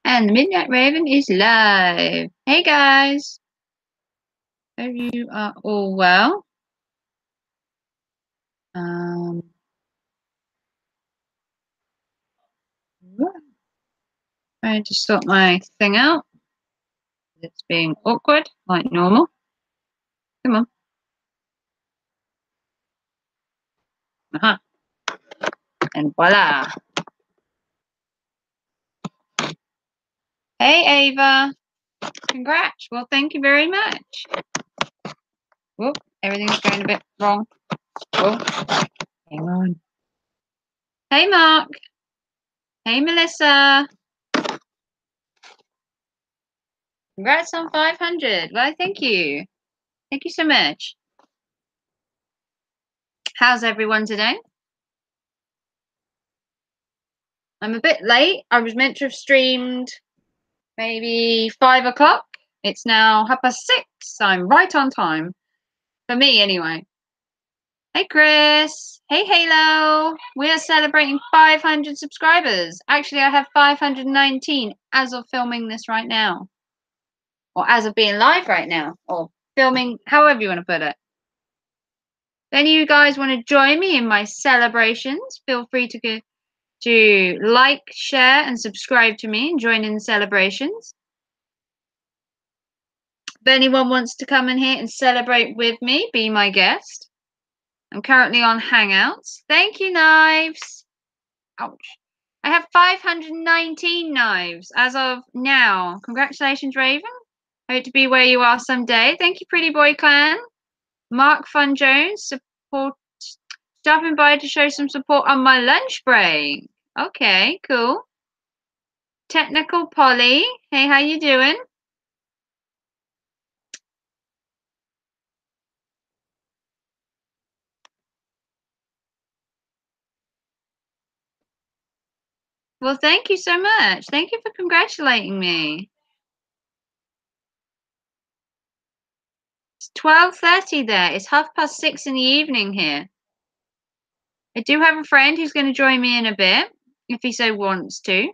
And the Midnight Raven is live. Hey guys. Hope you are all well. Trying to sort my thing out. It's being awkward, like normal. Come on. Aha. And voila. Hey Ava. Congrats. Well, thank you very much. Whoop, everything's going a bit wrong. Oh, hang on. Hey Mark. Hey Melissa. Congrats on 500. Well, thank you. Thank you so much. How's everyone today? I'm a bit late. I was meant to have streamed maybe 5 o'clock. It's now 6:30. I'm right on time. For me, anyway. Hey, Chris. Hey, Halo. We are celebrating 500 subscribers. Actually, I have 519 as of filming this right now. Or as of being live right now. Or filming, however you want to put it. If any of you guys want to join me in my celebrations, feel free to go to like, share, and subscribe to me and join in the celebrations. If anyone wants to come in here and celebrate with me, be my guest. I'm currently on Hangouts. Thank you, Knives. Ouch. I have 519 knives as of now. Congratulations, Raven. Hope to be where you are someday. Thank you, Pretty Boy Clan. Mark Fun Jones, stopping by to show some support on my lunch break. Okay, cool. Technical Polly. Hey, how you doing? Well, thank you so much. Thank you for congratulating me. It's 12:30 there. It's 6:30 in the evening here. I do have a friend who's going to join me in a bit, if he so wants to.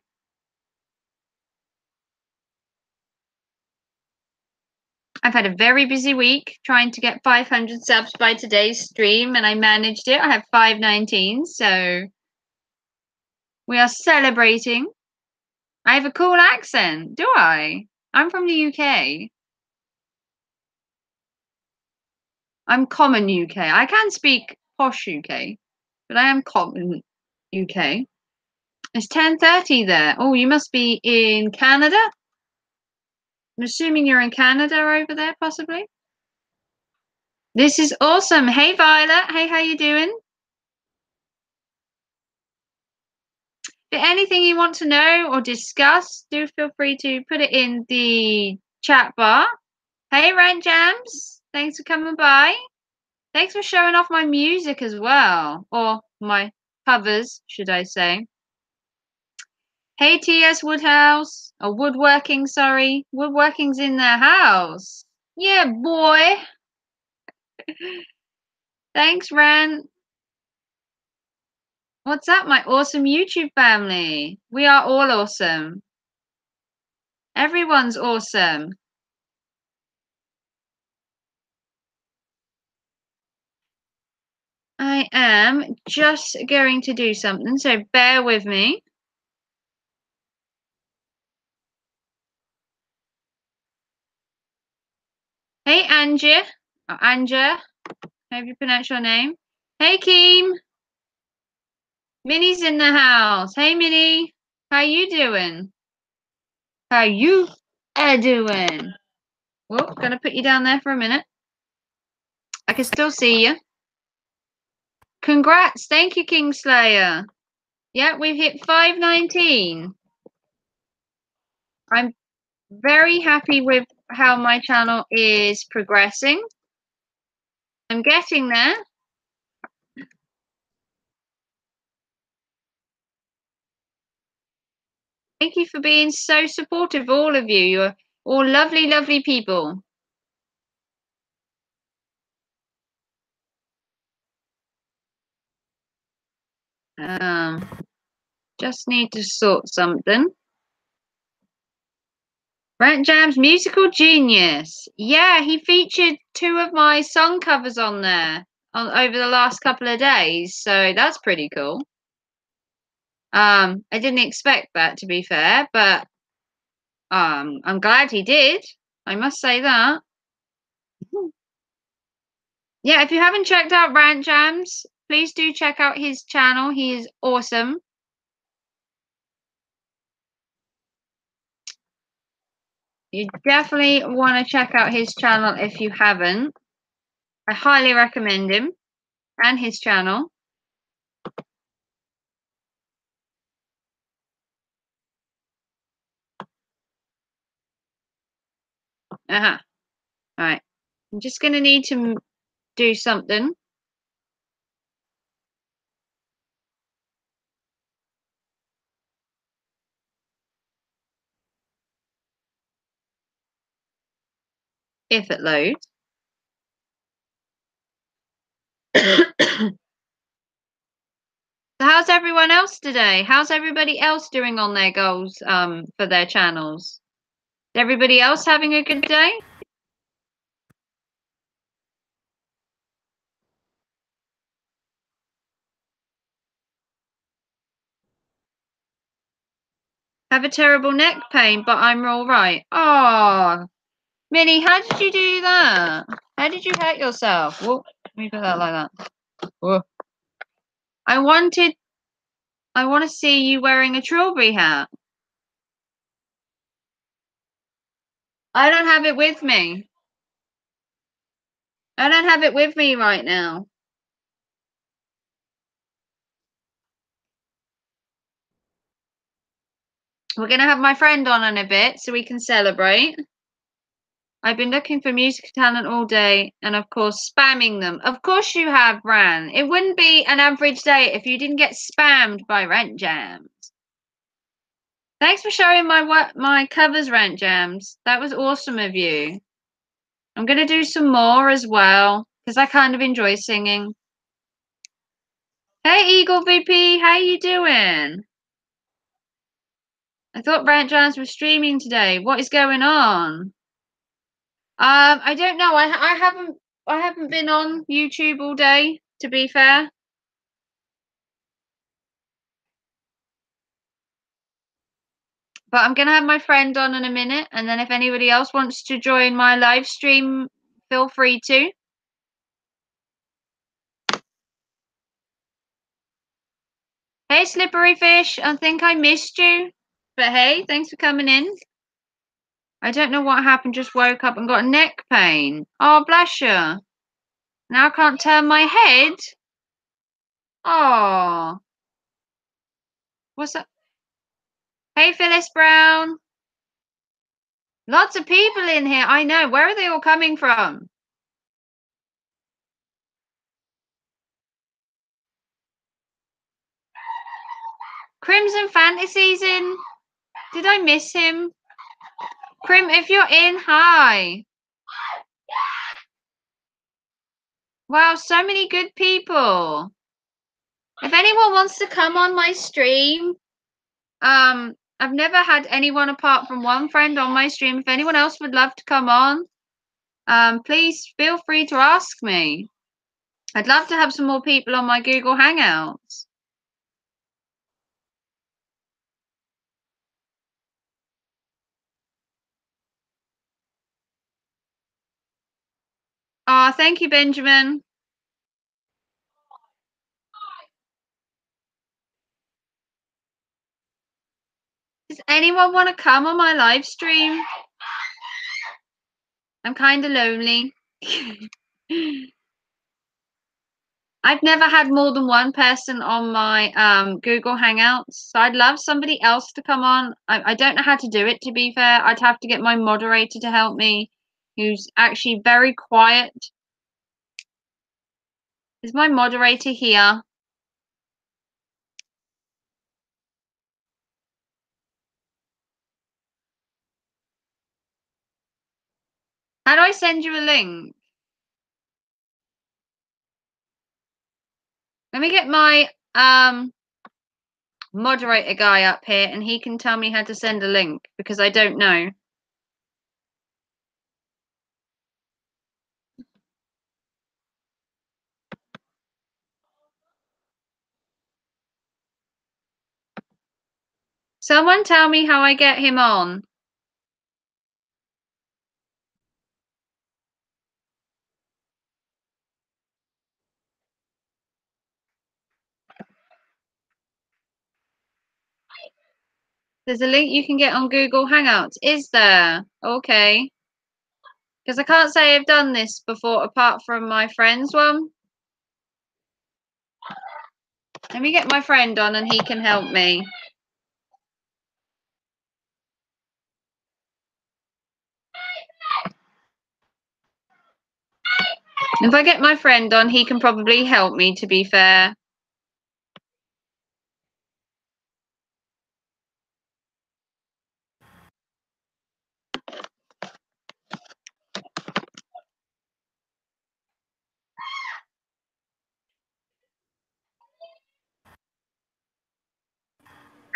I've had a very busy week trying to get 500 subs by today's stream, and I managed it. I have 519, so we are celebrating. I have a cool accent, do I? I'm from the UK. I'm common UK. I can speak posh UK, but I am common UK. It's 10:30 there. Oh, you must be in Canada? I'm assuming you're in Canada over there, possibly? This is awesome. Hey, Violet. Hey, how you doing? If anything you want to know or discuss, do feel free to put it in the chat bar. Hey, Rant Jams. Thanks for coming by. Thanks for showing off my music as well. Or my covers, should I say. Hey, T.S. Woodhouse. Or Woodworking, sorry. Woodworking's in the house. Yeah, boy. Thanks, Ran. What's up, my awesome YouTube family? We are all awesome. Everyone's awesome. I am just going to do something, so bear with me. Hey, Angie. Or Anja. Hope you pronounce your name. Hey, Keem. Minnie's in the house. Hey, Minnie. How you doing? How you doing? Well, gonna put you down there for a minute. I can still see you. Congrats. Thank you, Kingslayer. Yeah, we've hit 519. I'm very happy with how my channel is progressing. I'm getting there. Thank you for being so supportive, all of you. You're all lovely, lovely people. Just need to sort something. Rant Jam's musical genius. Yeah, he featured 2 of my song covers on there over the last couple of days, so that's pretty cool. I didn't expect that, to be fair, but I'm glad he did. I must say that. Yeah, if you haven't checked out Rant Jams, please do check out his channel. He is awesome. You definitely want to check out his channel if you haven't. I highly recommend him and his channel. Uh-huh. All right. I'm just going to need to do something. If it loads. So how's everyone else today? How's everybody else doing on their goals for their channels? Is everybody else having a good day? Have a terrible neck pain, but I'm all right. Oh, Minnie, how did you do that? How did you hurt yourself? Whoa, let me put that like that. Whoa. I want to see you wearing a trilby hat. I don't have it with me. I don't have it with me right now. We're going to have my friend on in a bit so we can celebrate. I've been looking for music talent all day and, of course, spamming them. Of course you have, Ran. It wouldn't be an average day if you didn't get spammed by Rant Jams. Thanks for showing my covers, Rant Jams. That was awesome of you. I'm going to do some more as well because I kind of enjoy singing. Hey, Eagle VP, how you doing? I thought Rant Jams was streaming today. What is going on? I don't know. I haven't been on YouTube all day, to be fair. But I'm gonna have my friend on in a minute, and then if anybody else wants to join my live stream, feel free to. Hey, Slippery Fish, I think I missed you. But hey, thanks for coming in. I don't know what happened, just woke up and got neck pain. Oh, bless you. Now I can't turn my head. Oh. What's up? Hey, Phyllis Brown. Lots of people in here. I know. Where are they all coming from? Crimson Fantasy's in. Did I miss him? Crim, if you're in, hi. Wow, so many good people. If anyone wants to come on my stream, I've never had anyone apart from one friend on my stream. If anyone else would love to come on, please feel free to ask me. I'd love to have some more people on my Google Hangouts. Ah, thank you, Benjamin. Does anyone want to come on my live stream? I'm kind of lonely. I've never had more than one person on my Google Hangouts, so I'd love somebody else to come on. I don't know how to do it, to be fair. I'd have to get my moderator to help me, who's actually very quiet. Is my moderator here? How do I send you a link? Let me get my moderator guy up here and he can tell me how to send a link because I don't know. Someone tell me how I get him on. There's a link you can get on Google Hangouts. Is there? Okay. Because I can't say I've done this before apart from my friend's one. Let me get my friend on and he can help me. If I get my friend on, he can probably help me, to be fair.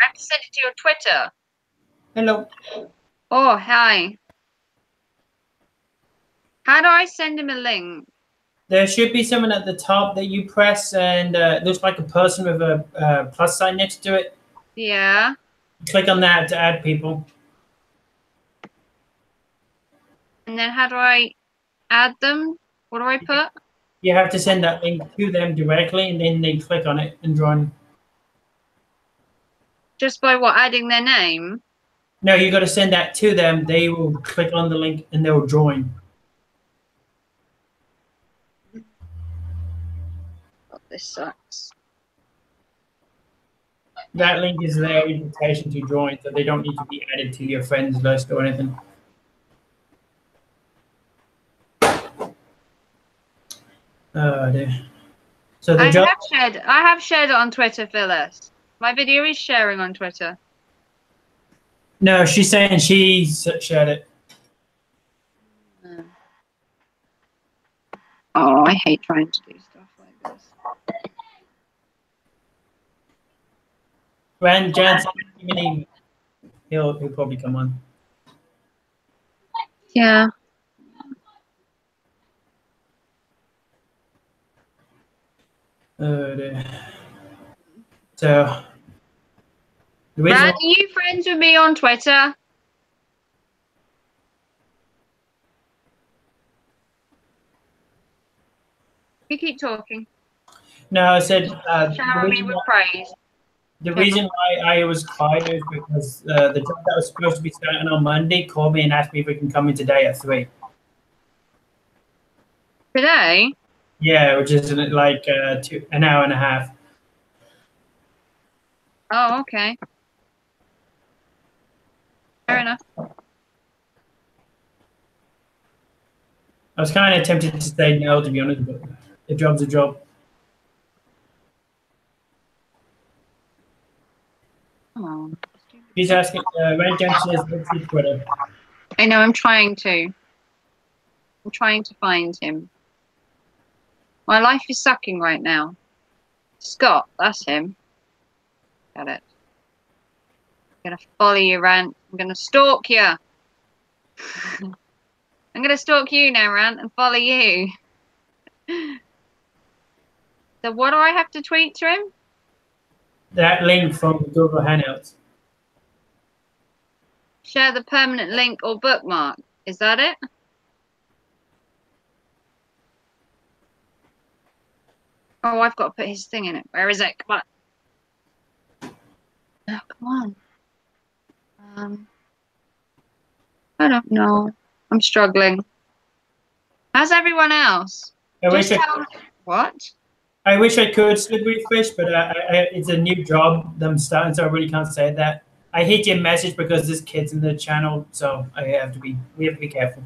I have to send it to your Twitter. Hello. Oh, hi. How do I send him a link? There should be someone at the top that you press, and it looks like a person with a plus sign next to it. Yeah. Click on that to add people. And then how do I add them? What do I put? You have to send that link to them directly, and then they click on it and join. Just by what? Adding their name? No, you got to send that to them. They will click on the link and they'll join. Oh, this sucks. That link is their invitation to join, so they don't need to be added to your friends list or anything. Oh dear. So the job. I have shared it on Twitter, Phyllis. My video is sharing on Twitter. No, she's saying she shared it. Oh, I hate trying to do stuff like this. Rand Jansen, he'll probably come on. Yeah. Oh dear. So the reason Rand, are you friends with me on Twitter? We keep talking. No, I said Shower me with praise. the reason why I was quiet is because the job that was supposed to be starting on Monday called me and asked me if we can come in today at 3. Today? Yeah, which is like an hour and a half. Oh, okay. Fair enough. I was kind of tempted to say no, to be honest, but the job's a job. Oh. He's asking, Rand Jansen says, what's your Twitter? I know, I'm trying to. I'm trying to find him. My life is sucking right now. Scott, that's him. Got it. I'm gonna follow you, Rant. I'm gonna stalk you. I'm gonna stalk you now, Rant, and follow you. So what do I have to tweet to him? That link from Google Hangouts. Share the permanent link or bookmark. Is that it? Oh, I've got to put his thing in it. Where is it? Come on. Oh, come on. I don't know. I'm struggling. How's everyone else? What? I wish I could slip refresh, but it's a new job I'm starting, so I really can't say that. I hate your message because there's kids in the channel, so we have to be careful.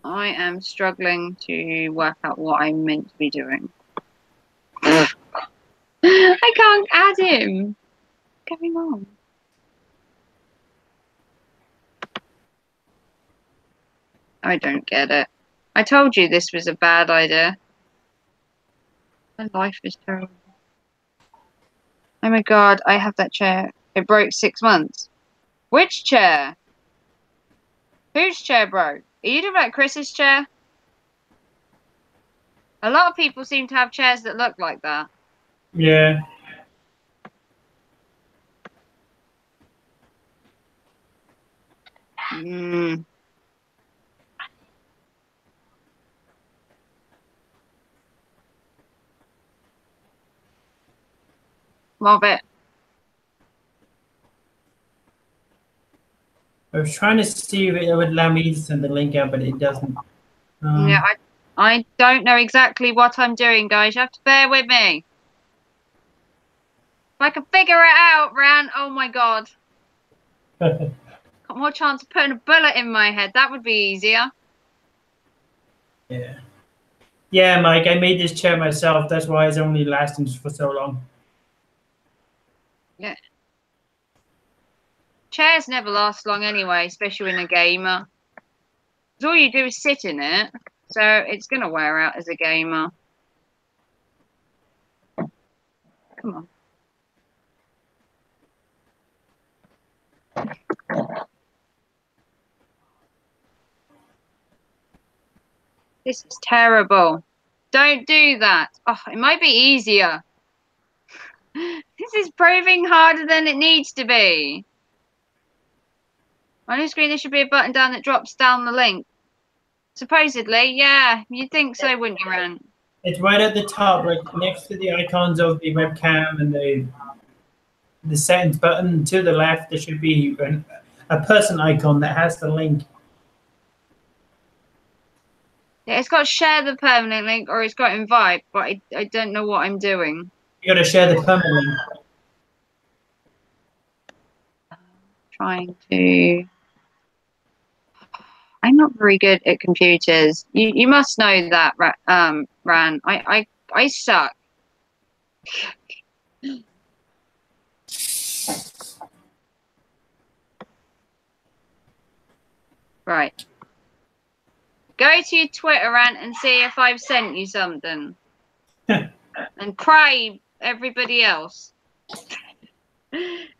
I am struggling to work out what I'm meant to be doing. I can't add him. What's going on? I don't get it. I told you this was a bad idea. My life is terrible. Oh my god, I have that chair. It broke 6 months. Which chair? Whose chair broke? Are you talking about Chris's chair? A lot of people seem to have chairs that look like that. Yeah. Mm. Love it. I was trying to see if it would allow me to send the link out, but it doesn't. Yeah, I don't know exactly what I'm doing, guys. You have to bear with me. If I can figure it out, Ran, oh my god. Got more chance of putting a bullet in my head. That would be easier. Yeah. Yeah, Mike, I made this chair myself. That's why it's only lasting for so long. Yeah. Chairs never last long anyway, especially in a gamer. Because all you do is sit in it, so it's going to wear out as a gamer. Come on. This is terrible. Don't do that. Oh, it might be easier. This is proving harder than it needs to be. On your screen, there should be a button down that drops down the link. Supposedly, yeah. You'd think so, wouldn't you, Ran? It's right at the top, like next to the icons of the webcam and the settings button. To the left, there should be a person icon that has the link. Yeah, it's got share the permanent link or it's got invite, but I don't know what I'm doing. You got to share the permanent link. Trying to. I'm not very good at computers. You must know that, Ran. I suck. Right. Go to your Twitter, Ran, and see if I've sent you something. And pray, everybody else.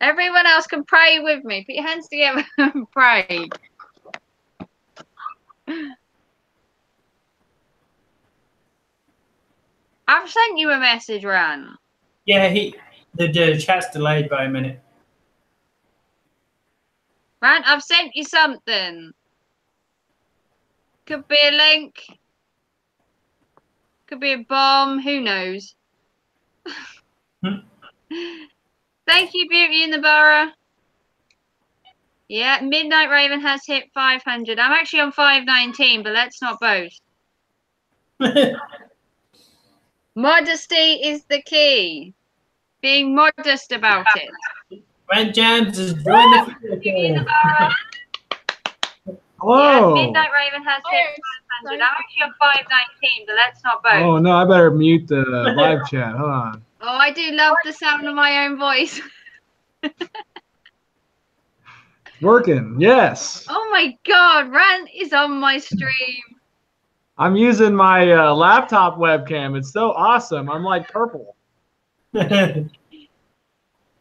Everyone else can pray with me. Put your hands together and pray. I've sent you a message, Ran. Yeah, the chat's delayed by a minute. Ran, I've sent you something. Could be a link. Could be a bomb. Who knows? Thank you, Beauty in the Borough. Yeah, Midnight Raven has hit 500. I'm actually on 519, but let's not boast. Modesty is the key. Being modest about it. Rant Jams is joining the Hello. Yeah, Midnight Raven has hit 500. I'm actually on 519, but let's not boast. Oh no, I better mute the live chat. Hold on. Oh, I do love the sound of my own voice. Working. Yes. Oh my god, Rant is on my stream. I'm using my laptop webcam. It's so awesome. I'm like purple.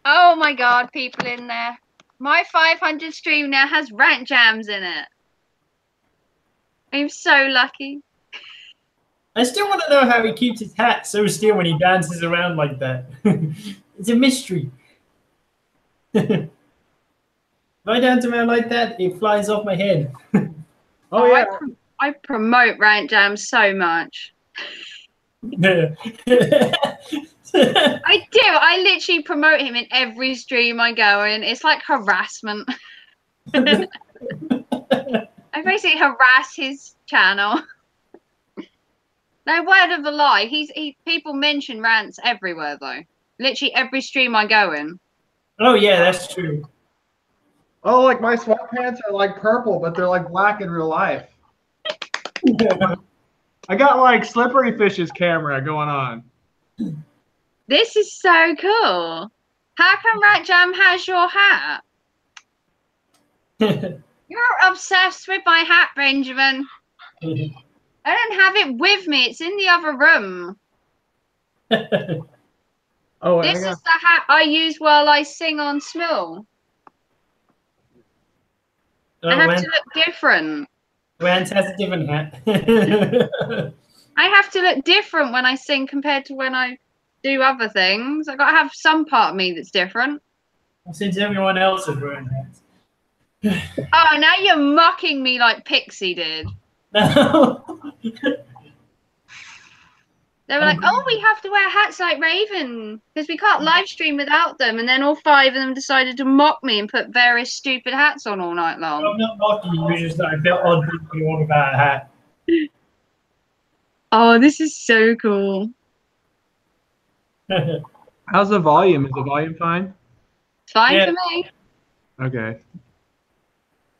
Oh my god, people in there. My 500 stream now has Rant Jams in it. I'm so lucky. I still want to know how he keeps his hat so still when he dances around like that. It's a mystery. If I dance around like that, it flies off my head. Oh yeah. I promote Rant Jams so much. I do. I literally promote him in every stream I go in. It's like harassment. I basically harass his channel. No word of a lie. People mention Rants everywhere though. Literally every stream I go in. Oh yeah, that's true. Oh, like my sweatpants are like purple, but they're like black in real life. I got like Slippery Fish's camera going on. This is so cool. How come Rat Jam has your hat? You're obsessed with my hat, Benjamin. I don't have it with me. It's in the other room. Oh, This is the hat I use while I sing on Small. I have to look different. Rance has a different hat. I have to look different when I sing compared to when I do other things. I've got to have some part of me that's different. Since everyone else is wearing Oh, now you're mocking me like Pixie did. No. They were like, "Oh, we have to wear hats like Raven because we can't live stream without them." And then all 5 of them decided to mock me and put various stupid hats on all night long. I'm not mocking you. It's just that I felt odd thinking all about a hat. Oh, this is so cool. How's the volume? Is the volume fine? It's fine Yeah. for me. Okay.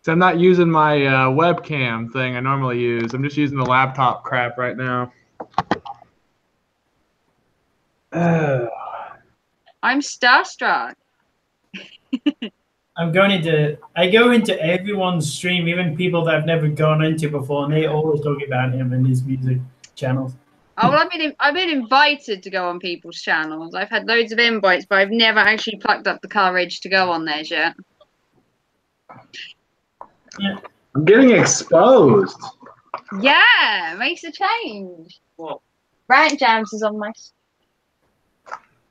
So I'm not using my webcam thing I normally use. I'm just using the laptop crap right now. I'm starstruck. I go into everyone's stream, even people that I've never gone into before, and they always talk about him and his music channels. Oh, well, I've been invited to go on people's channels. I've had loads of invites, but I've never actually plucked up the courage to go on theirs yet. Yeah. I'm getting exposed. Yeah, makes a change. What? Rant Jams is on my.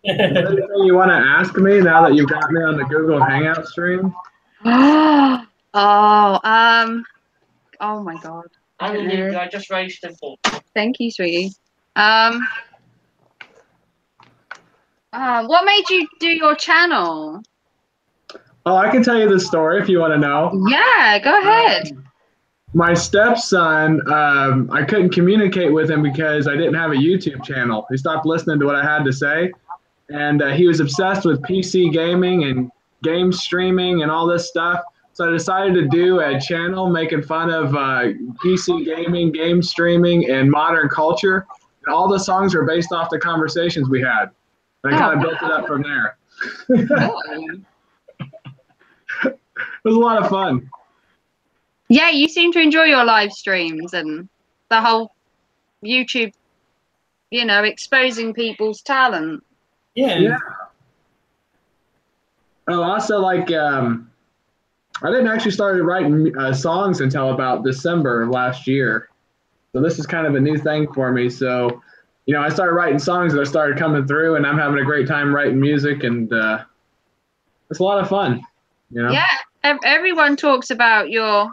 Is there anything you want to ask me now that you've got me on the Google Hangout stream? Oh, oh my God. I just raised the ball. Thank you, sweetie. What made you do your channel? Oh, I can tell you the story if you want to know. Yeah, go ahead. My stepson, I couldn't communicate with him because I didn't have a YouTube channel. He stopped listening to what I had to say. And he was obsessed with PC gaming and game streaming and all this stuff. So I decided to do a channel making fun of PC gaming, game streaming, and modern culture. And all the songs were based off the conversations we had. And I kind of built it up from there. It was a lot of fun. Yeah, you seem to enjoy your live streams and the whole YouTube, exposing people's talent. Yeah. Oh, also, like, I didn't actually start writing songs until about December of last year. So this is kind of a new thing for me. So, I started writing songs that started coming through, and I'm having a great time writing music, and it's a lot of fun. Yeah, everyone talks about your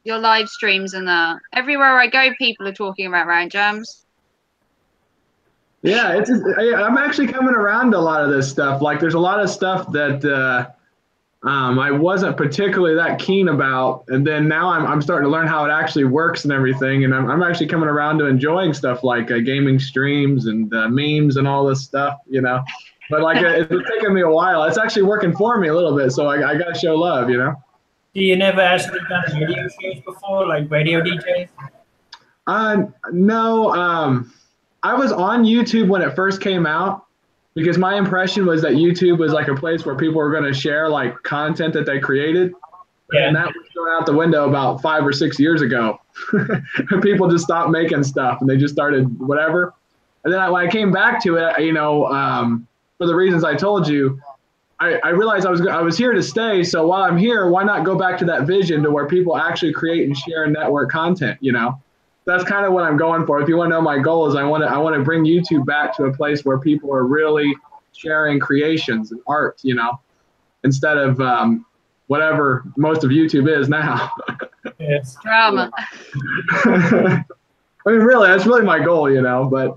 live streams and that. Everywhere I go, people are talking about Rant Jams. Yeah, I'm actually coming around to a lot of this stuff. Like, there's a lot of stuff that I wasn't particularly that keen about, and then now I'm starting to learn how it actually works and everything, and I'm actually coming around to enjoying stuff like gaming streams and memes and all this stuff, But like, it's taken me a while. It's actually working for me a little bit, so I got to show love, Do you never actually done radio shows before, like radio DJs? No. I was on YouTube when it first came out because my impression was that YouTube was like a place where people were going to share like content that they created. Yeah. And that was thrown out the window about 5 or 6 years ago. People just stopped making stuff and they just started whatever. And then when I came back to it, for the reasons I told you, I realized I was here to stay. So while I'm here, why not go back to that vision to where people actually create and share and network content, That's kind of what I'm going for. If you want to know my goal is I want to bring YouTube back to a place where people are really sharing creations and art, instead of whatever most of YouTube is now. Yes. Drama. I mean, really, that's really my goal, but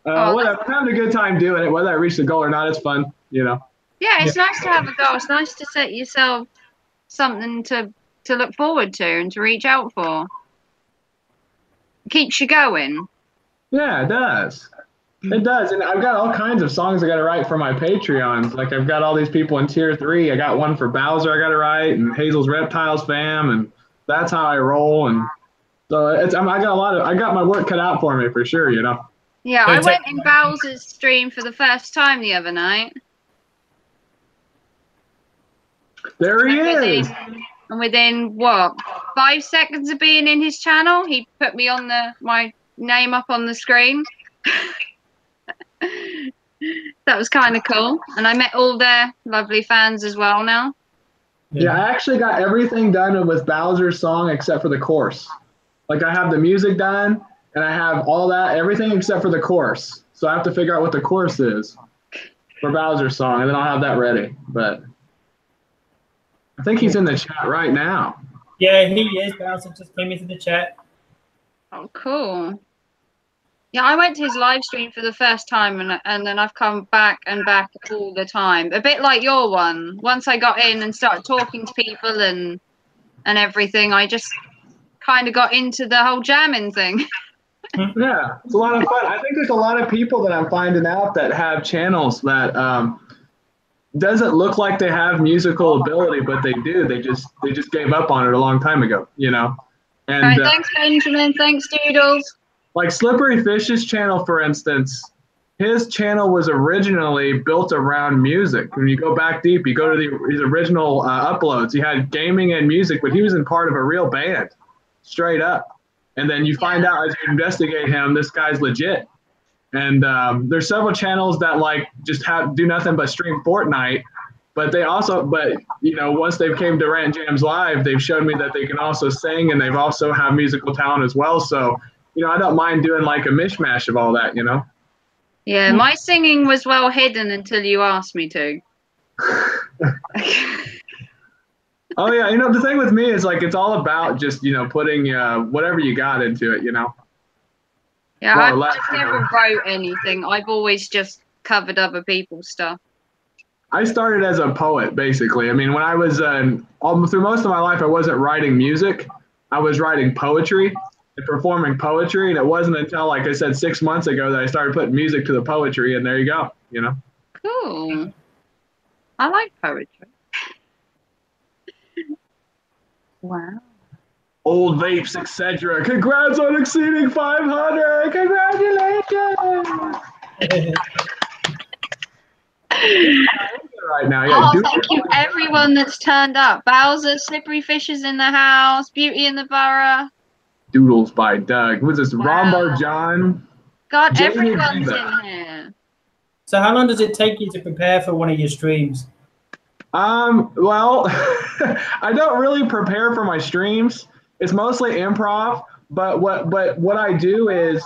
whatever. I'm having a good time doing it. Whether I reach the goal or not, it's fun, Yeah, it's nice to have a goal. It's nice to set yourself something to look forward to and to reach out for. Keeps you going. Yeah, it does. It does. And I've got all kinds of songs I got to write for my Patreons. Like, I've got all these people in tier 3. I got one for Bowser I got to write, and Hazel's Reptiles fam, and That's How I Roll. And so I got my work cut out for me for sure, Yeah, I went in Bowser's stream for the first time the other night. There he is. And within what, 5 seconds of being in his channel, he put me on my name up on the screen. That was kind of cool. And I met all their lovely fans as well now. Yeah, I actually got everything done with Bowser's song except for the chorus. Like, I have the music done, and I have all that, everything except for the chorus. So I have to figure out what the chorus is for Bowser's song, and then I'll have that ready. But I think he's in the chat right now. Yeah, he is. Bowser just came into the chat. Oh, cool. Yeah, I went to his live stream for the first time, and then I've come back and back all the time. A bit like your one. Once I got in and started talking to people and everything, I just kind of got into the whole jamming thing. Yeah, it's a lot of fun. I think there's a lot of people that I'm finding out that have channels that doesn't look like they have musical ability, but they do. They just gave up on it a long time ago, you know. And All right, thanks, Benjamin. Thanks, Doodles. like Slippery Fish's channel, for instance, his channel was originally built around music. When you go back deep, you go to his original uploads. He had gaming and music, but he was in part of a real band, straight up. And then you find out as you investigate him, this guy's legit. And there's several channels that like just do nothing but stream Fortnite. But you know, once they came to Rant Jams Live, they've showed me that they can also sing and they've also have musical talent as well. So, you know, I don't mind doing like a mishmash of all that, you know? Yeah, my singing was well hidden until you asked me to. Oh yeah, you know, the thing with me is like it's all about just, you know, putting whatever you got into it, you know. Yeah, Well, I've never wrote anything. I've always just covered other people's stuff. I started as a poet, basically. I mean, when I was through most of my life, I wasn't writing music. I was writing poetry and performing poetry, and it wasn't until, like I said, 6 months ago that I started putting music to the poetry, and there you go, you know. Cool. I like poetry. Wow. Old vapes, etc. Congrats on exceeding 500. Congratulations. Right now, yeah. Oh, thank you everyone that's turned up. Bowser, Slippery Fish is in the house. Beauty in the Borough. Doodles by Doug. Who's this? Wow. Rombar John. God, Jamie everyone's Diva. in here. So how long does it take you to prepare for one of your streams? Well, I don't really prepare for my streams. It's mostly improv, but what I do is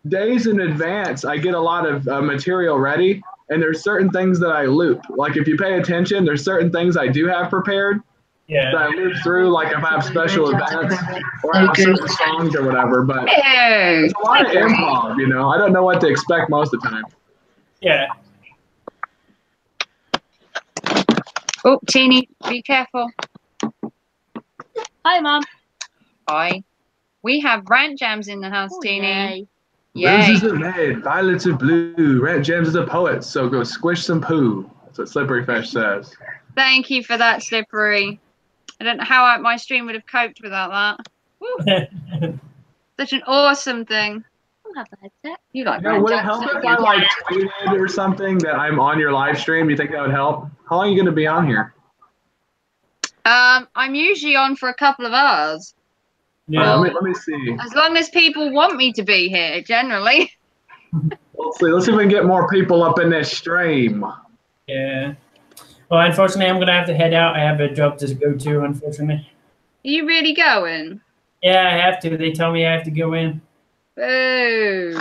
days in advance, I get a lot of material ready, and there's certain things that I loop. Like if you pay attention, there's certain things I do have prepared that I loop through, like if I have special events or I have certain songs or whatever, but it's a lot of improv, you know. I don't know what to expect most of the time. Yeah. Oh, Teeny, be careful. Hi, Mom. Hi. We have Rant Jams in the house, Teeny. Yay. Roses are red, violets are blue. Rant Jams is a poet, so go squish some poo. That's what Slippery Fish says. Thank you for that, Slippery. I don't know how my stream would have coped without that. Woo. Such an awesome thing. I'll have the headset. You like You know, would it help if I like tweeted or something that I'm on your live stream? You think that would help? How long are you going to be on here? I'm usually on for a couple of hours. Yeah. Let me see. As long as people want me to be here, generally. Let's see. Let's see if we can get more people up in this stream. Yeah. Well, unfortunately, I'm going to have to head out. I have a job to go to, unfortunately. Are you really going? Yeah, I have to. They tell me I have to go in. Boo.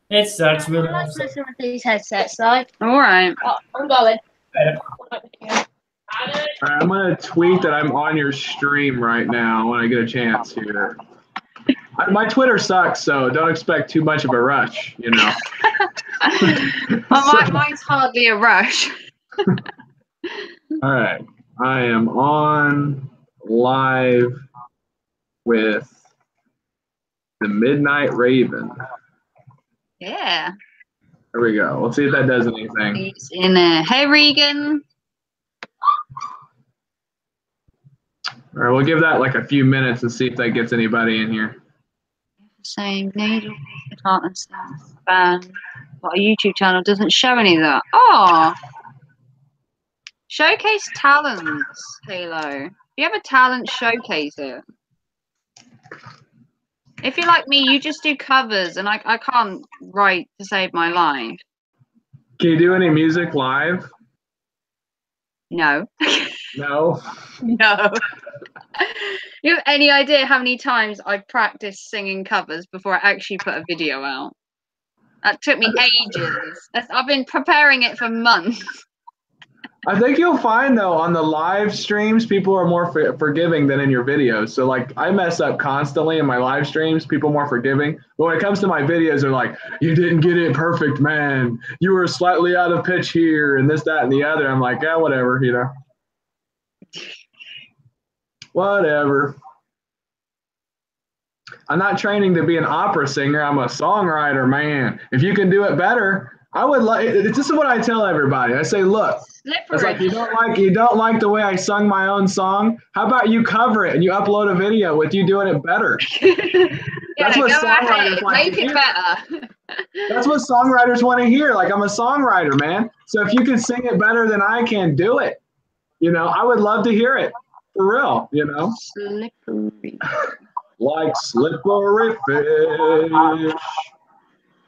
It sucks. Really. I like listening to these headsets, though. All right. Oh, I'm going. All right, I'm going to tweet that I'm on your stream right now when I get a chance here. My Twitter sucks, so don't expect too much of a rush, you know. Well, mine's hardly a rush. All right. I am on live with the Midnight Raven. Yeah. There we go. Let's see if that does anything. He's in there. Hey, Regan. All right, we'll give that like a few minutes and see if that gets anybody in here. Same needle. Can't understand. Band. What, a YouTube channel doesn't show any of that. Oh. Showcase talents, Halo. If you have a talent, showcase it. If you're like me, you just do covers, and I can't write to save my life. Can you do any music live? No. No. No. You have any idea how many times I practiced singing covers before I actually put a video out? That took me ages. I've been preparing it for months. I think you'll find though on the live streams, people are more forgiving than in your videos. So like I mess up constantly in my live streams, people are more forgiving. But when it comes to my videos, they're like, you didn't get it perfect, man. You were slightly out of pitch here and this, that, and the other. I'm like, yeah, whatever, you know. Whatever. I'm not training to be an opera singer. I'm a songwriter, man. If you can do it better, I would like. This is what I tell everybody. I say, look, it's like you don't like the way I sung my own song. How about you cover it and you upload a video with you doing it better? That's what songwriters like to hear. Better. That's what songwriters want to hear. Like, I'm a songwriter, man. So if you can sing it better than I can, do it. You know, I would love to hear it for real. You know, Slippery. Like slippery fish.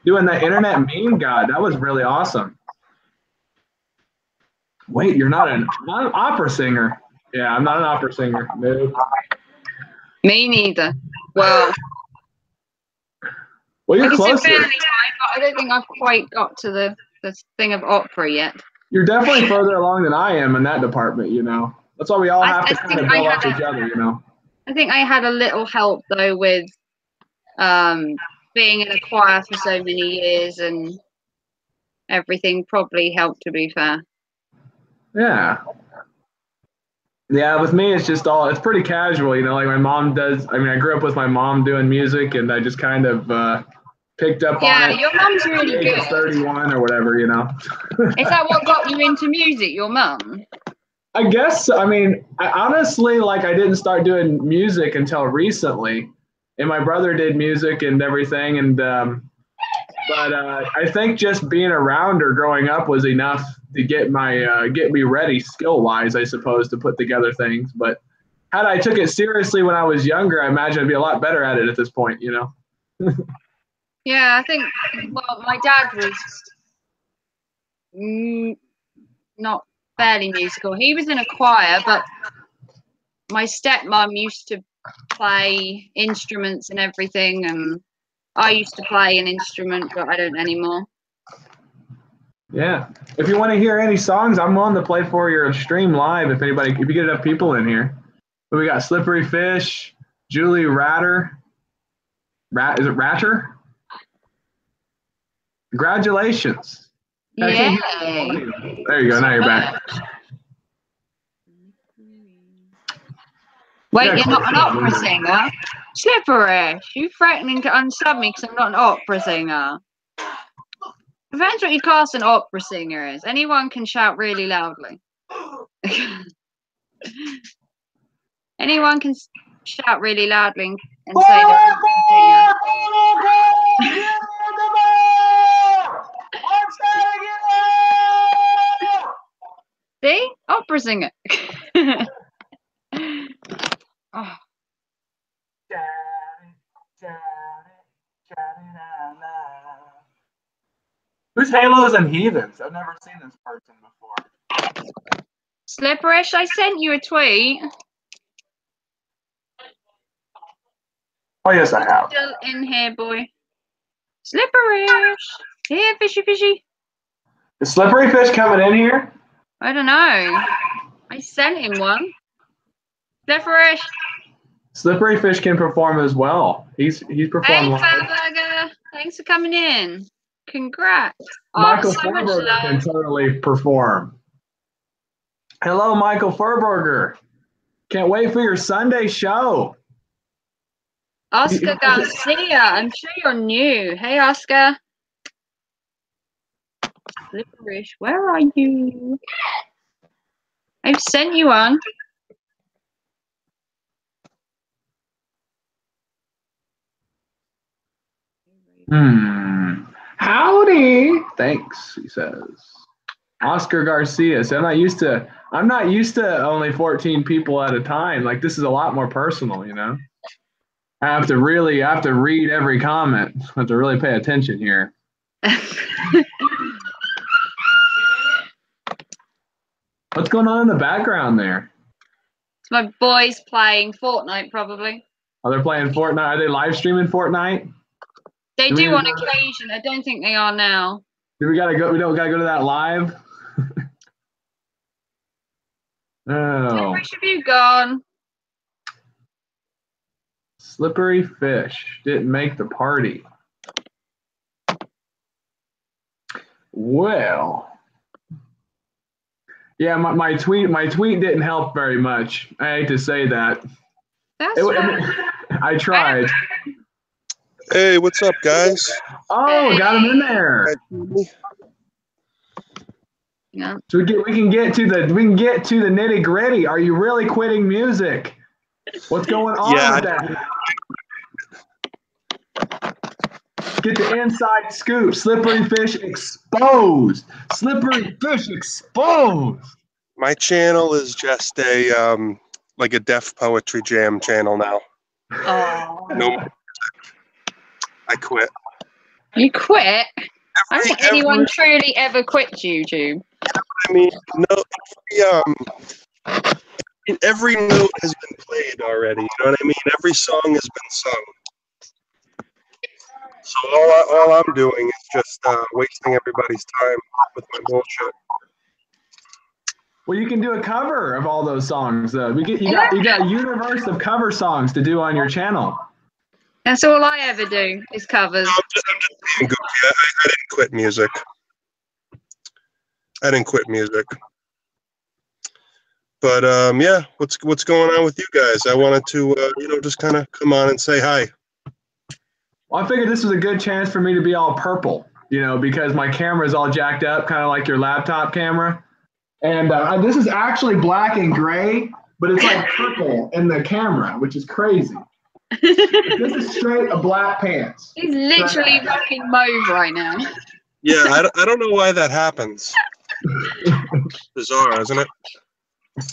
Doing the internet meme god, that was really awesome. Wait, you're not an opera singer? Yeah, I'm not an opera singer. No. Me neither. Well, You're close. I don't think I've quite got to the thing of opera yet. You're definitely further along than I am in that department, you know. That's why we all have to kind of build up each other, you know. I think I had a little help though with being in a choir for so many years, and everything probably helped, to be fair. Yeah. Yeah, with me, it's just it's pretty casual, you know, like my mom does. I mean, I grew up with my mom doing music, and I just kind of picked up on it. Yeah, your mom's really good. 31 or whatever, you know. Is that what got you into music, your mum? I guess, I mean, I honestly, like, I didn't start doing music until recently. And my brother did music and everything, and but I think just being around her growing up was enough to get me ready skill-wise, I suppose, to put together things. But had I took it seriously when I was younger, I imagine I'd be a lot better at it at this point, you know. Yeah, I think. Well, my dad was not fairly musical. He was in a choir, but my stepmom used to play instruments and everything, and I used to play an instrument, but I don't anymore. Yeah. If you want to hear any songs, I'm willing to play for your stream live if you get enough people in here. But we got Slippery Fish, Julie Ratter. Is it Ratter? Congratulations. Yeah. There you go. Now you're back. Wait, you're not an opera singer? Slippery, you threatening to unsub me because I'm not an opera singer. Depends what you class an opera singer is. Anyone can shout really loudly. Anyone can shout really loudly and say they're an opera singer. See? Opera singer. Oh. Who's Halos and Heathens? I've never seen this person before. Slipperish, I sent you a tweet. Oh, yes, I have. Still in here, boy. Slipperish. Here, fishy, fishy. Is Slippery Fish coming in here? I don't know. I sent him one. Slipperish. Slippery Fish can perform as well. He's performed. Hey, live. Fatburger. Thanks for coming in. Congrats. Michael So much Furberger can love. totally perform. Hello, Michael Furberger. Can't wait for your Sunday show. Oscar Garcia. I'm sure you're new. Hey, Oscar. Slipperish, where are you? I've sent you one. Howdy. Thanks, he says. Oscar Garcia. So I'm not used to only 14 people at a time. Like, this is a lot more personal, you know? I have to read every comment. I have to really pay attention here. What's going on in the background there? It's my boys playing Fortnite, probably. Oh, they're playing Fortnite. Are they live streaming Fortnite? They do on occasion. I don't think they are now. We don't gotta go to that live. Oh, Which have you gone? slippery fish didn't make the party. Well, yeah, my tweet didn't help very much. I hate to say that. That's fine. I tried. Hey, what's up, guys? Oh, got him in there. Yeah. So we can get to the nitty gritty. Are you really quitting music? What's going on with that? Get the inside scoop. Slippery fish exposed. Slippery fish exposed. My channel is just a like a Def Poetry Jam channel now. Oh. No, I quit. You quit? I don't think anyone truly ever quits YouTube. I mean, every note has been played already. You know what I mean? Every song has been sung. So all I'm doing is just wasting everybody's time with my bullshit. Well, you can do a cover of all those songs, though. You got a universe of cover songs to do on your channel. That's all I ever do is covers. I'm just being goofy. I didn't quit music. But yeah, what's going on with you guys? I wanted to just kind of come on and say hi. Well, I figured this was a good chance for me to be all purple, because my camera is all jacked up, kind of like your laptop camera. And this is actually black and gray, but it's like purple in the camera, which is crazy. This is straight a black pants. He's literally rocking mauve right now. Yeah, I don't know why that happens. Bizarre, isn't it?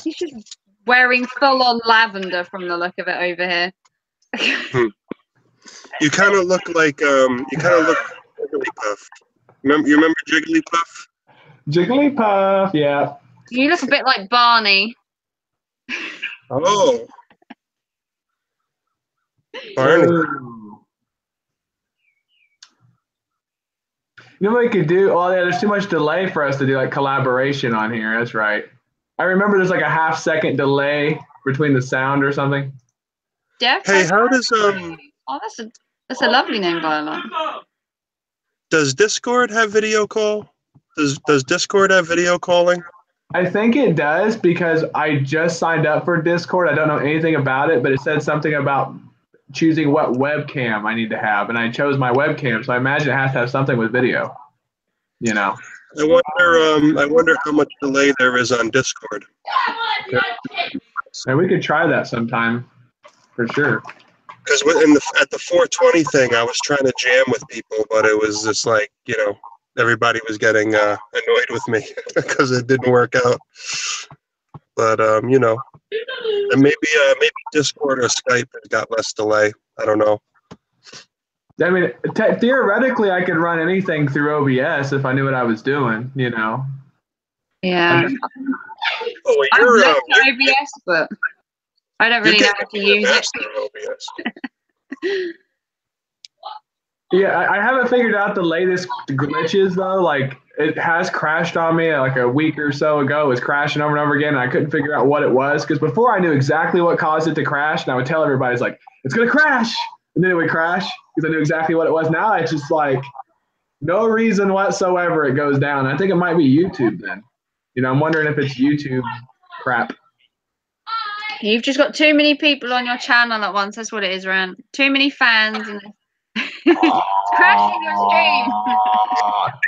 He's just wearing full-on lavender from the look of it over here. You kind of look like Jigglypuff. You remember Jigglypuff? Jigglypuff, yeah. You look a bit like Barney. Oh. Barney. You know what we could do? Oh, yeah, there's too much delay for us to do like collaboration on here. That's right. I remember there's like a half-second delay between the sound or something. Jeff? Hey, how does Oh, that's a lovely name, Viola. Does Discord have video call? Does Discord have video calling? I think it does because I just signed up for Discord. I don't know anything about it, but it said something about choosing what webcam I need to have, and I chose my webcam, so I imagine it has to have something with video. I wonder how much delay there is on Discord. And we could try that sometime, for sure. Because at the 420 thing, I was trying to jam with people, but it was just like, everybody was getting annoyed with me because it didn't work out. But and maybe Discord or Skype has got less delay. I don't know. I mean, theoretically, I could run anything through OBS if I knew what I was doing. Yeah. Oh, I've looked at OBS, but I don't really know how to use it. Yeah, I haven't figured out the latest glitches though. Like it has crashed on me like a week or so ago. It was crashing over and over again, and I couldn't figure out what it was because before I knew exactly what caused it to crash, and I would tell everybody, "It's like it's gonna crash," and then it would crash because I knew exactly what it was. Now it's just like no reason whatsoever it goes down. I think it might be YouTube then. I'm wondering if it's YouTube crap. You've just got too many people on your channel at once. That's what it is, Ran. Too many fans. And it's crashing your stream.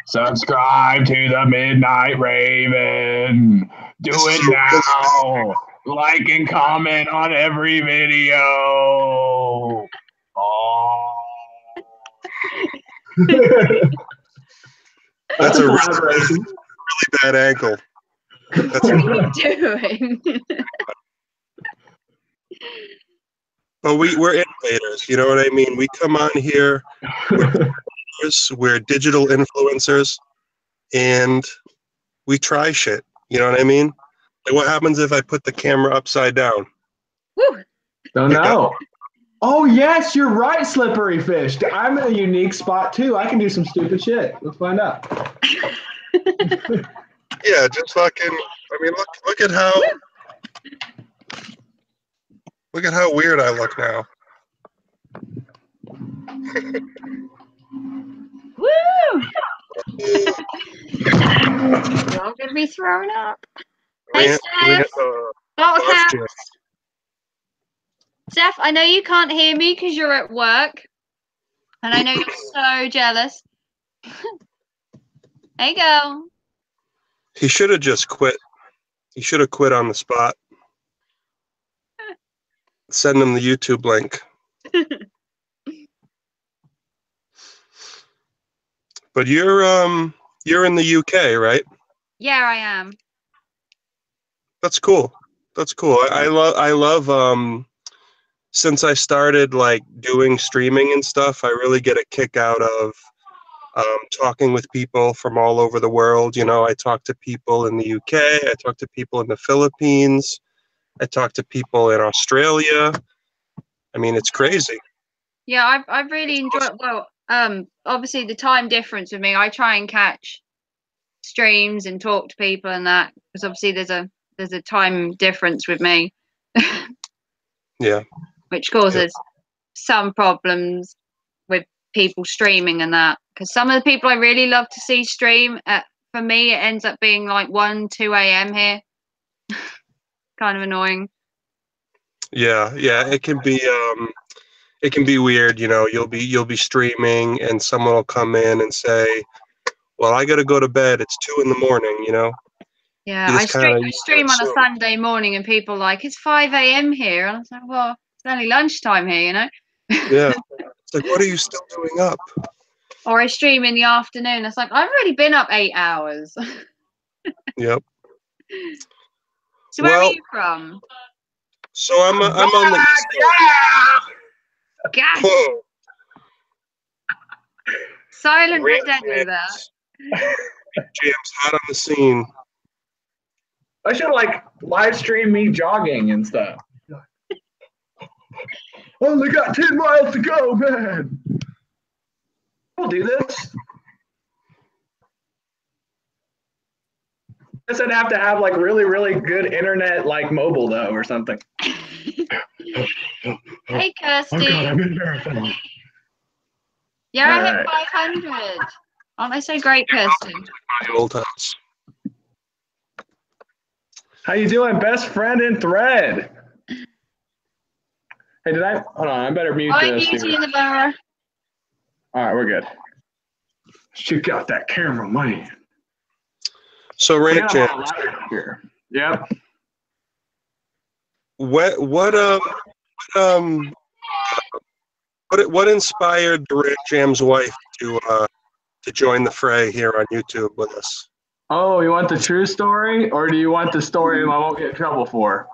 Subscribe to the Midnight Raven. Do it now. Like and comment on every video. That's a really bad ankle. What are you doing? But we're innovators, you know what I mean? We come on here, we're digital influencers, and we try shit. You know what I mean? Like what happens if I put the camera upside down? Woo. Don't know. Oh, yes, you're right, Slippery Fish. I'm in a unique spot, too. I can do some stupid shit. Let's find out. Yeah, just fucking, I mean, look at how Look at how weird I look now. Woo! You're all gonna be thrown up. Hey, Steph. Bottle Boss cap. Jam. Steph, I know you can't hear me because you're at work, and I know you're so jealous. Hey, go. He should have just quit. He should have quit on the spot. Send him the YouTube link. But you're in the UK, right? Yeah, I am. That's cool. That's cool. I love since I started like doing streaming and stuff, I really get a kick out of talking with people from all over the world. You know, I talk to people in the UK, I talk to people in the Philippines, I talk to people in Australia. I mean, it's crazy. Yeah, I've really enjoyed. Well, obviously the time difference with me, I try and catch streams and talk to people and that, because obviously there's a time difference with me. Yeah. Which causes some problems with people streaming and that, because some of the people I really love to see stream, for me it ends up being like 1-2 a.m. here. Kind of annoying. Yeah, it can be weird, you know. You'll be streaming and someone will come in and say, well, I gotta go to bed, it's 2 a.m, you know. Yeah, I stream on a Sunday morning and people are like, it's 5 a.m. here, and I was like, well, it's only lunchtime here, you know. Yeah. It's like, what are you still doing up? Or I stream in the afternoon. It's like, I've already been up 8 hours. Yep. So where are you from? So I'm on the East Coast. Gas. Whoa. Silent but deadly there. Jam's hot on the scene. I should like live stream me jogging and stuff. Only got 10 miles to go, man. We'll do this. I guess I'd have to have like really, really good internet, like mobile though, or something. Hey, Kirsty. Oh God, I'm in marathon. Yeah, I All hit 500. Aren't I so great, Kirsty? My old house. How you doing, best friend in thread? Hey, hold on, I better mute I'm this. Beauty in the Bar. All right, we're good. Check out that camera, man. So Rant Jam, Here. Yep. what inspired Rant Jam's wife to join the fray here on YouTube with us? Oh, you want the true story, or do you want the story I won't get in trouble for?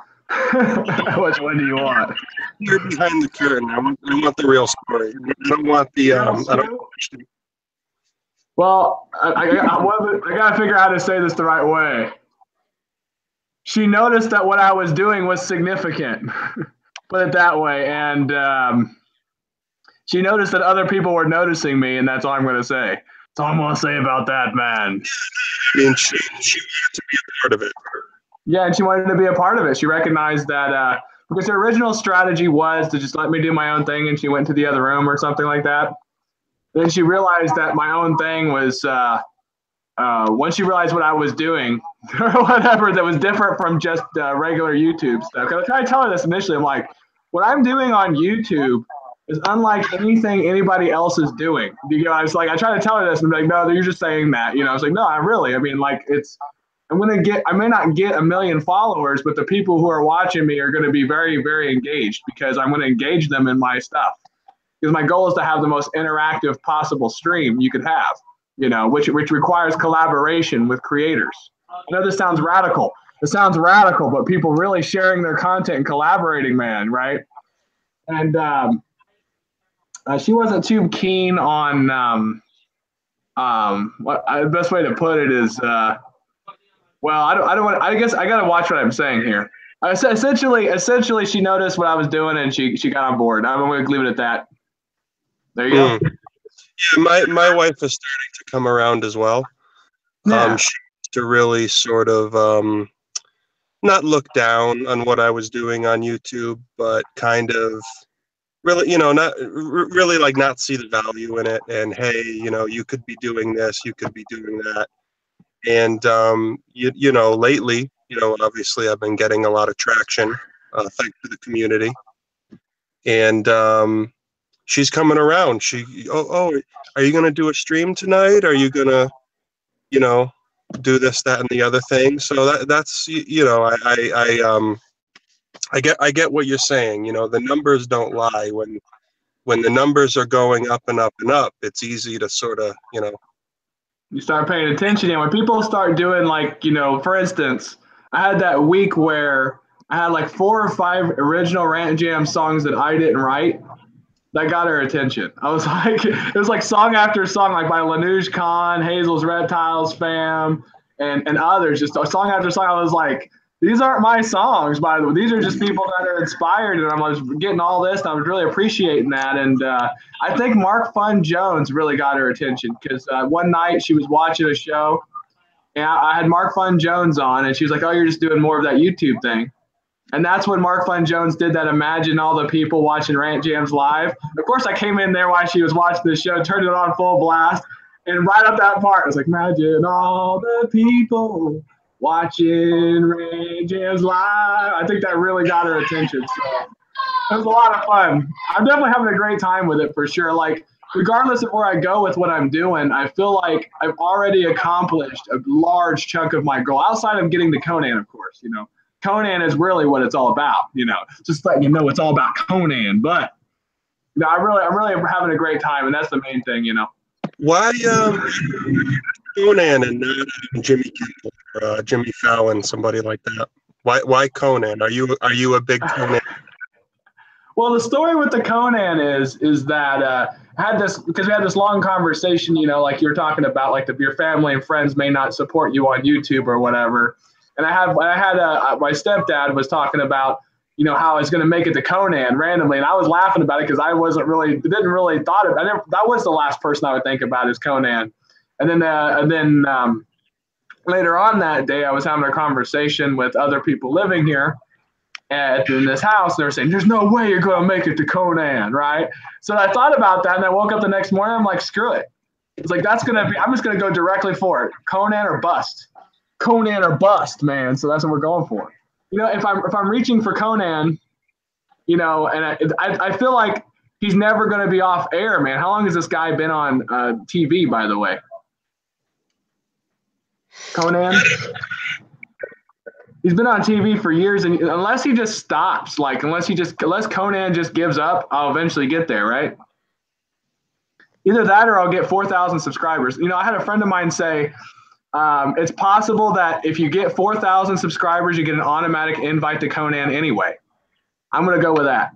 Which one do you want? You're behind the curtain. I want the real story. I don't want the. Well, I gotta figure out how to say this the right way. She noticed that what I was doing was significant, put it that way, and she noticed that other people were noticing me, and that's all I'm going to say. That's all I'm going to say about that, man. I mean, she wanted to be a part of it. Yeah, and she wanted to be a part of it. She recognized that because her original strategy was to just let me do my own thing, and she went to the other room or something like that. Then she realized that my own thing was, once she realized what I was doing, or whatever, that was different from just regular YouTube stuff. Because I tried to tell her this initially. I'm like, what I'm doing on YouTube is unlike anything anybody else is doing. I was like, I tried to tell her this, and I'm like, no, you're just saying that. You know, I was like, no, I really. I mean, like, I may not get 1 million followers, but the people who are watching me are going to be very, very engaged because I'm going to engage them in my stuff. Because my goal is to have the most interactive possible stream you could have, you know, which requires collaboration with creators. I know this sounds radical. It sounds radical, but people really sharing their content and collaborating, man, right? And she wasn't too keen on the best way to put it is, well, I don't want. I guess I gotta watch what I'm saying here. Essentially, she noticed what I was doing and she got on board. I'm going to leave it at that. There you go. Yeah, my wife is starting to come around as well. Yeah. She used to really sort of not look down on what I was doing on YouTube, but kind of really, not really like not see the value in it. And hey, you could be doing this, you could be doing that. And lately, obviously I've been getting a lot of traction, thanks to the community. And she's coming around. Are you gonna do a stream tonight? Are you gonna, do this, that, and the other thing? So that's I get what you're saying. The numbers don't lie. When the numbers are going up and up and up, it's easy to sort of, You start paying attention, and when people start doing, like, for instance, I had that week where I had like 4 or 5 original Rant Jam songs that I didn't write. That got her attention. I was like, it was like song after song, like by Lanuj Khan, Hazel's Reptiles Fam, and others. Just song after song. I was like, these aren't my songs, by the way. These are just people that are inspired, and I was getting all this, and I was really appreciating that. And I think Mark Fun Jones really got her attention, because one night she was watching a show, and I had Mark Fun Jones on, and she was like, oh, you're just doing more of that YouTube thing. And that's when Mark Fun Jones did that Imagine All the People Watching Rant Jams Live. Of course, I came in there while she was watching the show, turned it on full blast, and right up that part, I was like, imagine all the people watching Rant Jams Live. I think that really got her attention. So it was a lot of fun. I'm definitely having a great time with it, for sure. Like, regardless of where I go with what I'm doing, I feel like I've already accomplished a large chunk of my goal, outside of getting to Conan, of course. Conan is really what it's all about, just letting you know it's all about Conan. But I'm really having a great time, and that's the main thing, Why Conan and not Jimmy Kimmel or Jimmy Fallon, somebody like that? Why Conan? Are you a big Conan? Well, the story with the Conan is that I had this, because we had this long conversation, like you were talking about, like your family and friends may not support you on YouTube or whatever. And I had my stepdad was talking about, how I was going to make it to Conan randomly. And I was laughing about it because I didn't really thought of it. That was the last person I would think about, is Conan. And then later on that day, I was having a conversation with other people living here in this house. They were saying, there's no way you're going to make it to Conan, right? So I thought about that, and I woke up the next morning. I'm like, screw it. It's like, I'm just going to go directly for it. Conan or bust. Conan or bust, man. So that's what we're going for. If I'm reaching for Conan, and I feel like he's never going to be off air, man. How long has this guy been on TV, by the way? Conan? He's been on TV for years, and unless he just stops, unless Conan just gives up, I'll eventually get there, right? Either that or I'll get 4,000 subscribers. I had a friend of mine say, it's possible that if you get 4,000 subscribers, you get an automatic invite to Conan anyway. I'm going to go with that.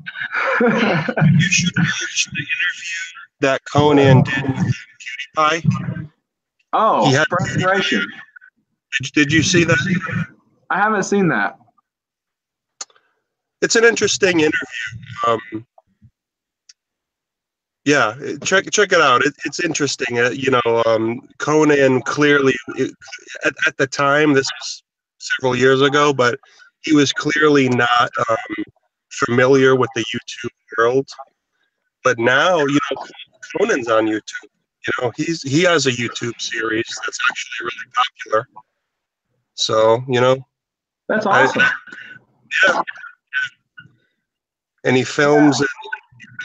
You should watch the interview that Conan did with PewDiePie. Oh, for inspiration. Did you see that? I haven't seen that. It's an interesting interview. Yeah, check it out. It's interesting. Conan clearly, at the time, this was several years ago, but he was clearly not familiar with the YouTube world. But now, Conan's on YouTube. He has a YouTube series that's actually really popular. So, that's awesome. Yeah. And he films in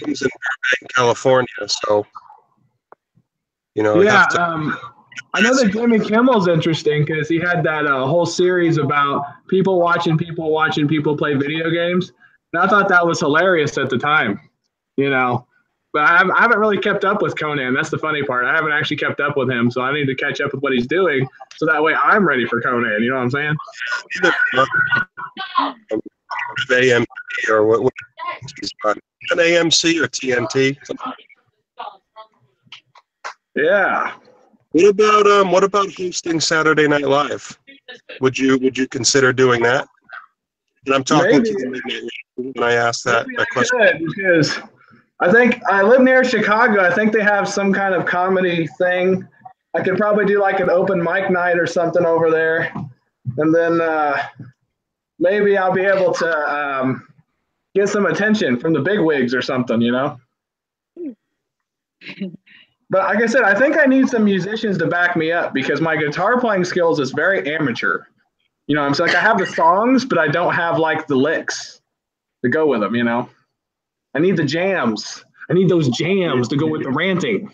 Burbank, California. So, Yeah, I know that Jimmy Kimmel's interesting because he had that whole series about people watching people play video games. And I thought that was hilarious at the time, But I haven't really kept up with Conan. That's the funny part. I haven't actually kept up with him, so I need to catch up with what he's doing, so that way I'm ready for Conan. You know what I'm saying? AMC or what he's on. An AMC or TNT. Yeah. What about hosting Saturday Night Live? Would you consider doing that? And I'm talking to you when I asked that question. Could, because I think I live near Chicago. I think they have some kind of comedy thing. I could probably do like an open mic night or something over there. And then maybe I'll be able to get some attention from the big wigs or something, you know? But like I said, I think I need some musicians to back me up because my guitar playing skills is very amateur. You know what I'm saying? Like I have the songs, but I don't have like the licks to go with them, you know? I need the jams. I need those jams to go with the ranting.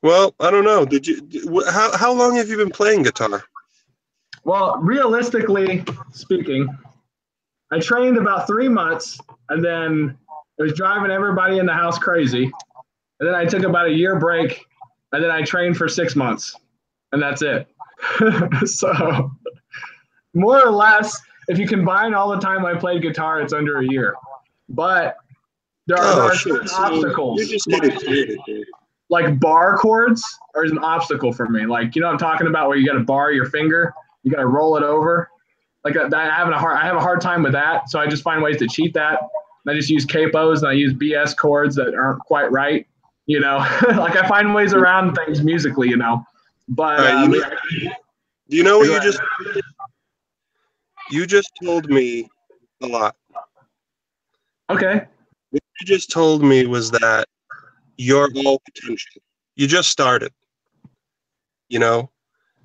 Well, I don't know. How long have you been playing guitar? Well, realistically speaking, I trained about 3 months and then I was driving everybody in the house crazy. And then I took about a year break and then I trained for 6 months and that's it. So more or less, if you combine all the time I played guitar, it's under a year. But there are certain obstacles. You're just getting creative, dude. Like bar chords are an obstacle for me. Like, you know what I'm talking about where you got to bar your finger, you got to roll it over. Like I have a hard time with that. So I just find ways to cheat that. And I just use capos and I use BS chords that aren't quite right. You know, like I find ways around things musically, you know, but you know what you just told me a lot. Okay. What you just told me was that you're all potential. You just started, you know,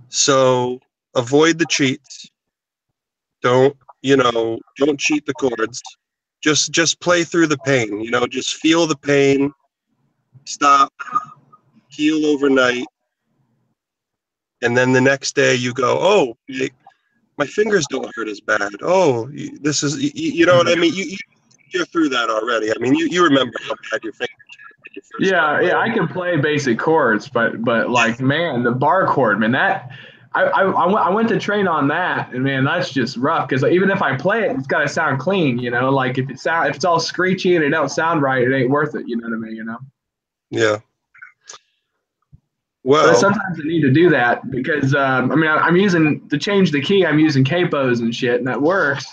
so avoid the cheats. Don't cheat the chords. Just play through the pain, you know, just feel the pain, stop, heal overnight. And then the next day you go, oh, my fingers don't hurt as bad. Oh, this is, you know what I mean? You're through that already. I mean, you remember how bad your fingers hurt. Yeah, I can play basic chords, but like, man, the bar chord, man, that I went to train on that, and man, that's just rough. Because even if I play it, it's got to sound clean, you know. Like if it's all screechy and it don't sound right, it ain't worth it. You know what I mean? You know. Yeah. Well, but sometimes I need to do that because I'm using to change the key. I'm using capos and shit, and that works.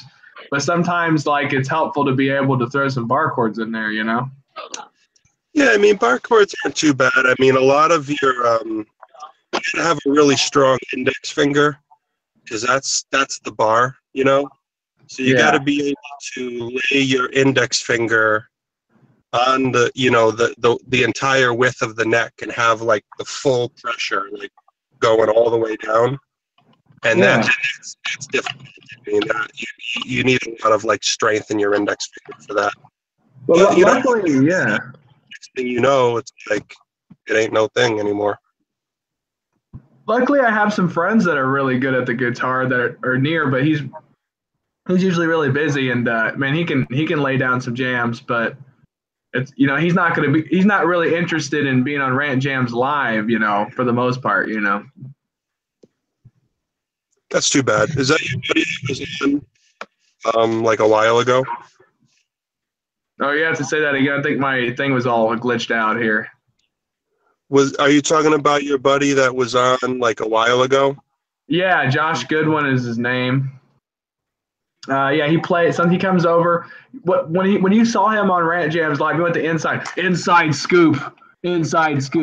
But sometimes, like, it's helpful to be able to throw some bar chords in there, you know. Yeah, I mean, bar chords aren't too bad. I mean, a lot of your you should have a really strong index finger because that's the bar, you know. So you got to be able to lay your index finger on the, you know, the entire width of the neck and have like the full pressure like going all the way down, and that's difficult. I mean, you need a lot of like strength in your index finger for that. Well, but, luckily, next thing you know, it's like it ain't no thing anymore. Luckily, I have some friends that are really good at the guitar that are near, but he's usually really busy, and man, he can lay down some jams, but it's, you know, he's not really interested in being on Rant Jams live, you know, for the most part, you know. That's too bad. Is that your buddy that was on like a while ago? Oh, you have to say that again. I think my thing was all glitched out here. Are you talking about your buddy that was on like a while ago? Yeah, Josh Goodwin is his name. Yeah, he plays. He comes over. When you saw him on Rant Jams live, he went to inside scoop.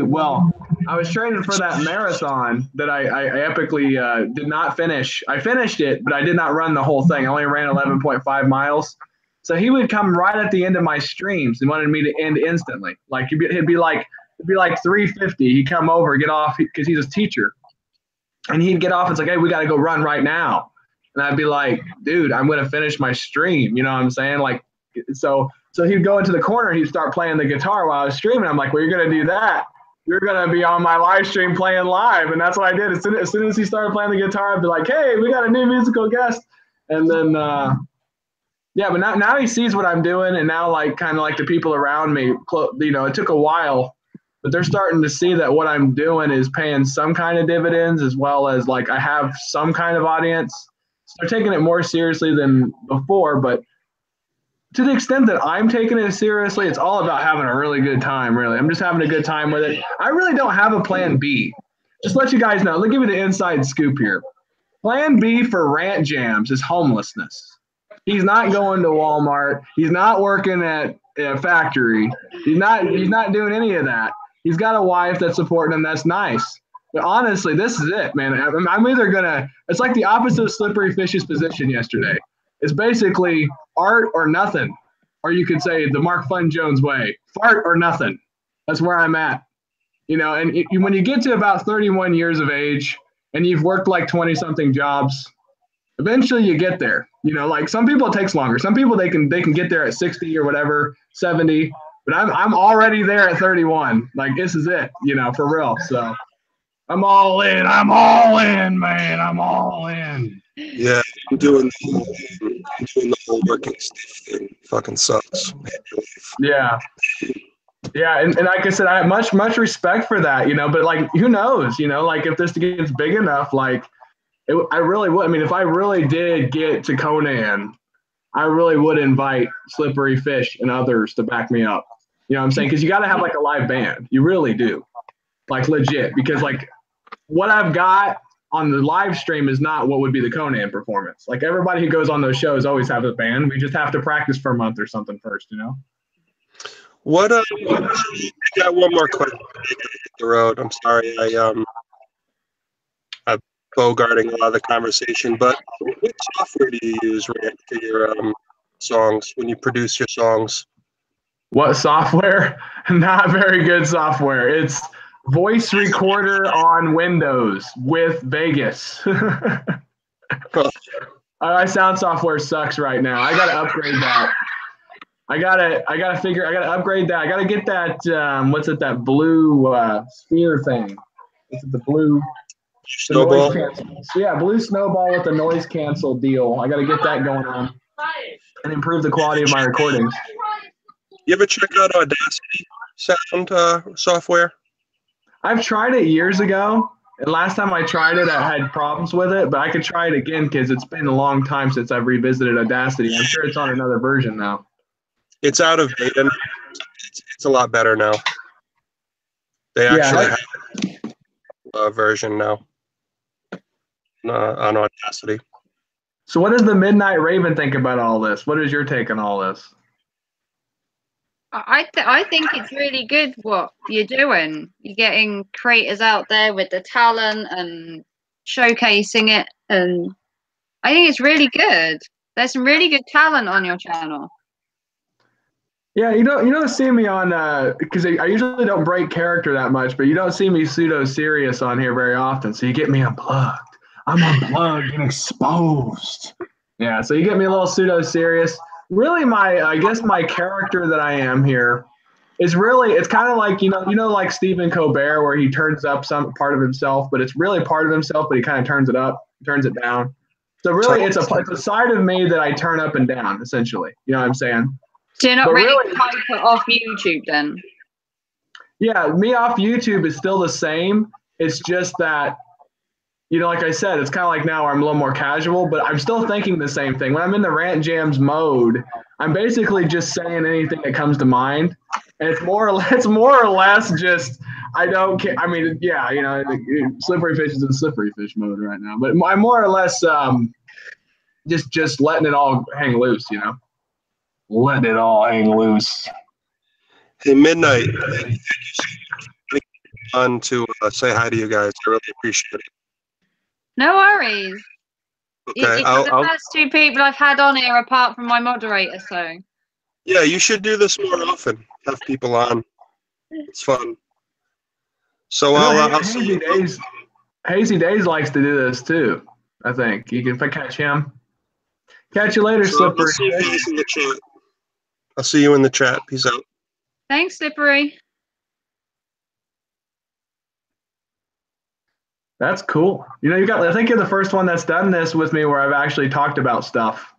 Well, I was training for that marathon that I epically did not finish. I finished it, but I did not run the whole thing. I only ran 11.5 miles. So he would come right at the end of my streams and wanted me to end instantly. Like it'd be like 3:50. He'd come over, get off because he's a teacher, and he'd get off. It's like, hey, we got to go run right now. And I'd be like, dude, I'm going to finish my stream. You know what I'm saying? Like, so he'd go into the corner and he'd start playing the guitar while I was streaming. I'm like, well, you're going to do that. You're going to be on my live stream playing live. And that's what I did. As soon as he started playing the guitar, I'd be like, hey, we got a new musical guest. And then, yeah, but now he sees what I'm doing. And now, like, kind of like the people around me, you know, it took a while, but they're starting to see that what I'm doing is paying some kind of dividends, as well as, like, I have some kind of audience. So they're taking it more seriously than before, but to the extent that I'm taking it seriously, it's all about having a really good time, really. I'm just having a good time with it. I really don't have a plan B. Just let you guys know. Let me give you the inside scoop here. Plan B for Rant Jams is homelessness. He's not going to Walmart. He's not working at a factory. He's not doing any of that. He's got a wife that's supporting him. That's nice. But honestly, this is it, man. I'm either gonna. It's like the opposite of Slippery Fish's position yesterday. It's basically art or nothing, or you could say the Mark Fun Jones way: fart or nothing. That's where I'm at. You know, and when you get to about 31 years of age and you've worked like 20-something jobs, eventually you get there. You know, like some people it takes longer. Some people they can get there at 60 or whatever, 70. But I'm already there at 31. Like this is it. You know, for real. So. I'm all in. I'm all in, man. I'm all in. Yeah, I'm doing the whole working stiff thing. Fucking sucks. Yeah. Yeah, and like I said, I have much respect for that, you know, but like who knows, you know, like if this gets big enough, like I really would. I mean, if I really did get to Conan, I really would invite Slippery Fish and others to back me up. You know what I'm saying? Because you got to have like a live band. You really do. Like legit, because like what I've got on the live stream is not what would be the Conan performance. Like everybody who goes on those shows always have a band. We just have to practice for a month or something first, you know? What I got one more question. I gotta hit the road. I'm sorry. I'm bogarting a lot of the conversation, but what software do you use for your songs when you produce your songs? What software? Not very good software. It's voice recorder on Windows with Vegas. My sound software sucks right now. I gotta upgrade that. I gotta upgrade that. I gotta get that what's it, that blue sphere thing. Is it the blue Snowball? Yeah, blue snowball with the noise cancel deal. I gotta get that going on and improve the quality of my recordings. You ever check out Audacity sound software? I've tried it years ago, and last time I tried it, I had problems with it, but I could try it again because it's been a long time since I've revisited Audacity. I'm sure it's on another version now. It's out of beta now. It's a lot better now. They actually have a version now on Audacity. So what does the Midnight Raven think about all this? What is your take on all this? I think it's really good what you're doing. You're getting creators out there with the talent and showcasing it, and I think it's really good. There's some really good talent on your channel. Yeah, you don't see me on because I usually don't break character that much, but you don't see me pseudo serious on here very often. So you get me unplugged. I'm unplugged and exposed. Yeah, so you get me a little pseudo serious. Really, I guess my character that I am here is really, it's kind of like, you know, like Stephen Colbert, where he turns up some part of himself, but it's really part of himself, but he kind of turns it up, turns it down. So really, it's a side of me that I turn up and down, essentially. You know what I'm saying? So you're not really to type it off YouTube then? Yeah, me off YouTube is still the same. It's just that, you know, like I said, it's kind of like now where I'm a little more casual, but I'm still thinking the same thing. When I'm in the rant jams mode, I'm basically just saying anything that comes to mind. And it's more or less just, I don't care. I mean, yeah, you know, Slippery Fish is in slippery fish mode right now, but I'm more or less just letting it all hang loose, you know, letting it all hang loose. Hey, Midnight, thank you so much on to say hi to you guys. I really appreciate it. No worries. Okay, You're the first two people I've had on here apart from my moderator, so. Yeah, you should do this more often. Have people on. It's fun. So I'll see you. Hazy Days likes to do this too, I think. If I catch him. Catch you later, Slippery. I'll see you guys in the chat. I'll see you in the chat. Peace out. Thanks, Slippery. That's cool. You know, I think you're the first one that's done this with me where I've actually talked about stuff.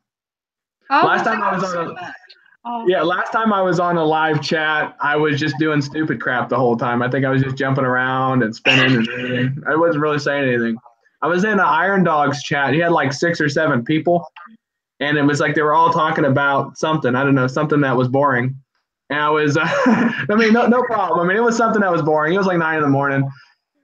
Oh, last time I was on a live chat, I was just doing stupid crap the whole time. I think I was just jumping around and spinning and everything. I wasn't really saying anything. I was in an Iron Dogs chat. He had like 6 or 7 people, and it was like they were all talking about something. I don't know, something that was boring. And I was, I mean, no problem. I mean, it was something that was boring. It was like 9 in the morning.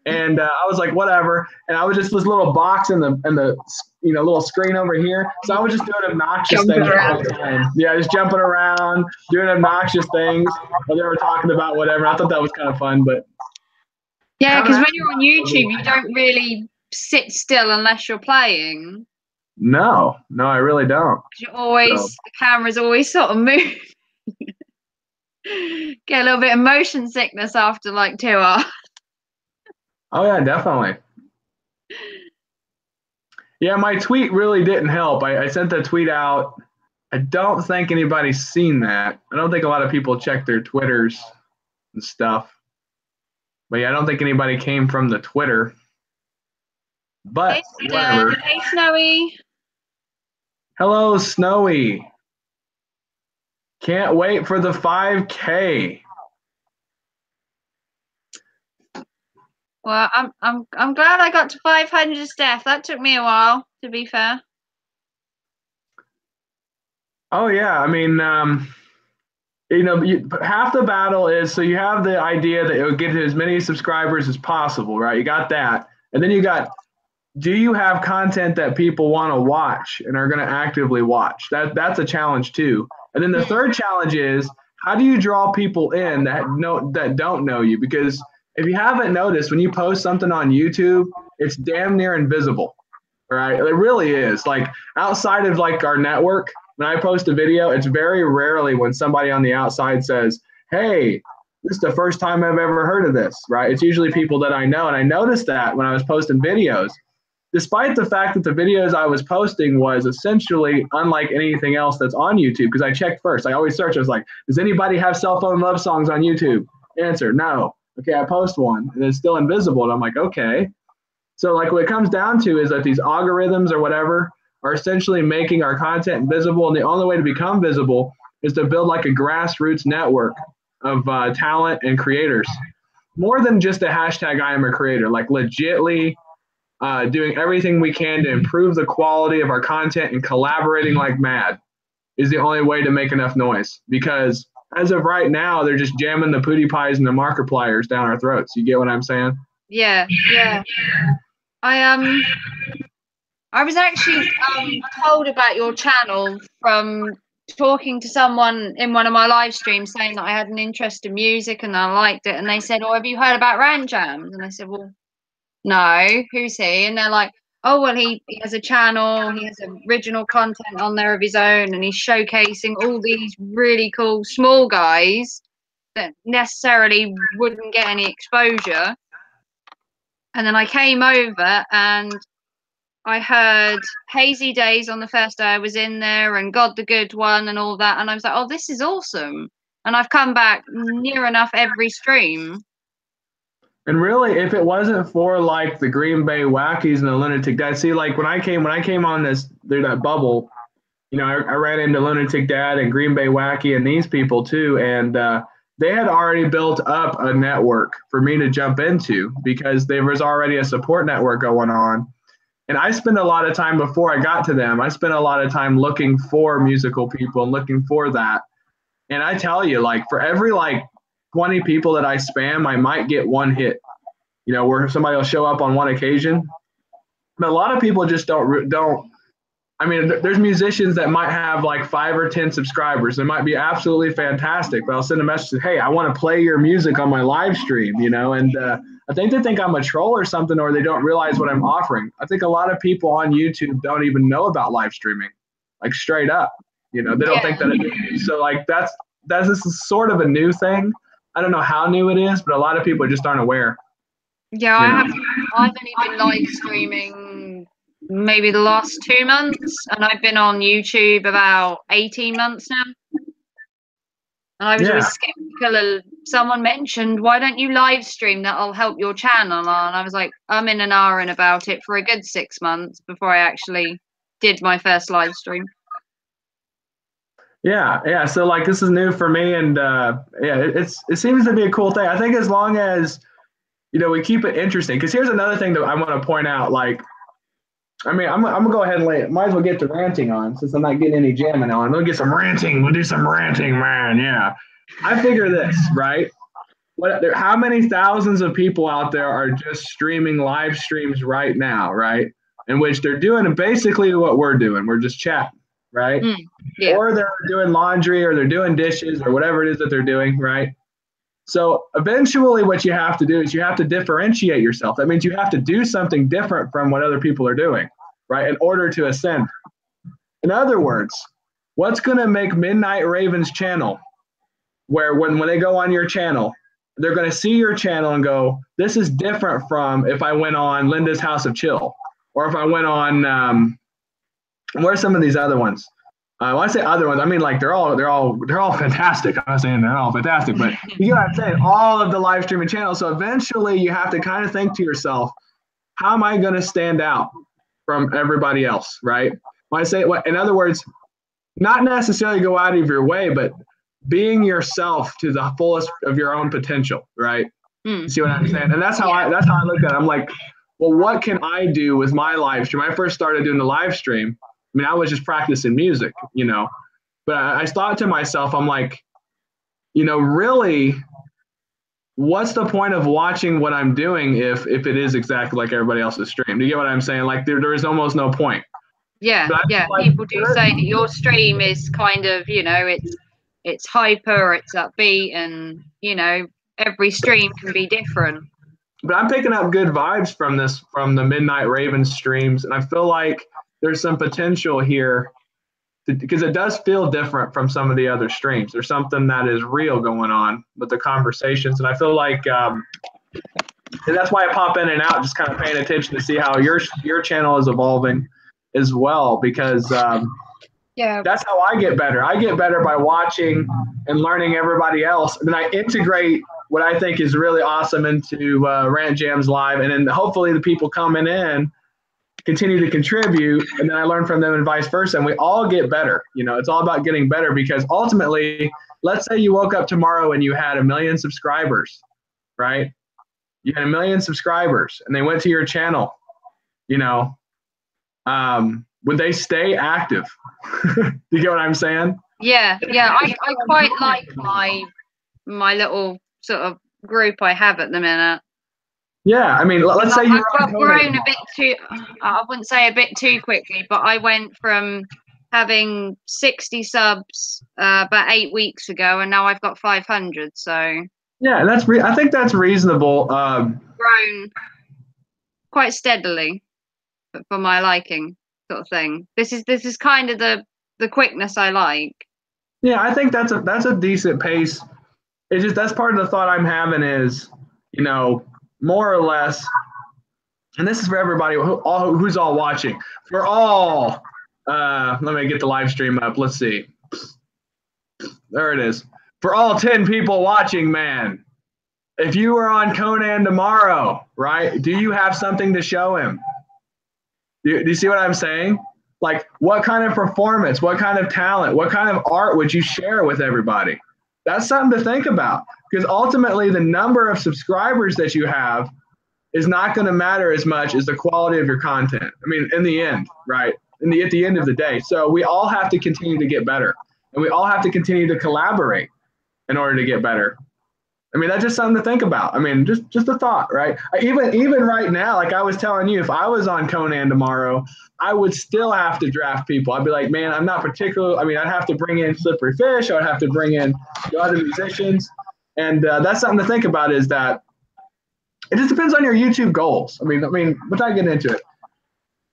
And I was like, whatever. And I was just this little box in the little screen over here. So I was just doing obnoxious things all the time. Yeah, just jumping around, doing obnoxious things while they were talking about whatever. I thought that was kind of fun, but Yeah, Haven't because when actually you're on gotten to YouTube, the- you don't really sit still unless you're playing. No, I really don't. 'Cause you're always, So- the camera's always sort of moving. Get a little bit of motion sickness after like 2 hours. Oh yeah, definitely. Yeah, my tweet really didn't help. I sent the tweet out. I don't think anybody's seen that. I don't think a lot of people check their Twitters and stuff. But yeah, I don't think anybody came from the Twitter. But Hey, whatever. Hey, Snowy. Hello, Snowy. Can't wait for the 5K. Well, I'm glad I got to 500 Steph. That took me a while, to be fair. Oh yeah, I mean, half the battle is, so you have the idea that it would get to as many subscribers as possible, right? You got that, and then you got, do you have content that people want to watch and are going to actively watch? That's a challenge too. And then the third challenge is, how do you draw people in that don't know you? Because if you haven't noticed, when you post something on YouTube, it's damn near invisible, right? It really is. Like outside of like our network, when I post a video, it's very rarely when somebody on the outside says, hey, this is the first time I've ever heard of this, right? It's usually people that I know. And I noticed that when I was posting videos, despite the fact that the videos I was posting was essentially unlike anything else that's on YouTube, because I checked first. I always search. I was like, does anybody have cell phone love songs on YouTube? Answer, no. Okay, I post one, and it's still invisible. And I'm like, okay. So like what it comes down to is that these algorithms or whatever are essentially making our content invisible. And the only way to become visible is to build like a grassroots network of talent and creators. More than just a hashtag I am a creator, like legitly doing everything we can to improve the quality of our content and collaborating like mad is the only way to make enough noise. Because as of right now, they're just jamming the PewDiePies and the Markipliers down our throats. You get what I'm saying? Yeah. I was actually told about your channel from talking to someone in one of my live streams saying that I had an interest in music and I liked it. And they said, oh, have you heard about Ranjams? And I said, well, no, who's he? And they're like, oh, well, he has a channel. He has original content on there of his own. And he's showcasing all these really cool small guys that necessarily wouldn't get any exposure. And then I came over and I heard Hazy Days on the first day I was in there and God the Good One and all that. And I was like, oh, this is awesome. And I've come back near enough every stream. And really, if it wasn't for like the Green Bay Wackies and the Lunatic Dad, see, like when I came on this, through that bubble, you know, I ran into Lunatic Dad and Green Bay Wacky and these people too. And they had already built up a network for me to jump into because there was already a support network going on. And I spent a lot of time before I got to them. I spent a lot of time looking for musical people and looking for that. And I tell you, like for every like 20 people that I spam, I might get one hit, you know, where somebody will show up on one occasion. But a lot of people just don't. I mean, there's musicians that might have like 5 or 10 subscribers. It might be absolutely fantastic, but I'll send a message, hey, I want to play your music on my live stream, you know, and I think they think I'm a troll or something, or they don't realize what I'm offering. I think a lot of people on YouTube don't even know about live streaming, like straight up, you know, they don't think that it is. So like this is sort of a new thing. I don't know how new it is, but a lot of people just aren't aware. Yeah, I've only been live streaming maybe the last 2 months, and I've been on YouTube about 18 months now. And I was always skeptical. Someone mentioned, why don't you live stream? That'll help your channel. And I was like, I'm in an hour and about it for a good 6 months before I actually did my first live stream. Yeah. So like this is new for me, and it seems to be a cool thing. I think as long as, you know, we keep it interesting. Because here's another thing that I want to point out. Like, I mean, I'm gonna go ahead and might as well get to ranting on since I'm not getting any jamming on. We'll get some ranting. We'll do some ranting, man. Yeah. I figure this, right? How many thousands of people out there are just streaming live streams right now, right? In which they're doing basically what we're doing. We're just chatting, right? Yeah. Or they're doing laundry or they're doing dishes or whatever it is that they're doing, right? So eventually what you have to do is you have to differentiate yourself. That means you have to do something different from what other people are doing, right, in order to ascend. In other words, what's going to make Midnight Ravens channel, where when they go on your channel, they're going to see your channel and go, this is different from if I went on Linda's House of Chill, or if I went on, where are some of these other ones? When I say other ones, I mean like they're all fantastic. I'm not saying they're all fantastic, but you know what I'm saying? All of the live streaming channels. So eventually you have to kind of think to yourself, how am I going to stand out from everybody else, right? When I say, in other words, not necessarily go out of your way, but being yourself to the fullest of your own potential, right? You see what I'm saying? And that's how I look at it. I'm like, well, what can I do with my live stream? When I first started doing the live stream, I mean, I was just practicing music, you know, but I thought to myself, I'm like, you know, really, what's the point of watching what I'm doing if it is exactly like everybody else's stream? Do you get what I'm saying? Like there is almost no point. Yeah, yeah. Like, People do say that your stream is kind of, you know, it's hyper, it's upbeat, and you know, every stream can be different. But I'm picking up good vibes from the Midnight Ravens streams, and I feel like there's some potential here because it does feel different from some of the other streams. There's something that is real going on with the conversations, and I feel like, and that's why I pop in and out, just kind of paying attention to see how your channel is evolving as well, because that's how I get better. I get better by watching and learning everybody else, and then I integrate what I think is really awesome into Rant Jams Live, and then hopefully the people coming in continue to contribute, and then I learn from them and vice versa, and we all get better. You know, it's all about getting better, because ultimately, let's say you woke up tomorrow and you had 1 million subscribers, right? You had 1 million subscribers and they went to your channel, you know, would they stay active? You get what I'm saying? Yeah, I quite like my little sort of group I have at the minute. Yeah, I mean, let's say I've grown a bit too, I wouldn't say a bit too quickly, but I went from having 60 subs about 8 weeks ago, and now I've got 500. So yeah, I think that's reasonable. Grown quite steadily for my liking, sort of thing. This is kind of the quickness I like. Yeah, I think that's a decent pace. It's just that's part of the thought I'm having is, you know, more or less, and this is for everybody who's all watching. For all, let me get the live stream up. Let's see. There it is. For all 10 people watching, man, if you were on Conan tomorrow, right, do you have something to show him? Do you see what I'm saying? Like, what kind of performance, what kind of talent, what kind of art would you share with everybody? That's something to think about, because ultimately the number of subscribers that you have is not going to matter as much as the quality of your content. I mean, in the end, right? At the end of the day. So we all have to continue to get better, and we all have to continue to collaborate in order to get better. I mean, that's just something to think about. I mean, just a thought, right? Even right now, like I was telling you, if I was on Conan tomorrow, I would still have to draft people. I'd be like, man, I'm not particular. I mean, I'd have to bring in Slippery Fish. I'd have to bring in the other musicians. And that's something to think about, is that it just depends on your YouTube goals. I mean, let's not get into it.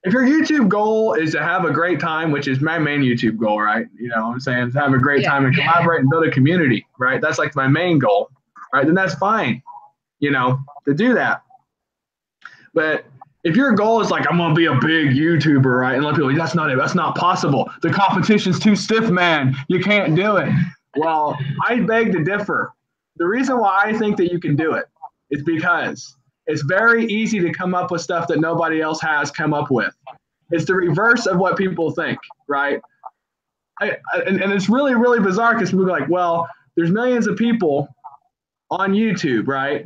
If your YouTube goal is to have a great time, which is my main YouTube goal, right? You know what I'm saying? To have a great time and collaborate and build a community, right? That's like my main goal. Right, then that's fine, you know, to do that. But if your goal is like, I'm gonna be a big YouTuber, right, and let people, that's not possible. The competition's too stiff, man. You can't do it. Well, I beg to differ. The reason why I think that you can do it is because it's very easy to come up with stuff that nobody else has come up with. It's the reverse of what people think, right? And it's really, really bizarre, because people are like, well, there's millions of people on YouTube, right?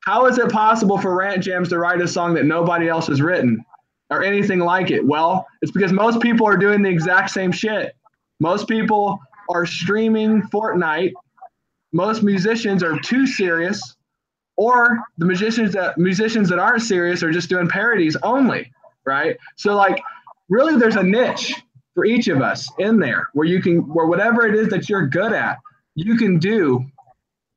How is it possible for Rant Jams to write a song that nobody else has written or anything like it? Well, it's because most people are doing the exact same shit. Most people are streaming Fortnite. Most musicians are too serious, or the musicians that aren't serious are just doing parodies only, right? So like, really, there's a niche for each of us in there where whatever it is that you're good at, you can do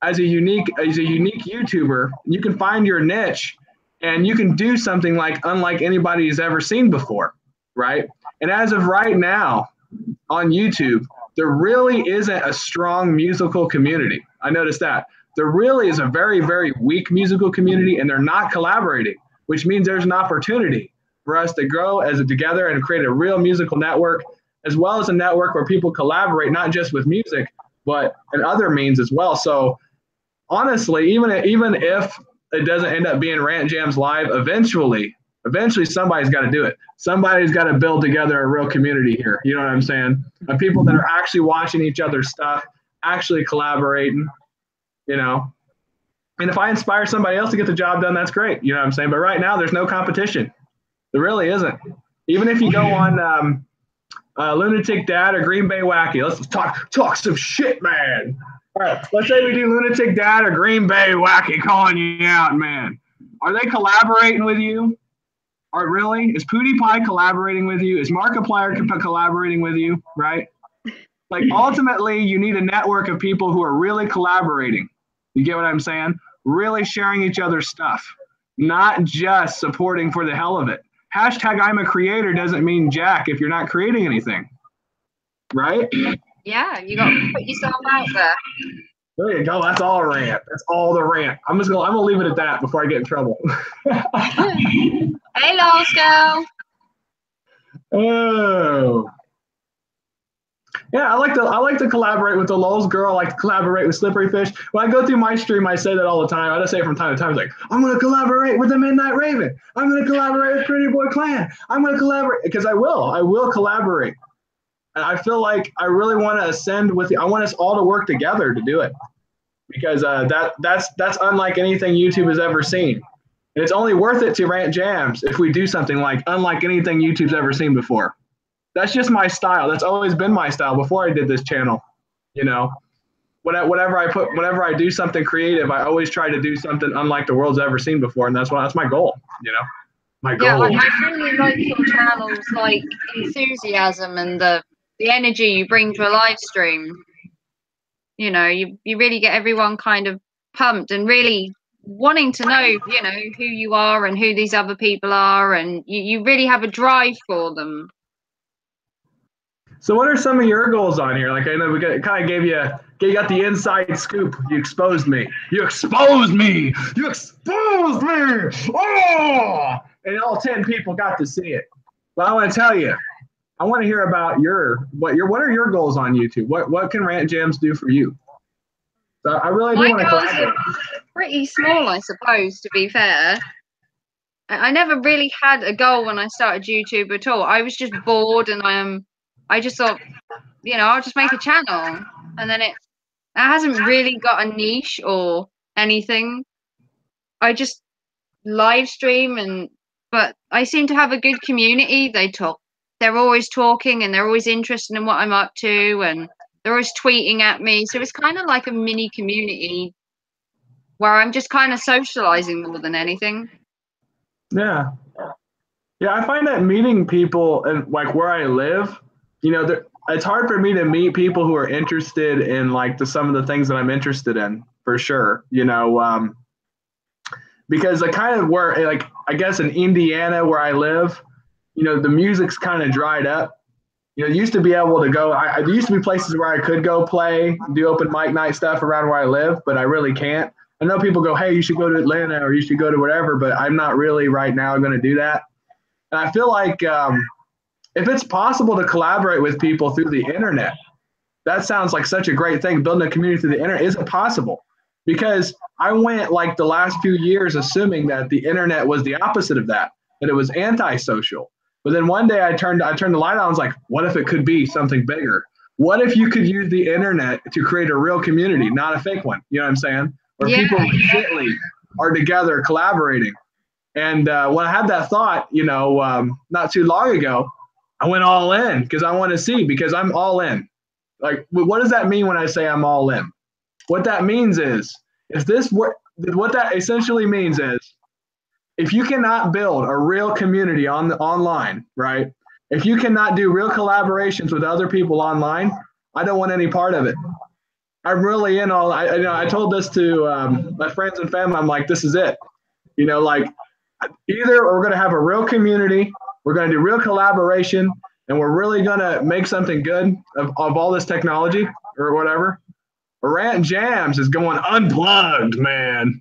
as a unique YouTuber, you can find your niche and you can do something like unlike anybody's ever seen before, right? And as of right now on YouTube, there really isn't a strong musical community. I noticed that. There really is a very, very weak musical community, and they're not collaborating, which means there's an opportunity for us to grow together and create a real musical network, as well as a network where people collaborate, not just with music, but in other means as well. So honestly, even if it doesn't end up being Rant Jams Live, eventually somebody's got to do it. Somebody's got to build together a real community here. You know what I'm saying? Of people that are actually watching each other's stuff, actually collaborating, you know. And if I inspire somebody else to get the job done, that's great. You know what I'm saying? But right now, there's no competition. There really isn't. Even if you go on Lunatic Dad or Green Bay Wacky, let's talk some shit, man. All right, let's say we do Lunatic Dad or Green Bay Wacky calling you out, man. Are they collaborating with you? Or really? Is PewDiePie collaborating with you? Is Markiplier collaborating with you, right? Like, ultimately, you need a network of people who are really collaborating. You get what I'm saying? Really sharing each other's stuff, not just supporting for the hell of it. Hashtag I'm a creator doesn't mean jack if you're not creating anything, right? Yeah, you got to put yourself out there. There you go. That's all a rant. That's all the rant. I'm gonna leave it at that before I get in trouble. Hey, Lost Girl. Oh. Yeah, I like to collaborate with the Lowe's girl. I like to collaborate with Slippery Fish. When I go through my stream, I say that all the time. I just say it from time to time. It's like, I'm going to collaborate with the Midnight Raven. I'm going to collaborate with Pretty Boy Clan. I'm going to collaborate because I will collaborate. And I feel like I really want to ascend with I want us all to work together to do it because that's unlike anything YouTube has ever seen. And it's only worth it to Rant Jams if we do something like unlike anything YouTube's ever seen before. That's just my style. That's always been my style before I did this channel. You know, whenever I do something creative, I always try to do something unlike the world's ever seen before, and that's my goal. You know, my goal. Yeah, I really like your channel's like enthusiasm and the energy you bring to a live stream. You know, you really get everyone kind of pumped and really wanting to know, you know, who you are and who these other people are, and you really have a drive for them. So what are some of your goals on here? Like I know we kind of got the inside scoop. You exposed me. Oh! And all 10 people got to see it. Well, I want to tell you, I want to hear about what are your goals on YouTube? What can Rant Jams do for you? So I really do want to collaborate. Pretty small, I suppose, to be fair. I never really had a goal when I started YouTube at all. I was just bored and I just thought, you know, I'll just make a channel. And then it hasn't really got a niche or anything. I just live stream but I seem to have a good community. They're always talking and they're always interested in what I'm up to and they're always tweeting at me. So it's kind of like a mini community where I'm just kind of socializing more than anything. Yeah. Yeah, I find that meeting people and like where I live, you know, it's hard for me to meet people who are interested in like some of the things that I'm interested in, for sure. You know, because I kind of where like I guess in Indiana where I live, you know, the music's kind of dried up. You know, used to be able to go. There used to be places where I could go play, do open mic night stuff around where I live, but I really can't. I know people go, hey, you should go to Atlanta or you should go to whatever, but I'm not really right now going to do that. And I feel like if it's possible to collaborate with people through the internet, that sounds like such a great thing. Building a community through the internet isn't possible because I went like the last few years assuming that the internet was the opposite of that it was antisocial. But then one day I turned the light on. I was like, what if it could be something bigger? What if you could use the internet to create a real community, not a fake one? You know what I'm saying? Where people legitimately are together collaborating. And when I had that thought, you know, not too long ago, I went all in because I want to see, because I'm all in. Like, what does that mean when I say I'm all in? What that means is, what that essentially means is, if you cannot build a real community online, right? If you cannot do real collaborations with other people online, I don't want any part of it. I'm really in all. I told this to my friends and family. I'm like, this is it. Like either we're going to have a real community, we're going to do real collaboration, and we're really going to make something good of all this technology or whatever. Rant Jams is going unplugged, man.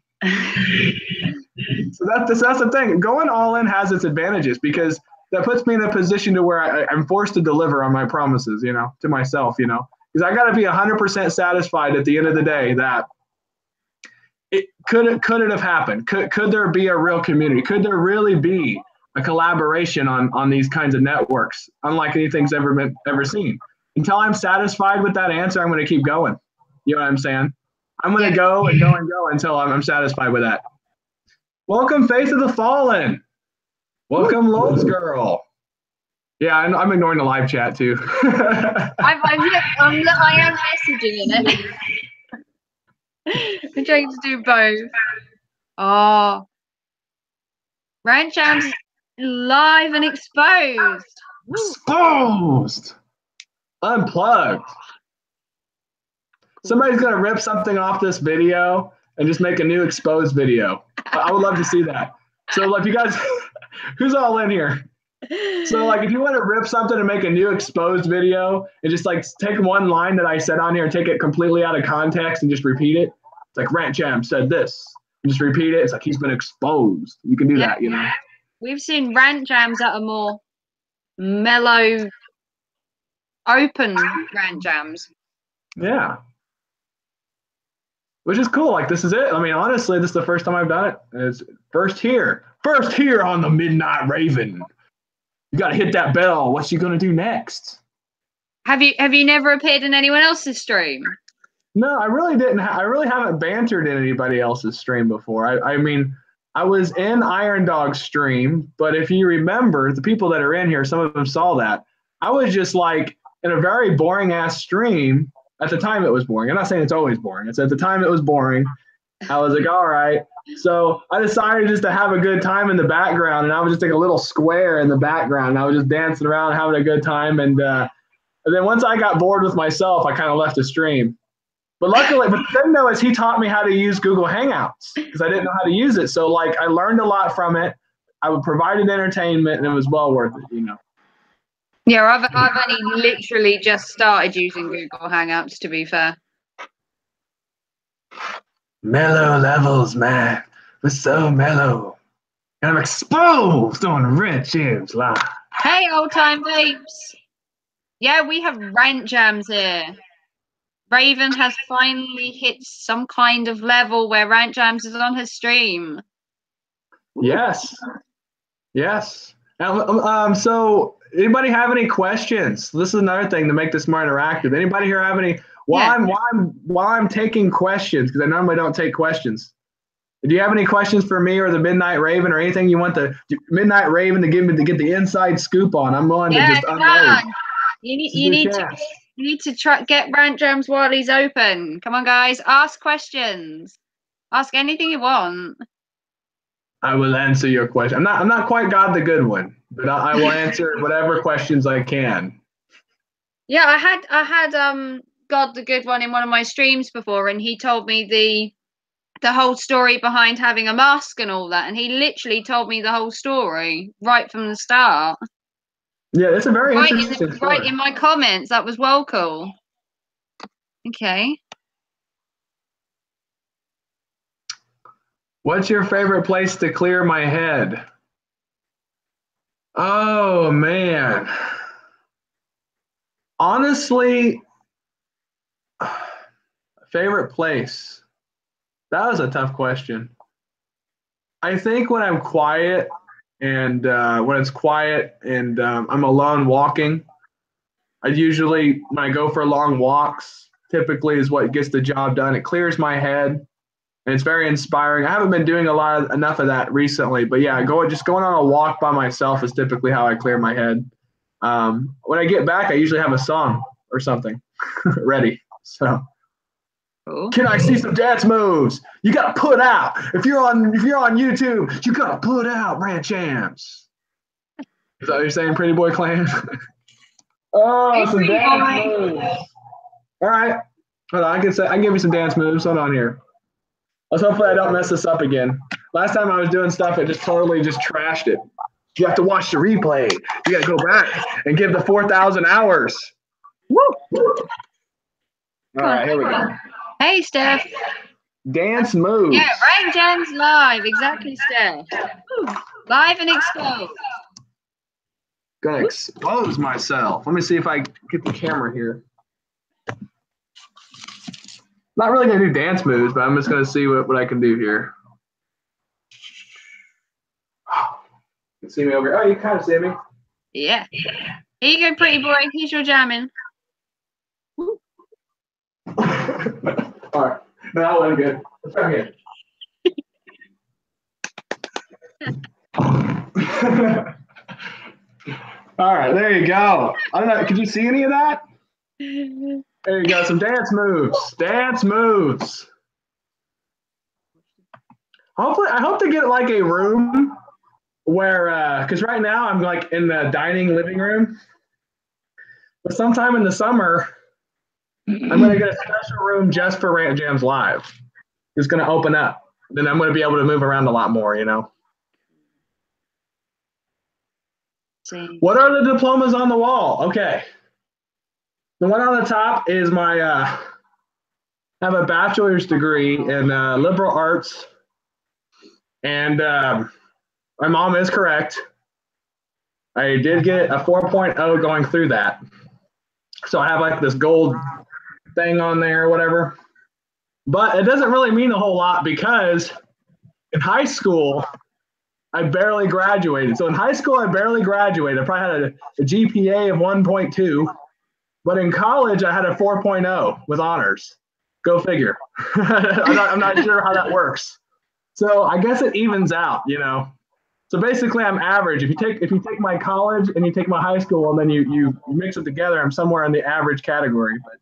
So that's the thing. Going all in has its advantages because that puts me in a position to where I'm forced to deliver on my promises, to myself, because I got to be 100% satisfied at the end of the day that it could it have happened? Could there be a real community? Could there really be a collaboration on these kinds of networks, unlike anything's ever seen? Until I'm satisfied with that answer, I'm going to keep going. You know what I'm saying? I'm going to go and go and go until I'm satisfied with that. Welcome, Faith of the Fallen. Welcome, Lowe's Girl. Yeah, I'm ignoring the live chat too. I am messaging in it. I'm trying to do both. Oh, Rant Jams live and exposed. Exposed. Unplugged. Somebody's gonna rip something off this video and just make a new exposed video. I would love to see that. So, like, you guys, who's all in here? So, like, if you want to rip something and make a new exposed video and just like take one line that I said on here and take it completely out of context and just repeat it, it's like Rant Jam said this. And just repeat it. It's like he's been exposed. You can do that, We've seen Rant Jams that are more mellow, open Rant Jams. Yeah. Which is cool. Like, this is it. I mean, honestly, this is the first time I've done it. It's first here on the Midnight Raven. You got to hit that bell. What's you going to do next? Have you never appeared in anyone else's stream? No, I really didn't. I really haven't bantered in anybody else's stream before. I mean, I was in Iron Dog's stream, but if you remember, the people that are in here, some of them saw that. I was just like in a very boring ass stream. At the time, it was boring. I'm not saying it's always boring. It's at the time it was boring. I was like, all right. So I decided just to have a good time in the background, and I was just like a little square in the background. And I was just dancing around, having a good time. And then once I got bored with myself, I kind of left the stream. But luckily, but the thing though is he taught me how to use Google Hangouts because I didn't know how to use it. So like I learned a lot from it. I provided entertainment, and it was well worth it, Yeah, I've only literally just started using Google Hangouts, to be fair. Mellow levels, man. We're so mellow. And I'm exposed on Rant Jams Live. Hey, old time babes. Yeah, we have Rant Jams here. Raven has finally hit some kind of level where Rant Jams is on his stream. Yes. Yes. So anybody have any questions? This is another thing to make this more interactive. Anybody here have any? While I'm taking questions, because I normally don't take questions. Do you have any questions for me or the Midnight Raven or anything you want the Midnight Raven to get the inside scoop on? I'm willing to just unload. You need to try get Rant Jams while he's open. Come on, guys, ask questions. Ask anything you want. I will answer your question. I'm not quite God the Good One, but I will answer whatever questions I can. Yeah, I had God the Good One in one of my streams before, and he told me the whole story behind having a mask and all that, and he literally told me the whole story right from the start. Yeah, it's a very interesting story. Right in my comments. That was well cool. Okay. What's your favorite place to clear my head? Oh, man. Honestly, favorite place. That was a tough question. I think when I'm quiet and when it's quiet and I'm alone walking, when I go for long walks, typically is what gets the job done. It clears my head. And it's very inspiring. I haven't been doing enough of that recently, but yeah, going on a walk by myself is typically how I clear my head. When I get back, I usually have a song or something ready. So, Can I see some dance moves? You gotta put out. If you're on YouTube, you gotta put out Rant Jams. Is that what you're saying, Pretty Boy Clan? Oh, some dance moves. All right. Hold on, I can give you some dance moves. Hold on here. Let's hopefully I don't mess this up again. Last time I was doing stuff, it just totally just trashed it. You have to watch the replay. You got to go back and give the 4,000 hours. Woo! All right, here we go. Hey, Steph. Dance moves. Yeah, Rain Jams live. Exactly, Steph. Woo. Live and exposed. Gonna expose myself. Let me see if I get the camera here. Not really gonna do dance moves, but I'm just gonna see what I can do here. You can see me over here. Oh, you kind of see me. Yeah. Here you go, pretty boy. Here's your jamming. All right. No, that wasn't good. Let's try again. All right, there you go. I don't know. Could you see any of that? There you go. Some dance moves. Dance moves. Hopefully, I hope to get like a room where, because right now I'm like in the dining living room. But sometime in the summer, I'm going to get a special room just for Rant Jams Live. It's going to open up. Then I'm going to be able to move around a lot more, you know. What are the diplomas on the wall? Okay. The one on the top is my, I have a bachelor's degree in liberal arts. And my mom is correct. I did get a 4.0 going through that. So I have like this gold thing on there or whatever. But it doesn't really mean a whole lot because in high school, I barely graduated. So in high school, I barely graduated. I probably had a GPA of 1.2. But in college, I had a 4.0 with honors. Go figure. I'm not sure how that works. So I guess it evens out, you know. So basically, I'm average. If you take my college and you take my high school and then you mix it together, I'm somewhere in the average category. But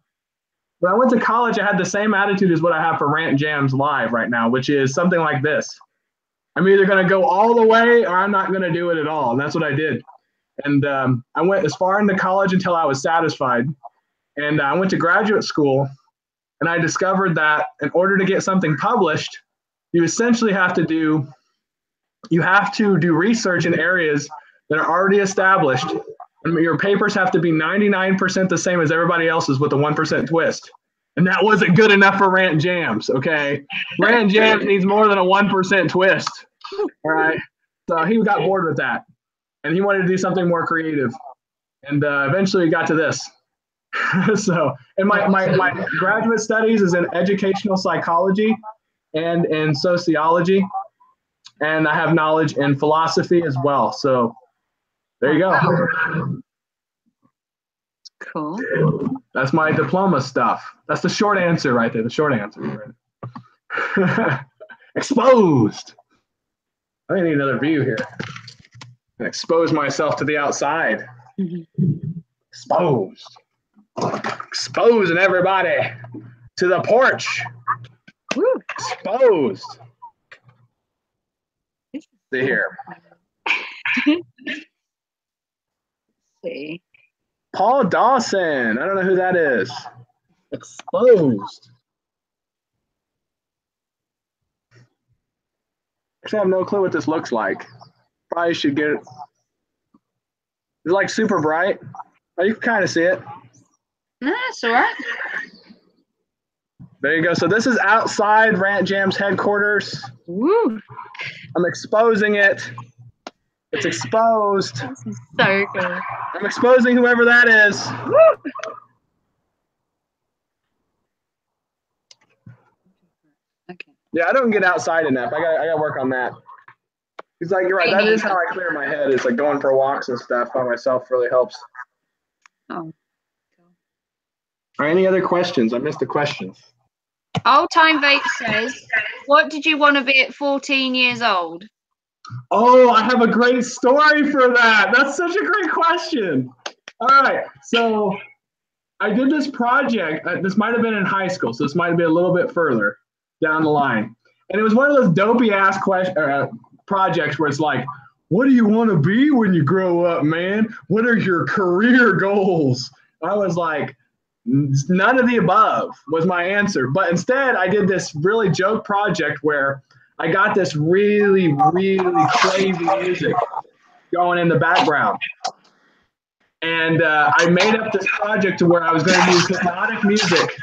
when I went to college, I had the same attitude as what I have for Rant Jams Live right now, which is something like this. I'm either going to go all the way or I'm not going to do it at all. And that's what I did. And I went as far into college until I was satisfied. And I went to graduate school, and I discovered that in order to get something published, you essentially have to do research in areas that are already established. And your papers have to be 99% the same as everybody else's with a 1% twist. And that wasn't good enough for Rant Jams, okay? Rant Jams needs more than a 1% twist, all right? So he got bored with that, and he wanted to do something more creative. And eventually he got to this. So, and my graduate studies is in educational psychology and in sociology. And I have knowledge in philosophy as well. So there you go. Cool. That's my diploma stuff. That's the short answer right there. The short answer. Exposed. I need another view here. And expose myself to the outside. Exposed. Exposing everybody to the porch. Woo. Exposed. See here. See. Paul Dawson. I don't know who that is. Exposed. Actually, I have no clue what this looks like. Probably should get it. Is it like super bright? Oh, you can kind of see it. No, that's all right. There you go. So this is outside Rant Jams headquarters. Woo. I'm exposing it. It's exposed. This is so cool. I'm exposing whoever that is. Woo. Okay. Yeah, I don't get outside enough. I got to work on that. He's like, you're right. That is how I clear my head. It's like going for walks and stuff by myself really helps. Oh. All right, any other questions? I missed the questions. Old Time Vape says, what did you want to be at 14 years old? Oh, I have a great story for that. That's such a great question. All right, so I did this project. This might have been in high school, so this might be a little bit further down the line. And it was one of those dopey-ass projects where it's like, what do you want to be when you grow up, man? What are your career goals? I was like, None of the above was my answer. But instead, I did this really joke project where I got this really, really crazy music going in the background. And I made up this project to where I was going to use hypnotic music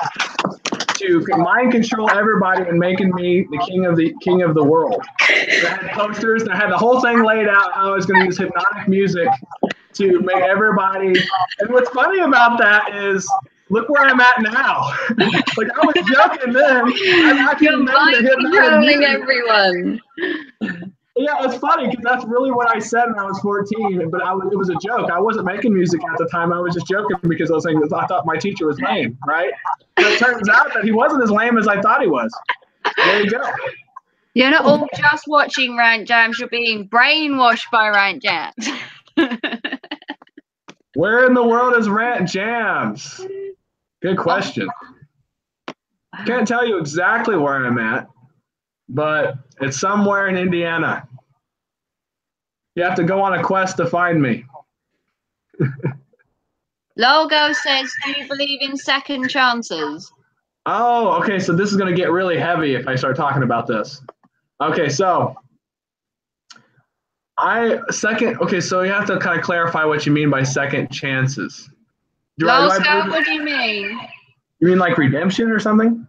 to mind control everybody and making me the king of the world. So I had posters and I had the whole thing laid out how I was going to use hypnotic music to make everybody. And what's funny about that is, look where I'm at now. Like, I was joking then. I'm actually controlling everyone. Yeah, it's funny because that's really what I said when I was 14. But it was a joke. I wasn't making music at the time. I was just joking because I was saying I thought my teacher was lame, right? But it turns out that he wasn't as lame as I thought he was. There you go. You're not all just watching Rant Jams. You're being brainwashed by Rant Jams. Where in the world is Rant Jams? Good question. Can't tell you exactly where I'm at, but it's somewhere in Indiana. You have to go on a quest to find me. Logo says, do you believe in second chances? Oh, okay. So this is going to get really heavy if I start talking about this. Okay, so so you have to kind of clarify what you mean by second chances. What do you mean? You mean like redemption or something?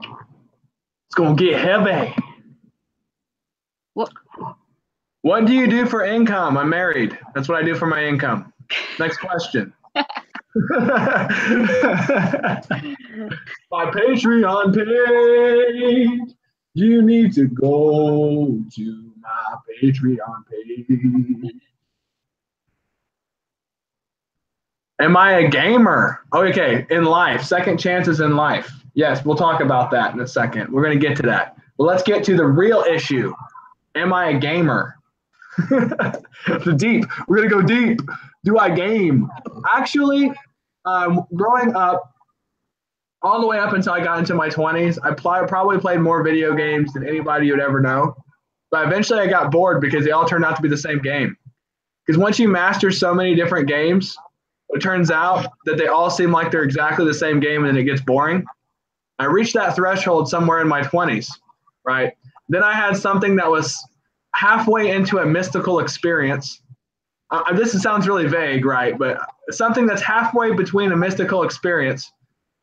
It's going to get heavy. What do you do for income? I'm married. That's what I do for my income. Next question. My Patreon page. You need to go to my Patreon page. Am I a gamer? Okay, in life. Second chances in life. Yes, we'll talk about that in a second. We're going to get to that. But let's get to the real issue. Am I a gamer? We're going to go deep. Do I game? Actually, growing up, all the way up until I got into my 20s, I probably played more video games than anybody you'd ever know. But eventually I got bored because they all turned out to be the same game. Because once you master so many different games, it turns out that they all seem like they're exactly the same game and it gets boring. I reached that threshold somewhere in my 20s, right? Then I had something that was halfway into a mystical experience. This sounds really vague, right? But something that's halfway between a mystical experience,